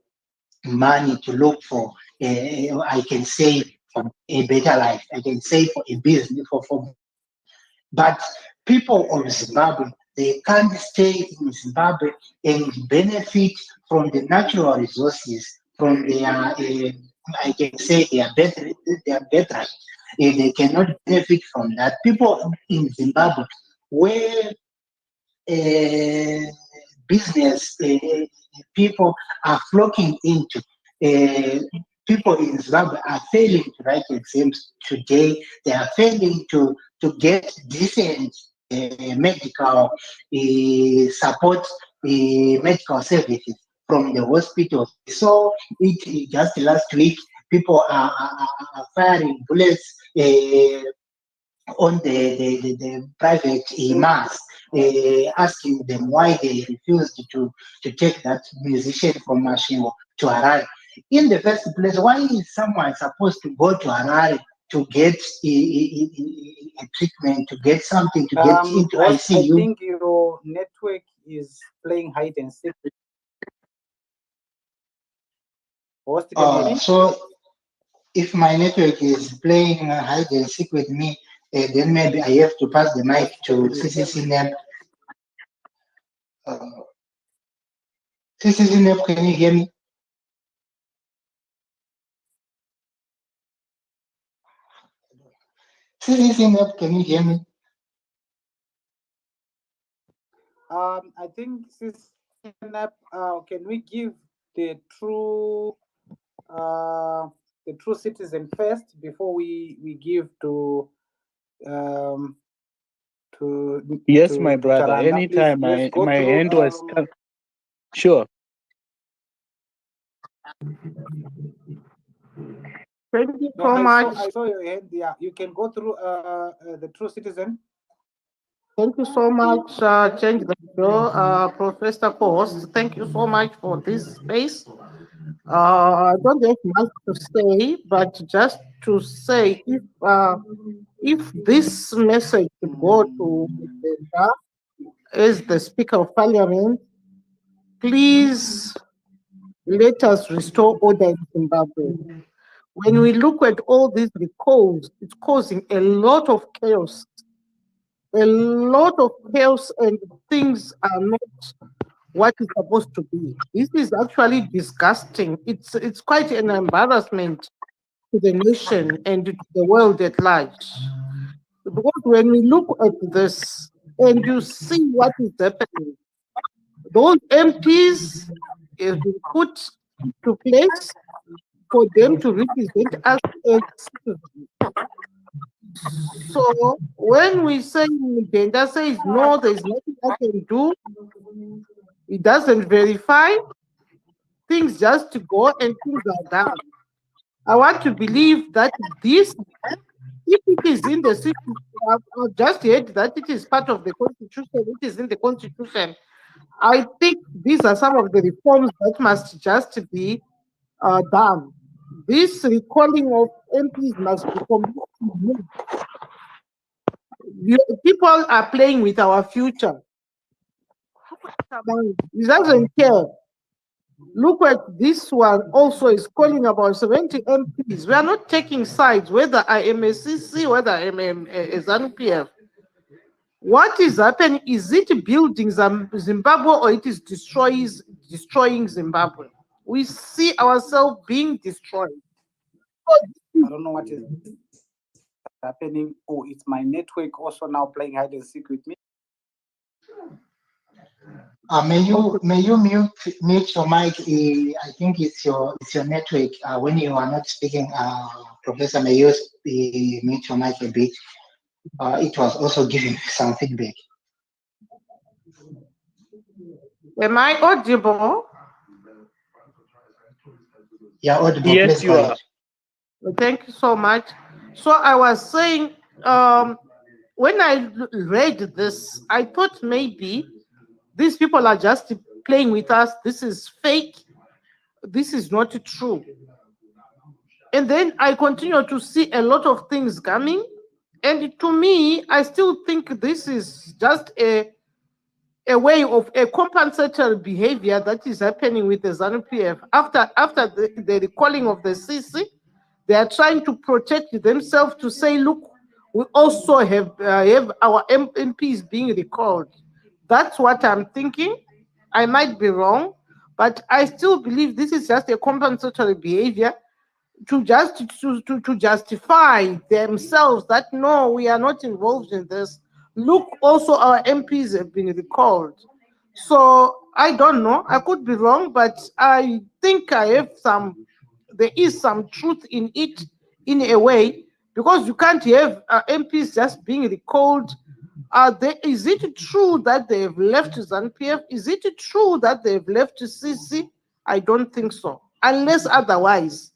money, to look for, I can say, for a better life. I can say for a business, but people of Zimbabwe, they can't stay in Zimbabwe and benefit from the natural resources, from their, I can say, their birthright. They cannot benefit from that. People in Zimbabwe, where business people are flocking into, people in Zimbabwe are failing to write exams today. They are failing to get decent medical support, medical services from the hospital. So it just last week, people are firing bullets on the private mass, asking them why they refused to take that musician from Mashingo to Harare. In the first place, why is someone supposed to go to Harare to get a treatment, to get something, to get into ICU? I think your network is playing hide and seek. So if my network is playing hide and seek with me, then maybe I have to pass the mic to CCCNEP. CCCNEP, can you hear me? CCCNEP, can you hear me? I think CCCNEP, can we give the true citizen first before we give to yes, to my brother. Taranda? Anytime Please go my through, hand was sure. Thank you so much. I saw your hand. Yeah, you can go through the true citizen. Thank you so much, Change the Show, Professor Post. Thank you so much for this space. I don't have much to say, but just to say, if this message could go to Mr. as the Speaker of Parliament, please let us restore order in Zimbabwe. When we look at all these recalls, it's causing a lot of chaos. A lot of chaos, and things are not what it's supposed to be. This is actually disgusting. It's quite an embarrassment to the nation and to the world at large. Because when we look at this and you see what is happening, those MPs have been put to place for them to represent us as citizens. So when we say Denda says no, there's nothing I can do, It doesn't verify. Things just go and things are done. I want to believe that this, if it is in the system, I've just heard that it is part of the constitution, it is in the constitution. I think these are some of the reforms that must just be done. This recalling of MPs must be completely moved. People are playing with our future. He doesn't care. Look at this one also is calling about 70 MPs. We are not taking sides, whether I am a CC, whether I am a ZANU PF. What is happening? Is it building Zimbabwe or it is destroying Zimbabwe? We see ourselves being destroyed. I don't know what is happening. Oh, it's my network also now playing hide and seek with me. May you mute your mic? I think it's your network. When you are not speaking, Professor, may you mute your mic a bit? It was also giving some feedback. Am I audible? Yeah, audible. Yes, you are. Thank you so much. So I was saying, when I read this, I thought maybe these people are just playing with us. This is fake. This is not true. And then I continue to see a lot of things coming. And to me, I still think this is just a way of a compensatory behavior that is happening with the ZANU PF. After the recalling of the CC, they are trying to protect themselves to say, look, we also have our MPs being recalled. That's what I'm thinking. I might be wrong, but I still believe this is just a compensatory behavior to justify themselves that no, we are not involved in this. Look, also our MPs have been recalled. So I don't know. I could be wrong, but I think there is some truth in it in a way, because you can't have MPs just being recalled. Is it true that they have left ZANU PF? Is it true that they have left CC? I don't think so, unless otherwise.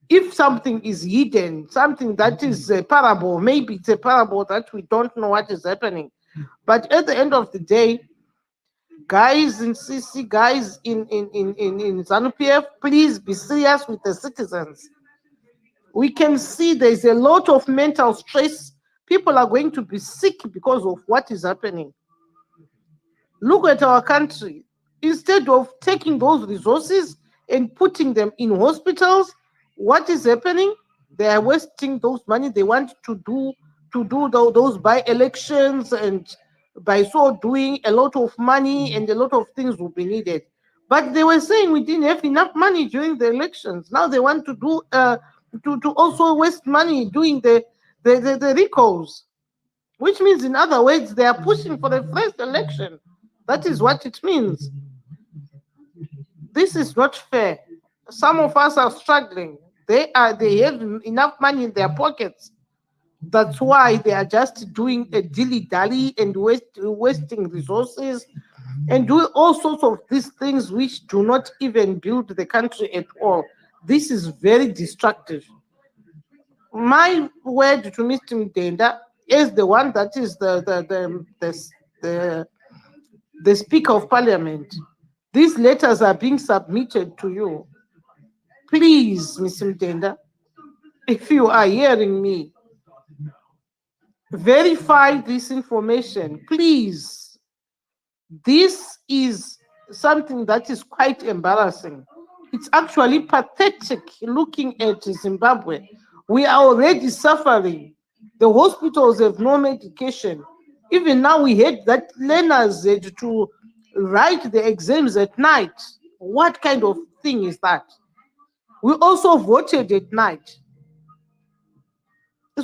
If something is hidden, something that is a parable, maybe it's a parable that we don't know what is happening. But at the end of the day, guys in CC, guys in ZANU PF, please be serious with the citizens. We can see there's a lot of mental stress. People are going to be sick because of what is happening. Look at our country. Instead of taking those resources and putting them in hospitals, what is happening? They are wasting those money. They want to do those by-elections, and by so doing, a lot of money and a lot of things will be needed. But they were saying we didn't have enough money during the elections. Now they want to do to also waste money doing the recalls, which means, in other words, they are pushing for the first election. That is what it means. This is not fair. Some of us are struggling. They have enough money in their pockets. That's why they are just doing a dilly-dally and wasting resources and doing all sorts of these things which do not even build the country at all. This is very destructive. My word to Mr. Mdenda is the one that is the Speaker of Parliament. These letters are being submitted to you. Please, Mr. Mdenda, if you are hearing me, verify this information, please. This is something that is quite embarrassing. It's actually pathetic looking at Zimbabwe. We are already suffering. The hospitals have no medication. Even now we heard that learners had to write the exams at night. What kind of thing is that? We also voted at night.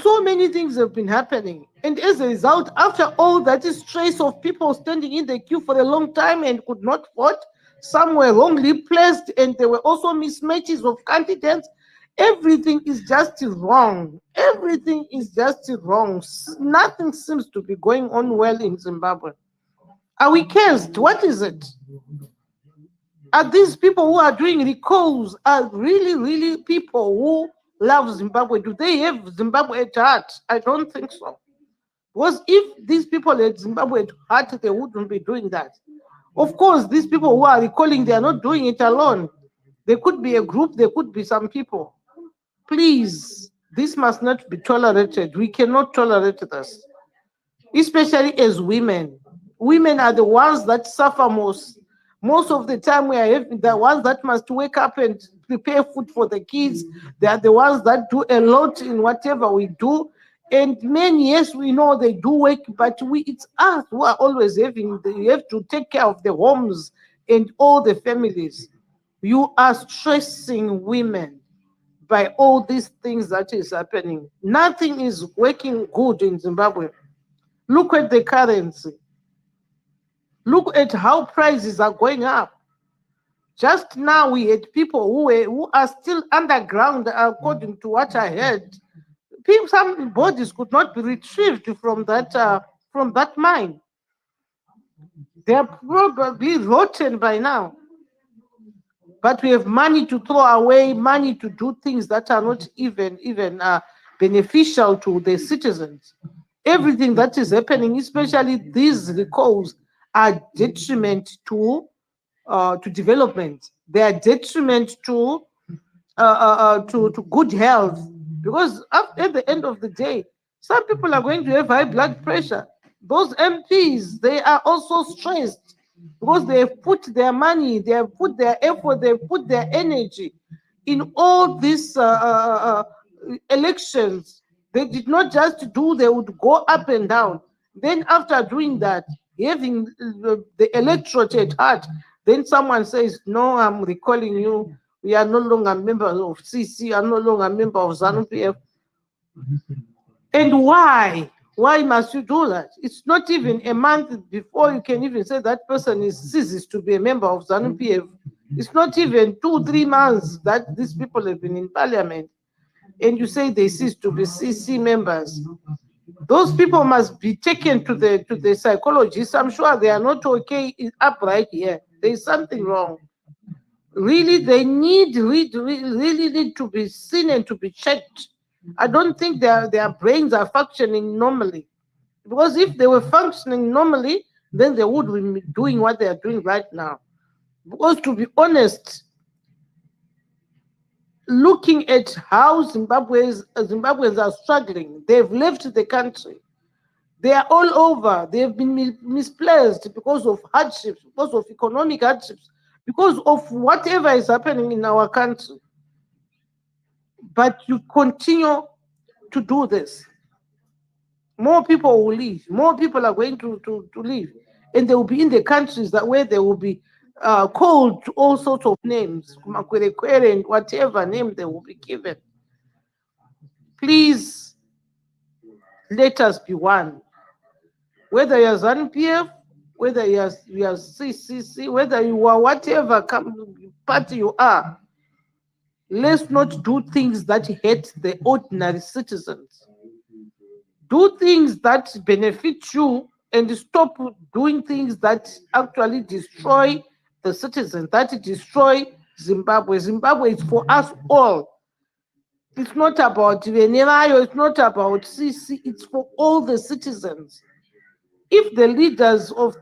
So many things have been happening. And as a result, after all that is stress of people standing in the queue for a long time and could not vote, some were wrongly placed, and there were also mismatches of candidates. Everything is just wrong. Everything is just wrong. Nothing seems to be going on well in Zimbabwe. Are we cursed? What is it? Are these people who are doing recalls are really, really people who love Zimbabwe? Do they have Zimbabwe at heart? I don't think so. Because if these people had Zimbabwe at heart, they wouldn't be doing that. Of course, these people who are recalling, they are not doing it alone. There could be a group, there could be some people. Please, this must not be tolerated. We cannot tolerate this, especially as women. Women are the ones that suffer most. Most of the time, we are the ones that must wake up and prepare food for the kids. They are the ones that do a lot in whatever we do. And men, yes, we know they do work, but it's us who are always you have to take care of the homes and all the families. You are stressing women by all these things that is happening. Nothing is working good in Zimbabwe. Look at the currency. Look at how prices are going up. Just now we had people who are still underground, according to what I heard. Some bodies could not be retrieved from that mine. They are probably rotten by now. But we have money to throw away, money to do things that are not even beneficial to the citizens. Everything that is happening, especially these recalls, are detriment to development. They are detriment to good health, because at the end of the day, some people are going to have high blood pressure. Those MPs, they are also stressed because they have put their money, they have put their effort, they have put their energy in all these elections. They did not just do, they would go up and down. Then after doing that, having the electorate at heart, then someone says, no, I'm recalling you. We are no longer members of CC, are no longer member of ZANU MPs. And why? Why must you do that? It's not even a month before you can even say that person ceases to be a member of ZANU MPs. It's not even 2-3 months that these people have been in parliament, and you say they cease to be CC members. Those people must be taken to the psychologist. I'm sure they are not okay upright here. There is something wrong. Really, they really need to be seen and to be checked. I don't think their brains are functioning normally. Because if they were functioning normally, then they would be doing what they are doing right now. Because to be honest, looking at how Zimbabweans are struggling, they've left the country. They are all over. They have been misplaced because of hardships, because of economic hardships, because of whatever is happening in our country. But you continue to do this. More people will leave. More people are going to leave. And they will be in the countries where they will be called to all sorts of names, Kumakwere and whatever name they will be given. Please, let us be one. Whether you're ZANU PF, whether you're CCC, whether you are whatever party you are, let's not do things that hurt the ordinary citizens. Do things that benefit you and stop doing things that actually destroy the citizens, that destroy Zimbabwe. Zimbabwe is for us all. It's not about Venerayo, it's not about CC, it's for all the citizens. If the leaders of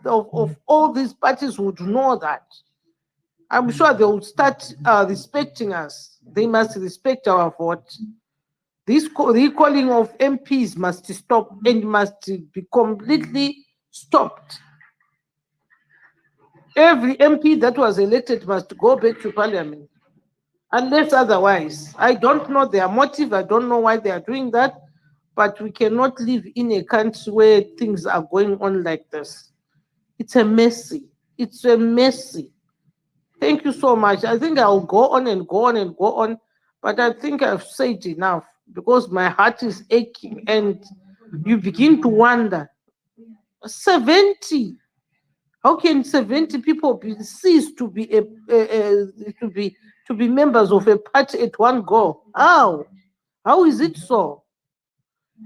all these parties would know that, I'm sure they would start respecting us. They must respect our vote. This recalling of MPs must stop and must be completely stopped. Every MP that was elected must go back to parliament, unless otherwise. I don't know their motive. I don't know why they are doing that, but we cannot live in a country where things are going on like this. It's a messy. It's a messy. Thank you so much. I think I'll go on and go on and go on, but I think I've said enough because my heart is aching and you begin to wonder. 70. How can 70 people cease to be to be members of a party at one go? How? How is it so?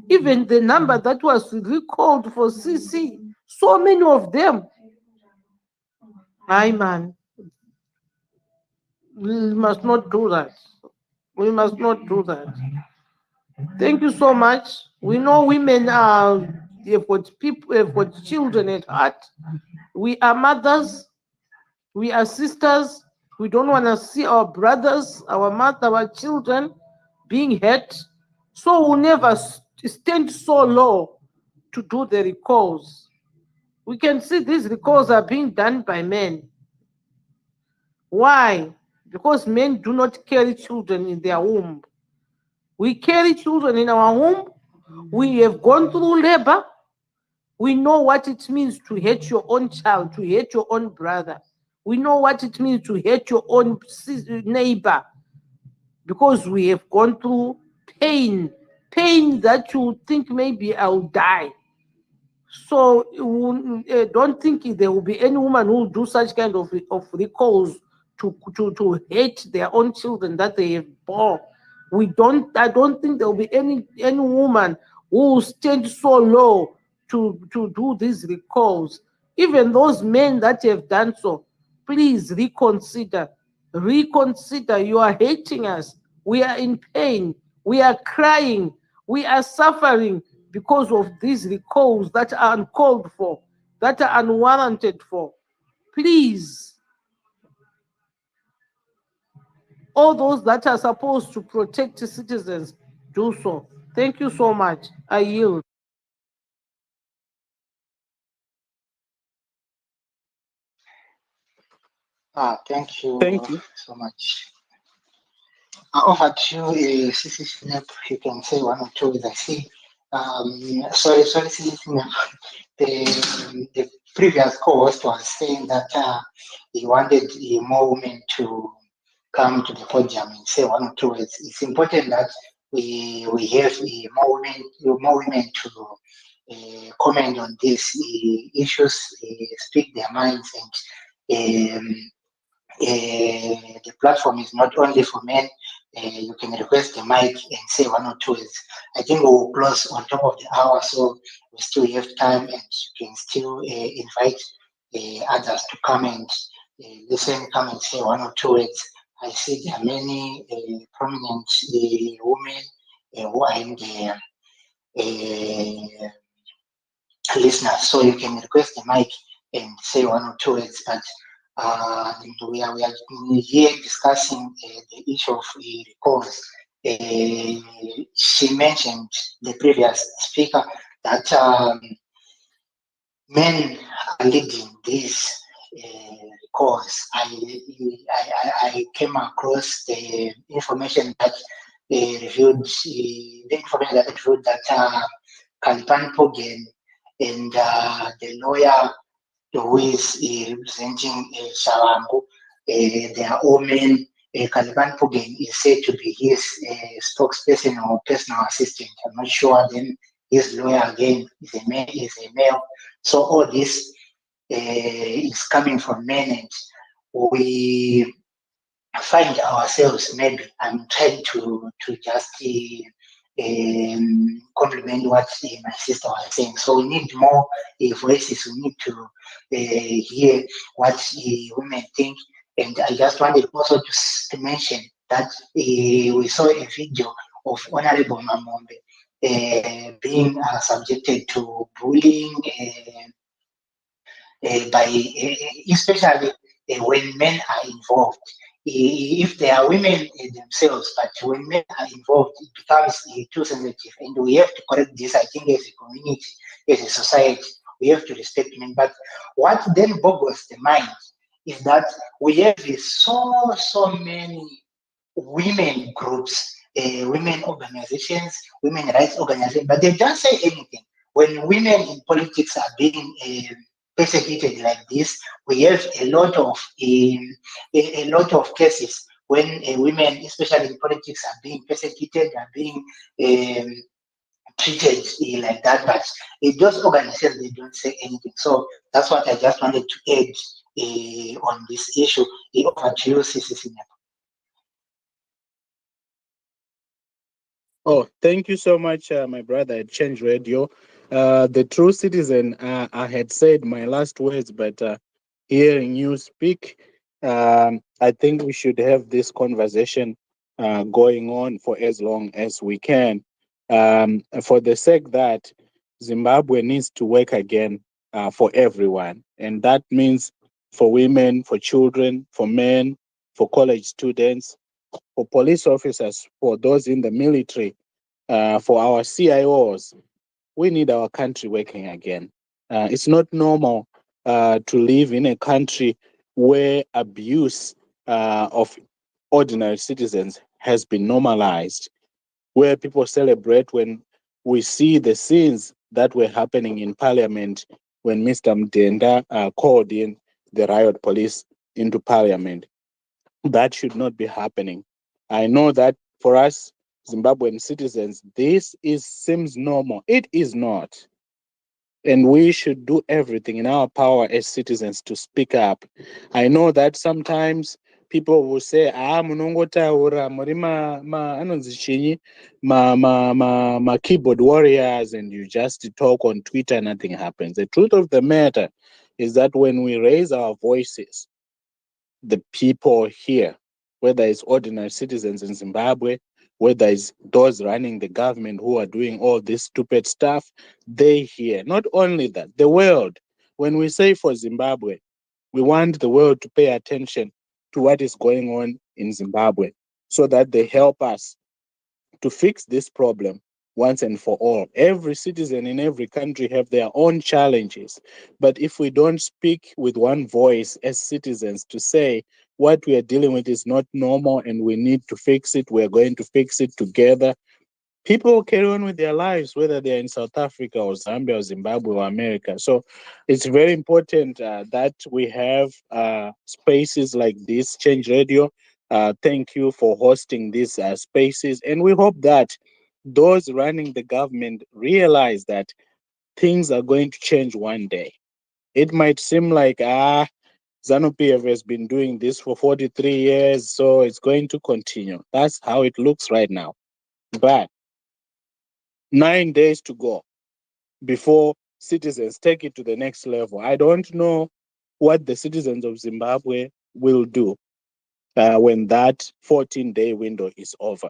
Even the number that was recalled for CC, so many of them My man, we must not do that. We must not do that. Thank you so much. We know women are, have got people, have got children at heart. We are mothers. We are sisters. We don't want to see our brothers, our mother, our children being hurt. So we'll never stand so low to do the recalls. We can see these recalls are being done by men. Why? Because men do not carry children in their womb. We carry children in our womb. We have gone through labor. We know what it means to hate your own child, to hate your own brother. We know what it means to hate your own neighbor, because we have gone through pain, pain that you think maybe I'll die. So don't think there will be any woman who will do such kind of recalls to hate their own children that they have born. I don't think there will be any woman who will stand so low to do these recalls. Even those men that have done so, please reconsider. Reconsider. You are hating us. We are in pain. We are crying. We are suffering because of these recalls that are uncalled for, that are unwarranted for. Please, all those that are supposed to protect citizens, do so. Thank you so much. I yield. Thank you Thank you. so much. Over to you, CC Snap. You can say one or two as I see. Sorry, CC Snap. The previous co-host was saying that he wanted more women to come to the podium and say one or two words. It's important that we have more women to comment on these issues, speak their minds, and the platform is not only for men. You can request the mic and say one or two words. I think we'll close on top of the hour, so we still have time, and you can still invite others to come and listen, come and say one or two words. I see there are many prominent women who are in the listeners, so you can request the mic and say one or two words. But we are here discussing the issue of recalls. She mentioned, the previous speaker, that men are leading these recalls. I came across the information that revealed that Kalipan Pogen and the lawyer who is representing Shawangu, they are all men. Kalipan Pogen is said to be his spokesperson or personal assistant. I'm not sure. Then his lawyer again is a male. So all this is coming from men, and we find ourselves, maybe I'm trying to just complement what my sister was saying. So we need more voices. We need to hear what women think. And I just wanted also to mention that we saw a video of Honorable Mamombe being subjected to bullying by especially when men are involved. If they are women themselves, but when men are involved, it becomes too sensitive, and we have to correct this. I think as a community, as a society, we have to respect men. But what then boggles the mind is that we have so many women groups, women organizations, women rights organizations, but they don't say anything. When women in politics are being persecuted like this, we have a lot of cases when women, especially in politics, are being persecuted, are being treated like that. But those organizations, they don't say anything. So that's what I just wanted to add on this issue. Over to you, CC. Oh, thank you so much, my brother at Change Radio. The true citizen, I had said my last words, but hearing you speak. I think we should have this conversation going on for as long as we can, for the sake that Zimbabwe needs to work again for everyone. And that means for women, for children, for men, for college students, for police officers, for those in the military, for our CIOs. We need our country working again. It's not normal to live in a country where abuse of ordinary citizens has been normalized, where people celebrate when we see the scenes that were happening in parliament when Mr. Mdenda called in the riot police into parliament. That should not be happening. I know that for us Zimbabwean citizens, this seems normal. It is not. And we should do everything in our power as citizens to speak up. I know that sometimes people will say, munongotaura muri anonzi chinyi ma keyboard warriors, and you just talk on Twitter, nothing happens. The truth of the matter is that when we raise our voices, the people here, whether it's ordinary citizens in Zimbabwe, whether it's those running the government who are doing all this stupid stuff, they hear. Not only that, the world. When we say for Zimbabwe, we want the world to pay attention to what is going on in Zimbabwe so that they help us to fix this problem once and for all. Every citizen in every country have their own challenges. But if we don't speak with one voice as citizens to say what we are dealing with is not normal and we need to fix it, we're going to fix it together, people carry on with their lives, whether they're in South Africa or Zambia or Zimbabwe or America. So it's very important that we have spaces like this, Change Radio. Thank you for hosting these spaces. And we hope that those running the government realize that things are going to change one day. It might seem like, ZANU PF has been doing this for 43 years, so it's going to continue. That's how it looks right now. But 9 days to go before citizens take it to the next level. I don't know what the citizens of Zimbabwe will do when that 14-day window is over.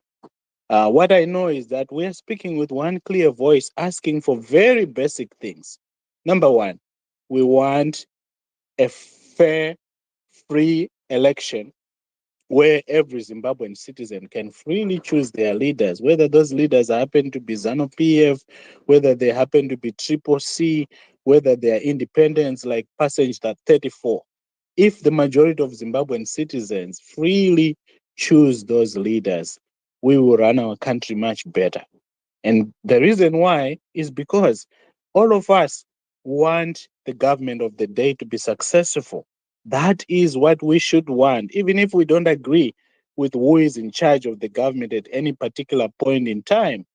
What I know is that we're speaking with one clear voice, asking for very basic things. Number one, we want a fair, free election where every Zimbabwean citizen can freely choose their leaders, whether those leaders happen to be ZANU PF, whether they happen to be Triple C, whether they are independents like Passenger 34. If the majority of Zimbabwean citizens freely choose those leaders, we will run our country much better. And the reason why is because all of us want the government of the day to be successful. That is what we should want, even if we don't agree with who is in charge of the government at any particular point in time.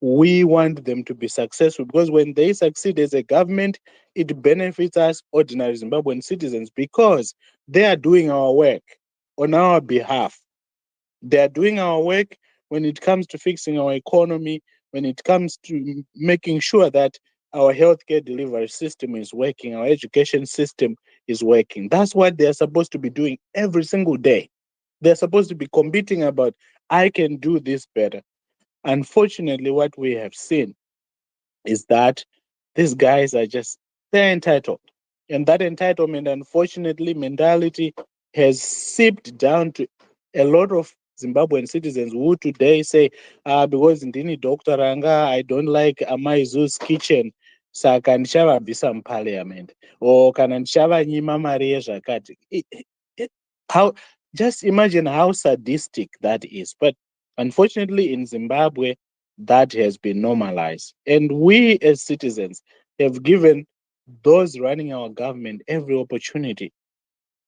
We want them to be successful because when they succeed as a government, it benefits us, ordinary Zimbabwean citizens, because they are doing our work on our behalf. They are doing our work when it comes to fixing our economy, when it comes to making sure that our healthcare delivery system is working, our education system is working. That's what they're supposed to be doing every single day. They're supposed to be competing about, I can do this better. Unfortunately, what we have seen is that these guys are just, they're entitled. And that entitlement, unfortunately, mentality has seeped down to a lot of Zimbabwean citizens who today say, because ndini Dr. Ranga, I don't like Amaizu's kitchen, saka ndichavabvisa muparliament, or kana ndichavanyima mari yezvakati. How, just imagine how sadistic that is. But unfortunately, in Zimbabwe, that has been normalized. And we as citizens have given those running our government every opportunity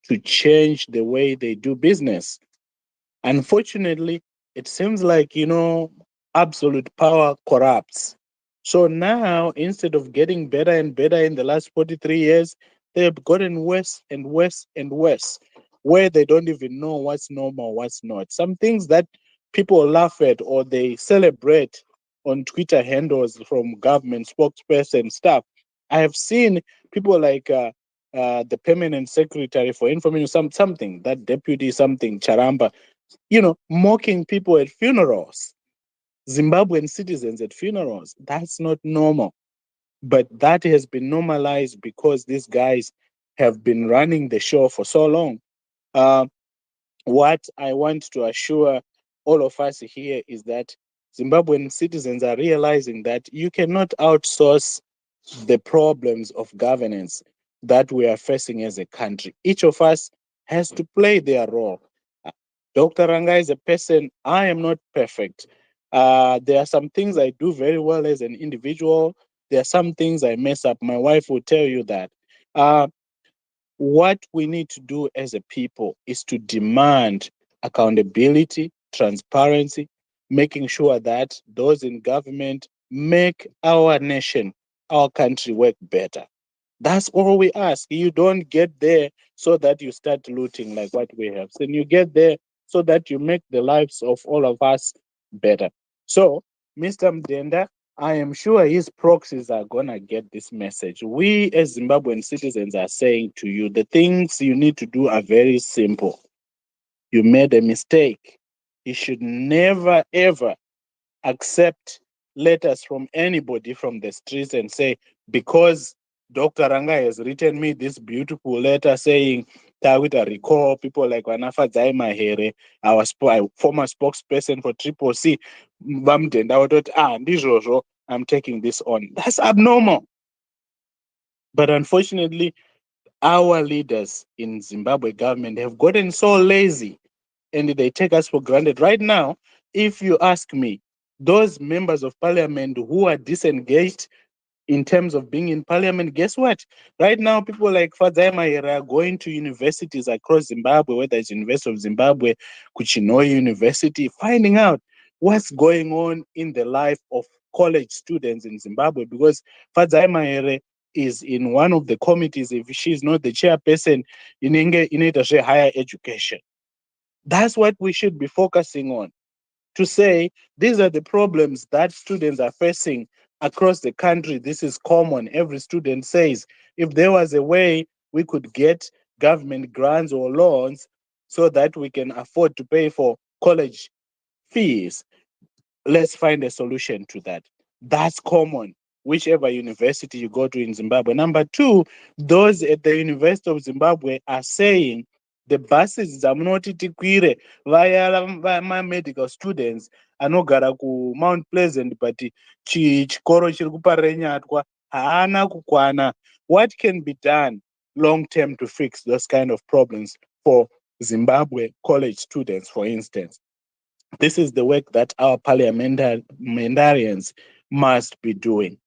to change the way they do business. Unfortunately, it seems like, absolute power corrupts. So now, instead of getting better and better in the last 43 years, they've gotten worse and worse and worse, where they don't even know what's normal, what's not. Some things that people laugh at or they celebrate on Twitter handles from government spokesperson stuff. I have seen people like the permanent secretary for information, something, that deputy something, Charamba, mocking people at funerals, Zimbabwean citizens at funerals. That's not normal. But that has been normalized because these guys have been running the show for so long. What I want to assure all of us here is that Zimbabwean citizens are realizing that you cannot outsource the problems of governance that we are facing as a country. Each of us has to play their role. Dr. Ranga is a person, I am not perfect. There are some things I do very well as an individual. There are some things I mess up. My wife will tell you that. What we need to do as a people is to demand accountability, transparency, making sure that those in government make our nation, our country work better. That's all we ask. You don't get there so that you start looting like what we have seen. You get there so that you make the lives of all of us better. So, Mr. Mdenda, I am sure his proxies are going to get this message. We as Zimbabwean citizens are saying to you, the things you need to do are very simple. You made a mistake. You should never, ever accept letters from anybody from the streets and say, because Dr. Ranga has written me this beautiful letter saying, Tawita recall people like Wanafa Mahere, our former spokesperson for Triple C, I'm taking this on. That's abnormal. But unfortunately, our leaders in Zimbabwe government have gotten so lazy and they take us for granted. Right now, if you ask me, those members of parliament who are disengaged in terms of being in parliament, guess what? Right now, people like Fadzai Mahera are going to universities across Zimbabwe, whether it's University of Zimbabwe, Kuchinoi University, finding out what's going on in the life of college students in Zimbabwe, because Fadzai Mahera is in one of the committees. If she's not the chairperson, in higher education. That's what we should be focusing on, to say these are the problems that students are facing across the country. This is common. Every student says, if there was a way we could get government grants or loans so that we can afford to pay for college fees, let's find a solution to that. That's common, whichever university you go to in Zimbabwe. Number two, those at the University of Zimbabwe are saying the buses zamunoti tikwire vaya medical students anogara ku Mount Pleasant but chikoro chiri kuparira Nyatwa haana kukwana. What can be done long term to fix those kind of problems for Zimbabwe college students, for instance? This is the work that our parliamentarians must be doing.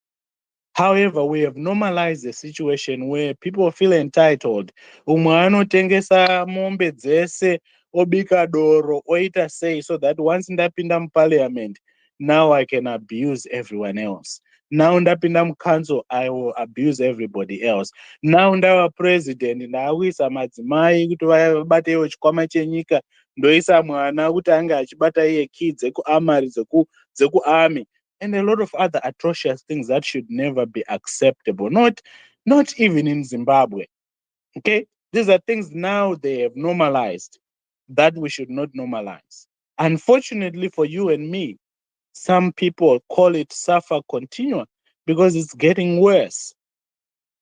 However, we have normalized the situation where people feel entitled. Umwe anotengesa mombe dzese, obika doro, oita sei, so that once ndapinda parliament, now I can abuse everyone else. Now ndapinda council, I will abuse everybody else. Now ndava president, ndaawisa madzimai kuti vabatewo chikwama chenyika, ndoisa mwana kuti ange achibata iye kids dzekuamari dzekuarmy, and a lot of other atrocious things that should never be acceptable, not even in Zimbabwe. Okay, these are things now they have normalized that we should not normalize. Unfortunately for you and me, some people call it suffer continua because it's getting worse.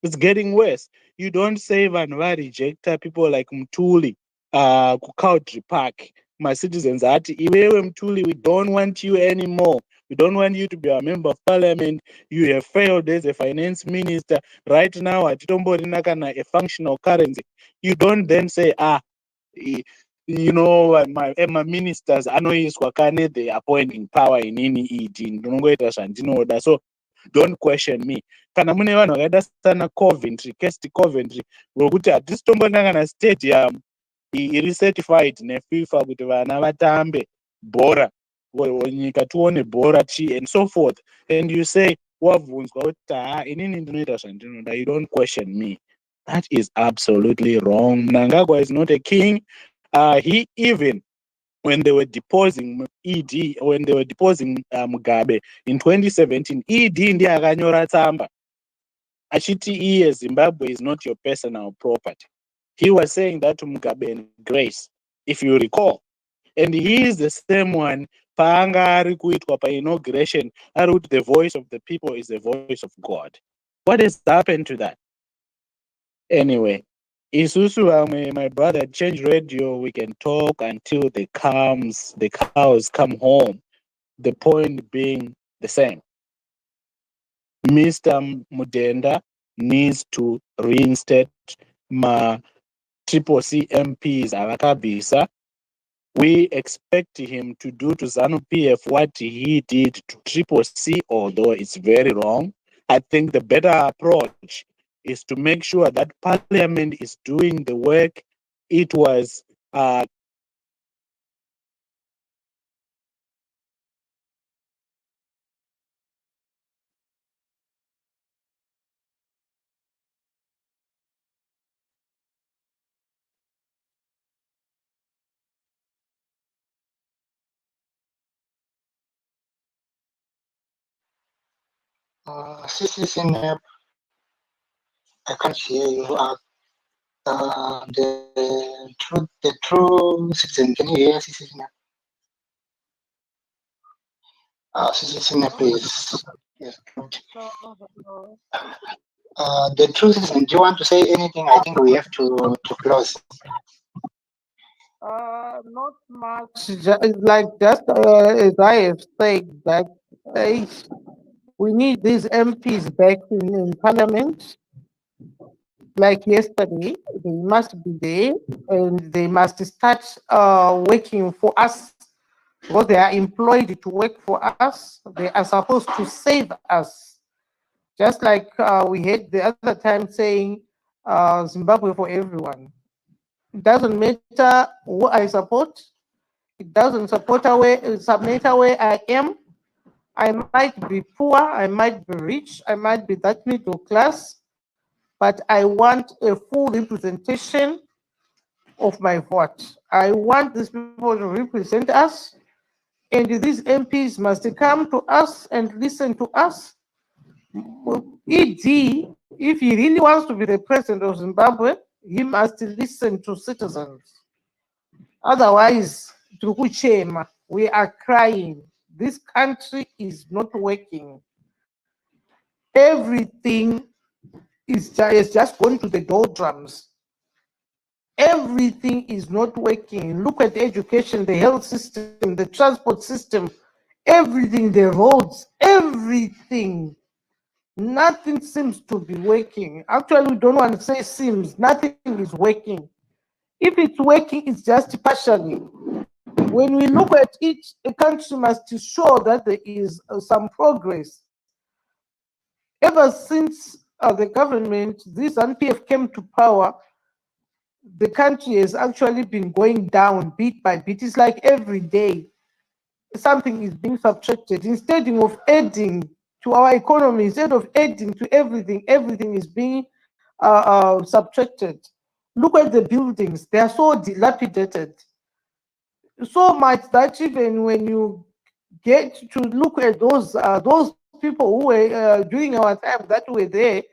It's getting worse. You don't say vanhu rejecta people like Mtuli, Kukaudri Park. My citizens are iwewe Mtuli, we don't want you anymore. We don't want you to be a member of parliament. You have failed as a finance minister. Right now, atitomborina kana a functional currency. You don't then say, you know, my ministers anoiswa kane the appointing power in any ndinongoita zvandinoda. So don't question me. Kana mune vanhu vakaita sana Coventry, Kest Coventry, vokuti hatisi tombona kana stadium iri certified neFIFA kuti vana vatambe bhora, nyika tione bhora and so forth. And you say, wabvunzwa kuti inini ndinoita zvandinoda. You don't question me. That is absolutely wrong. Mnangagwa is not a king. He even, when they were deposing Mugabe in 2017, ED ndiye akanyora tsamba Achiti Zimbabwe is not your personal property. He was saying that to Mugabe and Grace, if you recall. And he is the same one, paanga ari kuitwa pa inauguration, the voice of the people is the voice of God. What has happened to that? Anyway, Isusu, my brother, change radio, we can talk until the cows come home. The point being the same. Mr. Mudenda needs to reinstate my triple C MPs Alakabisa. We expect him to do to ZANU PF what he did to triple C, although it's very wrong. I think the better approach is to make sure that Parliament is doing the work it was CCC, I can't hear you. The true citizen, can you hear CCC? CCC, please. Yes. The true citizen, do you want to say anything? I think we have to close. Not much. Like just as I have said, that we need these MPs back in Parliament. Like yesterday, they must be there and they must start working for us because they are employed to work for us. They are supposed to save us. Just like we had the other time saying Zimbabwe for everyone. It doesn't matter who I support. It doesn't matter where I am. I might be poor, I might be rich, I might be that middle class, but I want a full representation of my vote. I want these people to represent us, and these MPs must come to us and listen to us. ED, if he really wants to be the president of Zimbabwe, he must listen to citizens. Otherwise, we are crying. This country is not working. Everything is just going to the doldrums. Everything is not working. Look at the education, the health system, the transport system, everything, the roads, everything. Nothing seems to be working. Actually, we don't want to say seems. Nothing is working. If it's working, it's just partially. When we look at it, a country must show that there is some progress. Ever since the government, this NPF came to power, the country has actually been going down bit by bit. It's like every day something is being subtracted. Instead of adding to our economy, instead of adding to everything, everything is being subtracted. Look at the buildings, they are so dilapidated. So much that even when you get to look at those people who were during our time that were there,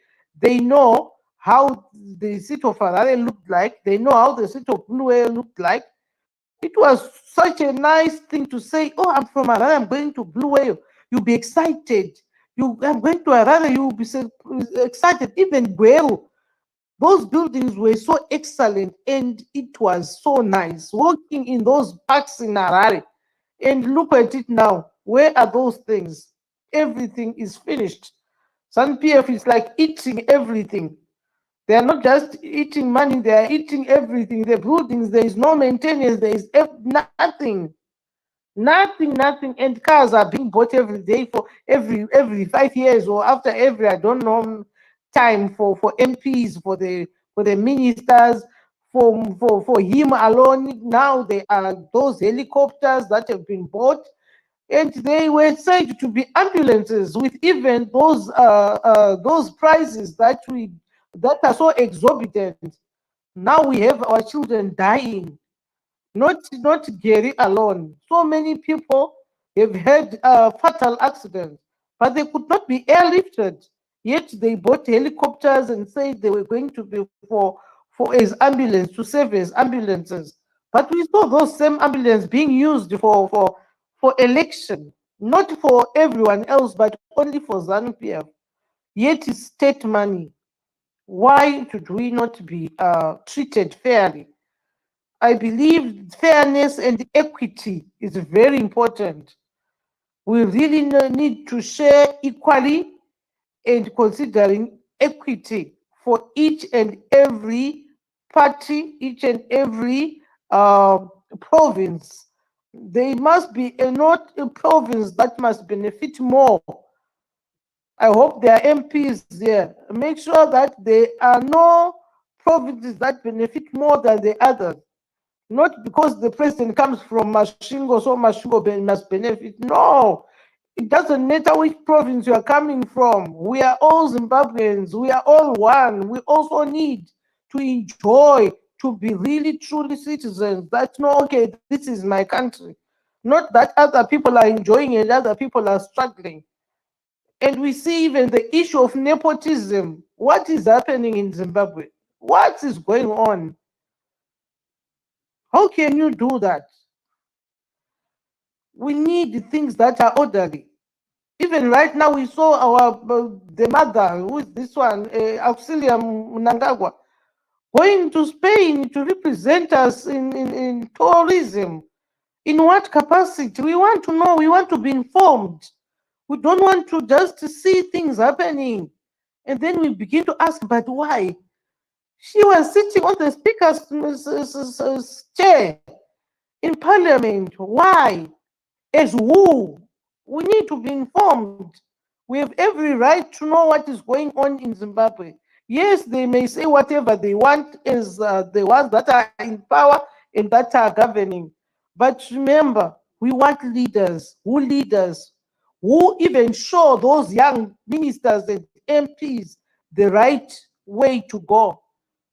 they know how the city of Harare looked like. They know how the city of Bulawayo looked like. It was such a nice thing to say, oh, I'm from Harare, I'm going to Bulawayo. You'll be excited. I'm going to Harare, you'll be excited. Even Guero, those buildings were so excellent and it was so nice. Walking in those parks in Harare, and look at it now. Where are those things? Everything is finished. Some PF is like eating everything. They are not just eating money, they are eating everything. The buildings, there is no maintenance, there is nothing. Nothing. And cars are being bought every day for every 5 years or after every, I don't know, time for MPs, for the ministers, for him alone. Now there are those helicopters that have been bought, and they were said to be ambulances with even those prices that are so exorbitant. Now we have our children dying, not Gary alone. So many people have had fatal accidents, but they could not be airlifted. Yet they bought helicopters and said they were going to be for as ambulance, to serve as ambulances. But we saw those same ambulances being used for election, not for everyone else, but only for ZANU PF. Yet it's state money. Why should we not be treated fairly? I believe fairness and equity is very important. We really need to share equally and considering equity for each and every party, each and every province. There must be not a province that must benefit more. I hope there are MPs there. Make sure that there are no provinces that benefit more than the others. Not because the president comes from Mashingo, so Mashingo must benefit. No, it doesn't matter which province you are coming from. We are all Zimbabweans. We are all one. We also need to enjoy, to be really truly citizens. That's no, okay, this is my country. Not that other people are enjoying and other people are struggling. And we see even the issue of nepotism. What is happening in Zimbabwe? What is going on? How can you do that? We need things that are orderly. Even right now, we saw the mother, who is this one, Auxilia Mnangagwa, going to Spain to represent us in tourism. In what capacity? We want to know, we want to be informed. We don't want to just see things happening. And then we begin to ask, but why? She was sitting on the speaker's chair in parliament. Why? As who? We need to be informed. We have every right to know what is going on in Zimbabwe. Yes, they may say whatever they want as the ones that are in power and that are governing. But remember, we want leaders who even show those young ministers and MPs the right way to go.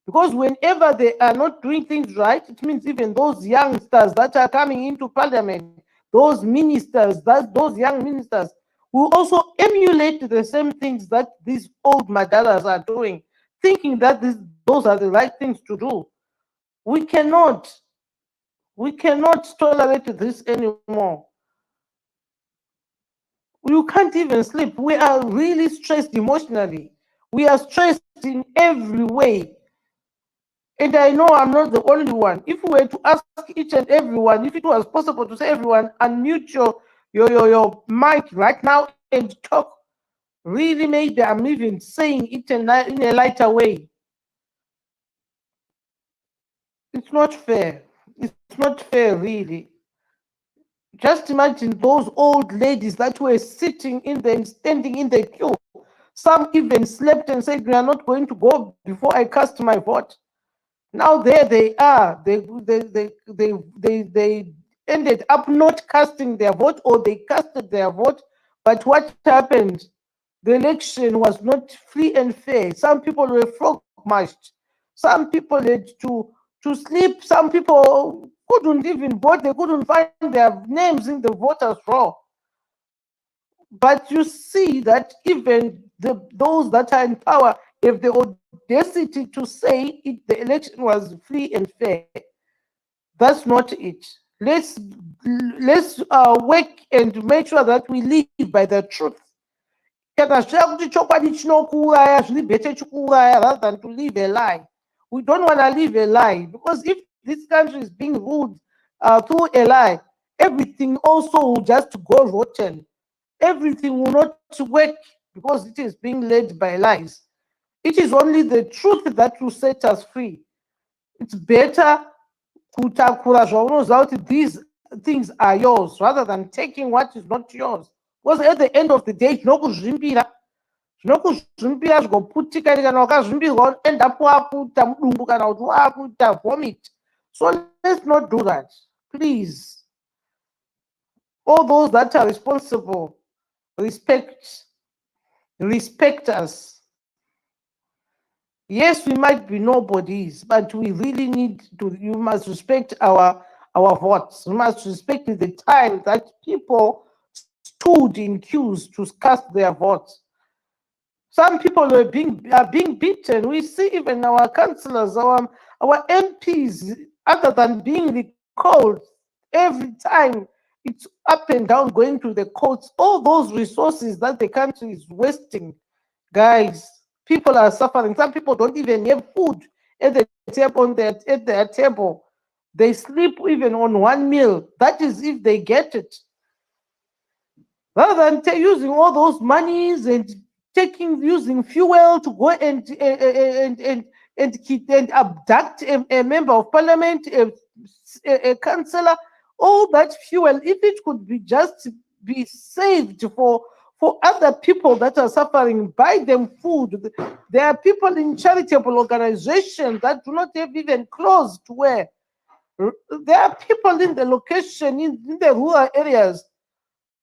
Because whenever they are not doing things right, it means even those youngsters that are coming into parliament, those ministers, those young ministers, will also emulate the same things that these old Madalas are doing, thinking that those are the right things to do. We cannot tolerate this anymore. You can't even sleep. We are really stressed emotionally. We are stressed in every way. And I know I'm not the only one. If we were to ask each and everyone, if it was possible to say everyone, unmute your mic right now and talk, really maybe I'm even saying it in a lighter way. It's not fair. It's not fair, really. Just imagine those old ladies that were sitting in the standing in the queue. Some even slept and said, "We are not going to go before I cast my vote." Now there they are. They ended up not casting their vote, or they casted their vote. But what happened? The election was not free and fair. Some people were frog marched. Some people had to sleep. Some people couldn't even vote. They couldn't find their names in the voters' roll. But you see that even those that are in power have the audacity to say the election was free and fair. That's not it. Let's work and make sure that we live by the truth. Rather than to live a lie. We don't want to live a lie, because if this country is being ruled through a lie, everything also will just go rotten. Everything will not work because it is being led by lies. It is only the truth that will set us free. It's better that these things are yours rather than taking what is not yours. Because at the end of the day, zvinokuzvimbira zvigoputika kana ukazvimbirwa end up wakuita mudumbu kana kuti wakuita vomit. So let's not do that, please. All those that are responsible, respect us. Yes, we might be nobodies, but we really need to. You must respect our votes. You must respect the time that people stood in queues to cast their votes. Some people are being beaten. We see even our councillors, our MPs, other than being recalled every time it's up and down going to the courts, all those resources that the country is wasting, guys, people are suffering. Some people don't even have food at the table, at their table. They sleep even on one meal. That is if they get it. Rather than using all those monies and using fuel to go and abduct a member of parliament, a councillor, all that fuel, if it could be just be saved for other people that are suffering, buy them food. There are people in charitable organizations that do not have even clothes to wear. There are people in the location, in the rural areas,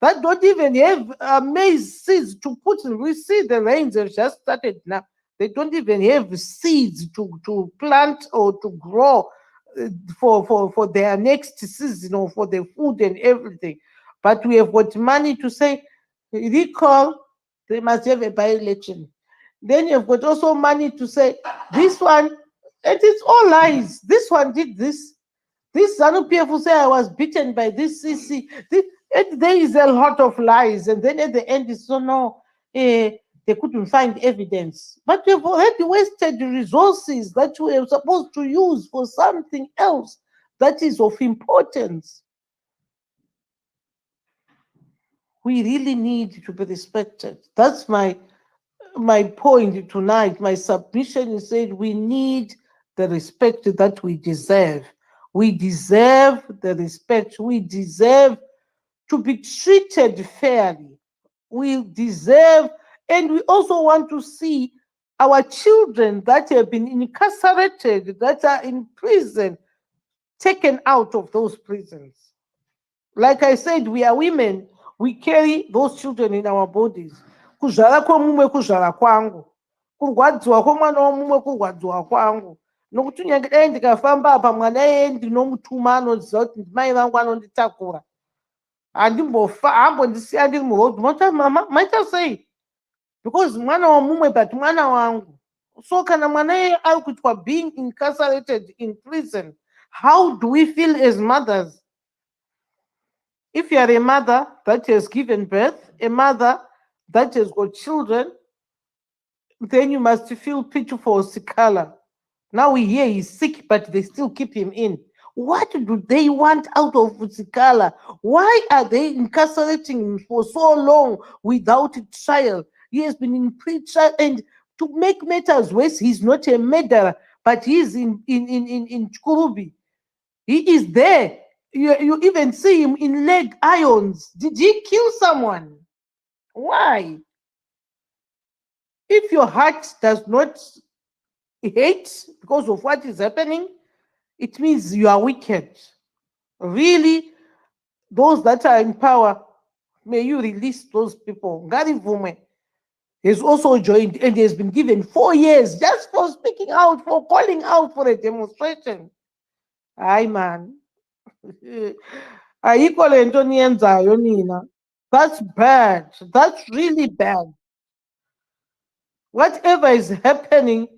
that don't even have maize seeds to put in. We see the rains have just started now. They don't even have seeds to plant or to grow for their next season or for the food and everything. But we have got money to say, recall, they must have a by-election. Then you've got also money to say, this one, it is all lies. This one did this. This ZANU PF will say I was beaten by this CC. There is a lot of lies, and then at the end it's no, they couldn't find evidence. But we've already wasted the resources that we were supposed to use for something else that is of importance. We really need to be respected. That's my point tonight. My submission is said we need the respect that we deserve. We deserve the respect. We deserve to be treated fairly. We deserve, and we also want to see our children that have been incarcerated, that are in prison, taken out of those prisons. Like I said, we are women. We carry those children in our bodies. Kuzvara kwomumwe kuzvara kwangu. Kurwadziwa kwomwana womumwe kurwadziwa kwangu. Nokuti kunyange dai ndikafamba apa mwana iyeye ndinomutuma anoziva kuti mai vangu anonditakura. Handimbofa, hambondisiya ndiri murodhi. Mota mama, maita sei? Because mwana womumwe but mwana wangu. So kana mwana iyeye ari kuitwa being incarcerated in prison, how do we feel as mothers? If you are a mother that has given birth, a mother that has got children, then you must feel pity for Sikala. Now we hear he's sick, but they still keep him in. What do they want out of Sikala? Why are they incarcerating him for so long without a trial? He has been in pre-trial, and to make matters worse, he's not a murderer, but he's in Chikurubi. He is there. You even see him in leg irons. Did he kill someone? Why? If your heart does not hate because of what is happening, it means you are wicked. Really, those that are in power, may you release those people. Gary Vume has also joined and has been given 4 years just for speaking out, for calling out for a demonstration. Aye, man. That's bad. That's really bad. Whatever is happening,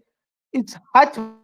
it's heartbreaking.